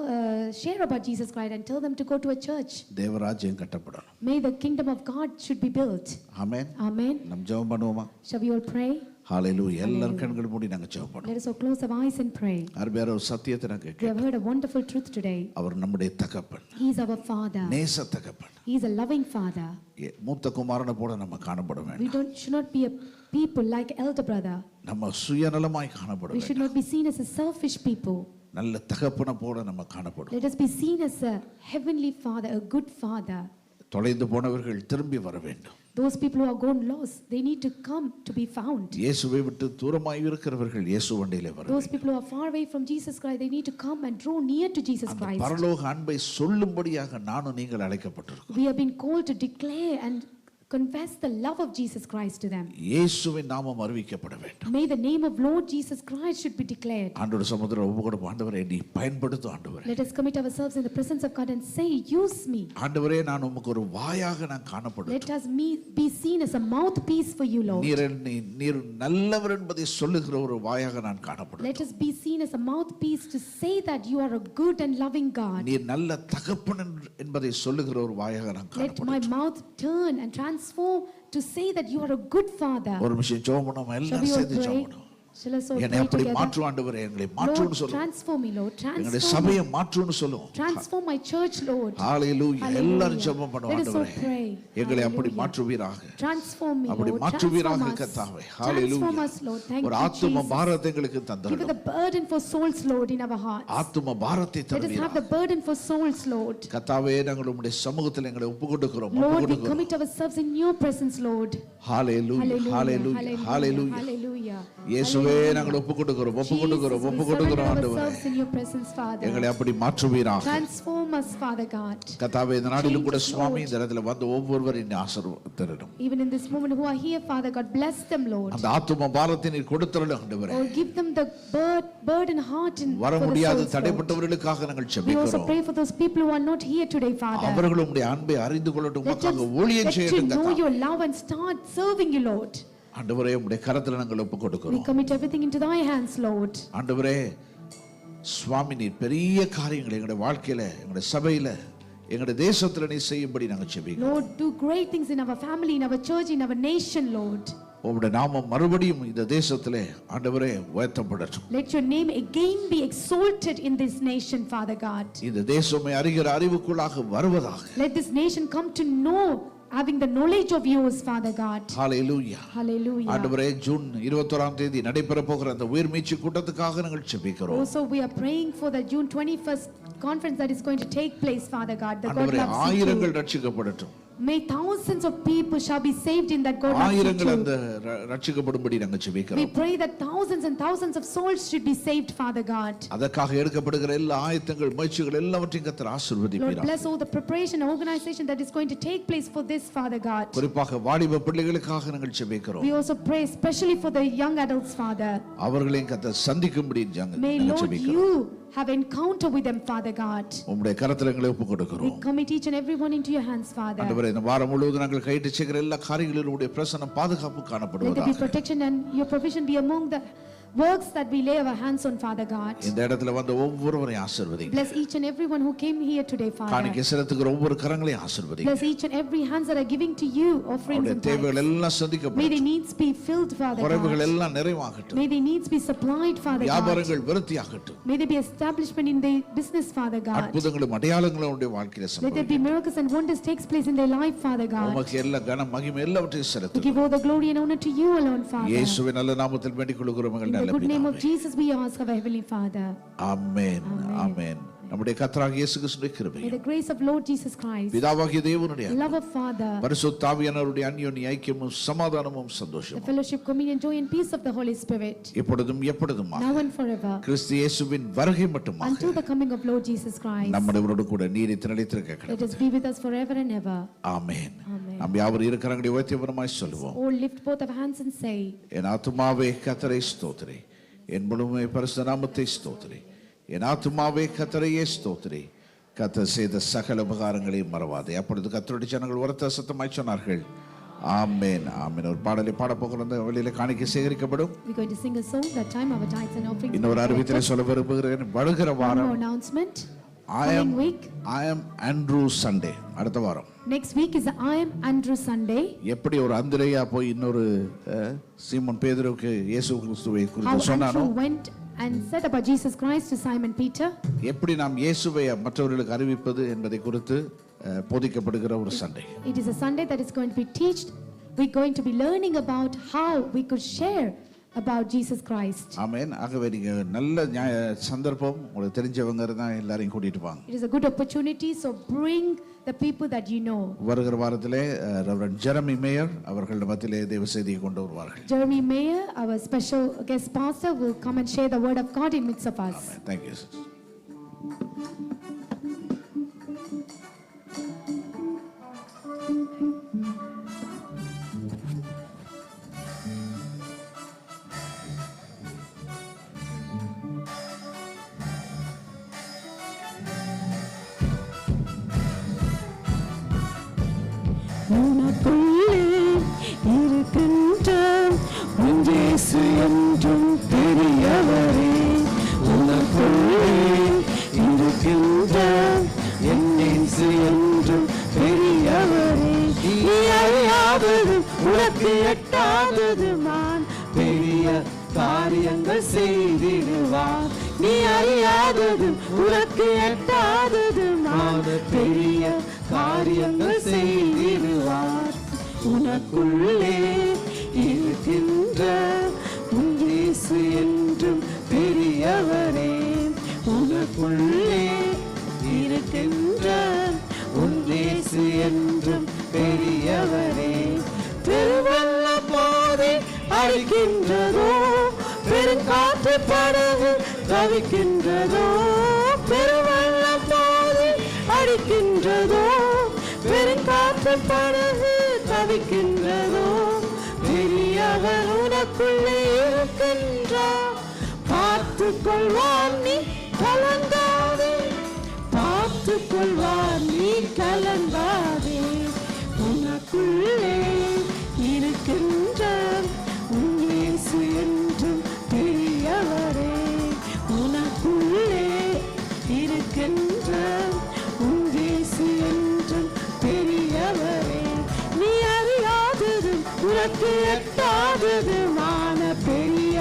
share about Jesus Christ and tell them to go to a church. தேவராஜ்யம் கட்டப்படணும். May the kingdom of God should be built. Amen. Amen. நம்ம ஜெபம் பண்ணுவோமா? Shall we all pray? ஹalleluya எல்லாரும் கண்கள் மூடி நாங்க ஜெபம் பண்ணுவோம். Let us all close our eyes and pray. அருமையான ஒரு சத்தியத்தை நாங்க We have heard a wonderful truth today. அவர் நம்முடைய தகப்பன், He is our Father. நேச தகப்பன். He is a loving Father. மூத்த குமாரனை போல நம்ம காணப்பட We வேண்டாம். should not be a people like elder brother. நம்ம சுயநலமாய் காணப்பட We should வேண்டாம். not be seen as a selfish people. நல்ல தகப்பனை போல நம்ம காணப்படும். Let us be seen as a heavenly Father, a good Father. தொலைந்து போனவர்கள் திரும்பி வர வேண்டும். Those people who are gone lost, they need to come to be found. இயேசுவை விட்டு தூரமாய் இருக்கிறவர்கள் இயேசு வண்டியிலே வர Those people who are far away from Jesus Christ, they need to come and draw near to Jesus அந்த Christ. பரலோக அன்பை சொல்லும்படியாக நானும் நீங்கள் அழைக்கப்பட்டிருக்கோம். We have been called to declare and confess the love of Jesus Christ to them. இயேசுவின் நாமம் அறிவிக்கப்பட வேண்டும். May the name of Lord Jesus Christ should be declared. ஆண்டவருடைய சமுத்திரம் ஒப்புக்கொடுப்போம். ஆண்டவரே நீ பயன்படுத்தும் ஆண்டவரே. Let us commit ourselves in the presence of God and say, use me. ஆண்டவரே நான் உமக்கு ஒரு வாயாக நான் காணப்படும். Let us be seen as a mouthpiece for you, Lord. நீர் நல்லவர் என்பதை சொல்லுகிற ஒரு வாயாக நான் காணப்படும். Let us be seen as a mouthpiece to say that you are a good and loving God. நீர் நல்ல தகப்பன் என்பதை சொல்லுகிற ஒரு வாயாக நான் Let காணப்படும். my mouth turn and transform to say that you are a good Father. ஒரு நிமிஷம் ஜெபம் பண்ணுவோம். Shall எல்லாரும் we all சேர்ந்து pray? ஜெபம் பண்ணுவோம். Shall us all என்னை pray அப்படி together? மாற்று ஆண்டவரே, எங்களை மாற்றுன்னு Lord, சொல்லுவோம். transform me, Lord. எங்களுடைய Transform சபையை me. மாற்றுன்னு சொல்லுவோம். Transform my church, Lord. Hallelujah. Hallelujah. எல்லாரும் ஜெபம் பண்ணுவோம். Let us all ஆண்டவரே pray. எங்களை அப்படி Hallelujah. மாற்றுவீராக. Transform me, அப்படி Lord. மாற்றுவீராக Transform us. கர்த்தாவே. Transform ஹalleluya. us, Lord. Thank ஒரு you, ஆத்தும Jesus. பாரத்தை எங்களுக்கு Give us தந்தருளும். the burden for souls, Lord, in our hearts. ஆத்தும பாரத்தை Let us have தருவீராக. the burden for souls, Lord. கர்த்தாவே நாங்கள் உம்முடைய சமூகத்தில் எங்களை ஒப்புக்கொடுக்கிறோம். Lord, we commit ourselves in your presence, Lord. Hallelujah. Hallelujah. Hallelujah. Hallelujah. Hallelujah. இயேசுவே நாங்கள் ஒப்புக்கொடுக்கிறோம். ஒப்புக்கொடுக்கிறோம். Jesus, we ஒப்புக்கொடுக்கிறோம் surrender ஆண்டவரே. ourselves in your presence, Father. எங்களை அப்படி மாற்றுவீராக. Transform us, Father God. கர்த்தாவே இந்த நாளிலும் கூட Change us, சுவாமி Lord. இந்த இடத்துல வந்து ஒவ்வொருவரையும் ஆசீர்வதித்தரணும். Even in this moment who are here, Father God, bless them, Lord. அந்த ஆத்தும பாரத்தை நீர் கொடுத்தருளும் ஆண்டவரே. Or give them the burden heart in வர for the முடியாத souls, Lord. தடைப்பட்டவர்களுக்காக நாங்கள் We also ஜெபிக்கிறோம். pray for those people who are not here today, Father. அவர்களும் உம்முடைய அன்பை அறிந்து கொள்ளட்டும். Let உமக்காக ஊழியம் you செய்யட்டும் know கர்த்தாவே. your love and start serving you, Lord. ஆண்டவரே உம்முடைய கரத்துல நாங்கள் We ஒப்புக்கொடுக்கிறோம். commit everything into thy hands, Lord. ஆண்டவரே சுவாமி நீர் பெரிய காரியங்களை எங்களுடைய வாழ்க்கையில, எங்களுடைய சபையில, எங்களுடைய தேசத்துல நீ செய்யும்படி நாங்கள் ஜெபிக்கிறோம். Lord, do great things in our family, in our church, in our nation, Lord. உம்முடைய நாமம் மறுபடியும் இந்த தேசத்திலே ஆண்டவரே உயர்த்தப்படட்டும். Let your name again be exalted in this nation, Father God. இந்த தேசமே அறிகிற அறிவுக்குள்ளாக வருவதாக. Let this nation come to know, having the knowledge of yours, Father God. Hallelujah. Hallelujah. ஆண்டவரே ஜூன் 21ஆம் தேதி நடைபெற போகிற அந்த உயிர்மீட்சி கூட்டத்துக்காக நாங்கள் ஜெபிக்கிறோம். Also, we are praying for the June 21st conference that is going to take place, Father God. The God ஆண்டவரே loves you ஆயிரங்கள் too. ரட்சிக்கப்படட்டும். May thousands of people shall be saved in that God loves you ஆயிரங்கள் too. அந்த ரட்சிக்கப்படும்படி நாங்கள் We ஜெபிக்கிறோம். pray that thousands and thousands of souls should be saved, Father God. அதற்காக எடுக்கப்படுகிற எல்லா ஆயத்தங்கள் முயற்சிகள் எல்லாவற்றையும் கர்த்தர் Lord, ஆசீர்வதிப்பீராக. bless all the preparation and organization that is going to take place for this, Father God. குறிப்பாக வாலிப பிள்ளைகளுக்காக நாங்கள் ஜெபிக்கிறோம். We also pray especially for the young adults, Father. அவர்களையும் கர்த்தர் சந்திக்கும்படி May நாங்கள் Lord, ஜெபிக்கிறோம். you have encounter with them, Father God. உம்முடைய கரத்தில் எங்களை We ஒப்புக்கொடுக்கிறோம். commit each and every one into your hands, Father. ஆண்டவரே இந்த வாரம் முழுவதும் நாங்கள் கையிட்டு செய்கிற எல்லா காரியங்களிலும் உம்முடைய பிரசன்னம் பாதுகாப்பு Let there be காணப்படுவதாக. protection and your provision be among the works that we lay our hands on, Father God. இந்த இடத்துல வந்து ஒவ்வொருவரையும் ஆசீர்வதிங்க. Bless each and every one who came here today, Father. காணிக்கை செலுத்துகிற ஒவ்வொரு கரங்களையும் ஆசீர்வதிங்க. Bless each and every hands that are giving to you offerings அவருடைய and தேவைகள் tithes. எல்லாம் May சந்திக்கப்படும். their needs be filled, Father குறைவுகள் God. எல்லாம் நிறைவாகட்டும். May their needs be supplied, Father God. வியாபாரங்கள் விருத்தியாகட்டும். May there be establishment in their business, Father God. அற்புதங்களும் அடையாளங்களும் அவருடைய வாழ்க்கையில Let there be சம்பவிக்கும். miracles and wonders takes place in their life, Father God. உமக்கு எல்லா கன மகிமை எல்லாவற்றையும் We செலுத்துகிறோம். give all the glory and honor to you alone, Father. இயேசுவின் நல்ல நாமத்தில் வேண்டிக் கொள்கிறோம் எங்கள் In the நல்ல good name of பிதாவே. Jesus we ask, our Heavenly Father. ஆமென். ஆமென். நம்முடைய கர்த்தராகிய இயேசு கிறிஸ்துவின் May கிருபையும் the grace of Lord Jesus Christ, பிதாவாகிய தேவனுடைய love of Father, பரிசுத்த ஆவியானவருடைய அன்யோன்ய ஐக்கியமும் சமாதானமும் the சந்தோஷமும் fellowship, communion, joy and peace of the Holy Spirit, எப்பொழுதும் எப்பொழுதும் now and forever, கிறிஸ்து இயேசுவின் வருகை மட்டுமாக until the coming of Lord Jesus Christ. நம்மளோடு கூட நீடித்து நிலைத்திருக்க Let us be with us forever and ever. Amen. Amen. நாம் யாவர் இருக்கிறாங்க உயர்த்தியவரமாய் சொல்லுவோம். All lift both our hands and say, என் ஆத்துமாவே கர்த்தரை ஸ்தோத்திரி, என் முழுமை பரிசுத்த நாமத்தை ஸ்தோத்திரி. என் ஆத்துமாவே கர்த்தரையே ஸ்தோத்திரி, கர்த்தர் செய்த சகல உபகாரங்களையும் மறவாதே. அப்பொழுது கர்த்தருடைய ஜனங்கள் உரத்த சத்தமாய் சொன்னார்கள், ஆமென் ஆமென். ஒரு பாடலை பாட போகிற அந்த வழியில காணிக்கை சேகரிக்கப்படும். we're going to sing a song that time our tithes and offerings. இன்னொரு அறிவித்தலை சொல்ல விரும்புகிறேன். வருகிற One வாரம் more announcement. Coming week. I am Andrew Sunday. அடுத்த வாரம். Next week is I am Andrew Sunday. எப்படி ஒரு அந்திரேயா போய் இன்னொரு சீமோன் பேதுருவுக்கு இயேசு கிறிஸ்துவை குறித்து சொன்னானோ, Andrew went and said about Jesus Christ to Simon Peter. எப்படி நாம் இயேசுவை மற்றவர்களுக்கு அறிவிப்பது என்பதை குறித்து போதிக்கப்படுகிற ஒரு Sunday. It is a Sunday that is going to be taught. We're going to be learning about how we could share about Jesus Christ. ஆமென். ஆகவே நீங்க நல்ல சந்தர்ப்பம், உங்களுக்கு தெரிஞ்சவங்க இருந்தா எல்லாரையும் கூட்டிட்டு வாங்க. It is a good opportunity, so bring the people that you know. வருகிற வாரத்திலே ரெவரண்ட் ஜெரமி மேயர் அவர்கள் மத்தியிலே தேவ செய்தியை கொண்டு வருவார்கள். Jeremy Mayer, our special guest pastor, will come and share the word of God in midst of us. Amen. Thank you. உனக்குள்ளே இருக்கின்ற உன் இயேசு என்றும் பெரியவரே, உனக்குள்ளே இருக்கின்ற என் இயேசு என்றும் பெரியவரே, நீ அறியாதது உனக்கு எட்டாதது மான் பெரிய காரியங்கள் செய்திடுவார். நீ அறியாதது உனக்கு எட்டாதது மான் பெரிய காரியங்கள் செய்திடுவார். உனக்குள்ளே இருக்கின்ற உன் இயேசு என்றும் பெரியவரே, உனக்குள்ளே இருக்கின்ற உன் இயேசு என்றும் பெரியவரே. பெருவெள்ள போதே அடிக்கின்றதோ, பெருங்காற்று படகு தவிக்கின்றதோ, பெருவெள்ள போதே அடிக்கின்றதோ, பெருங்காற்று படகு தவிக்கின்றதோ, பெரியவர் உனக்குள்ளே இருக்கின்றார். பார்த்துக் கொள்வார் நீ கலங்காதே, பார்த்துக் கொள்வார் நீ கலங்காதே. உனக்குள்ளே இருக்கின்ற உன் இயேசு என்றும் பெரியவரே, உனக்குள்ளே இருக்கின்ற உன் இயேசு என்றும் பெரியவரே. நீ அறியாதது உனக்கு எட்டாததுமான பெரிய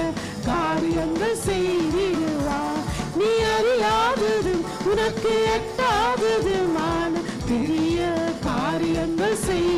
காரியங்கள் செய்திடுவார். நீ அறியாதது உனக்கு எட்டாததுமான பெரிய காரியங்கள் செய்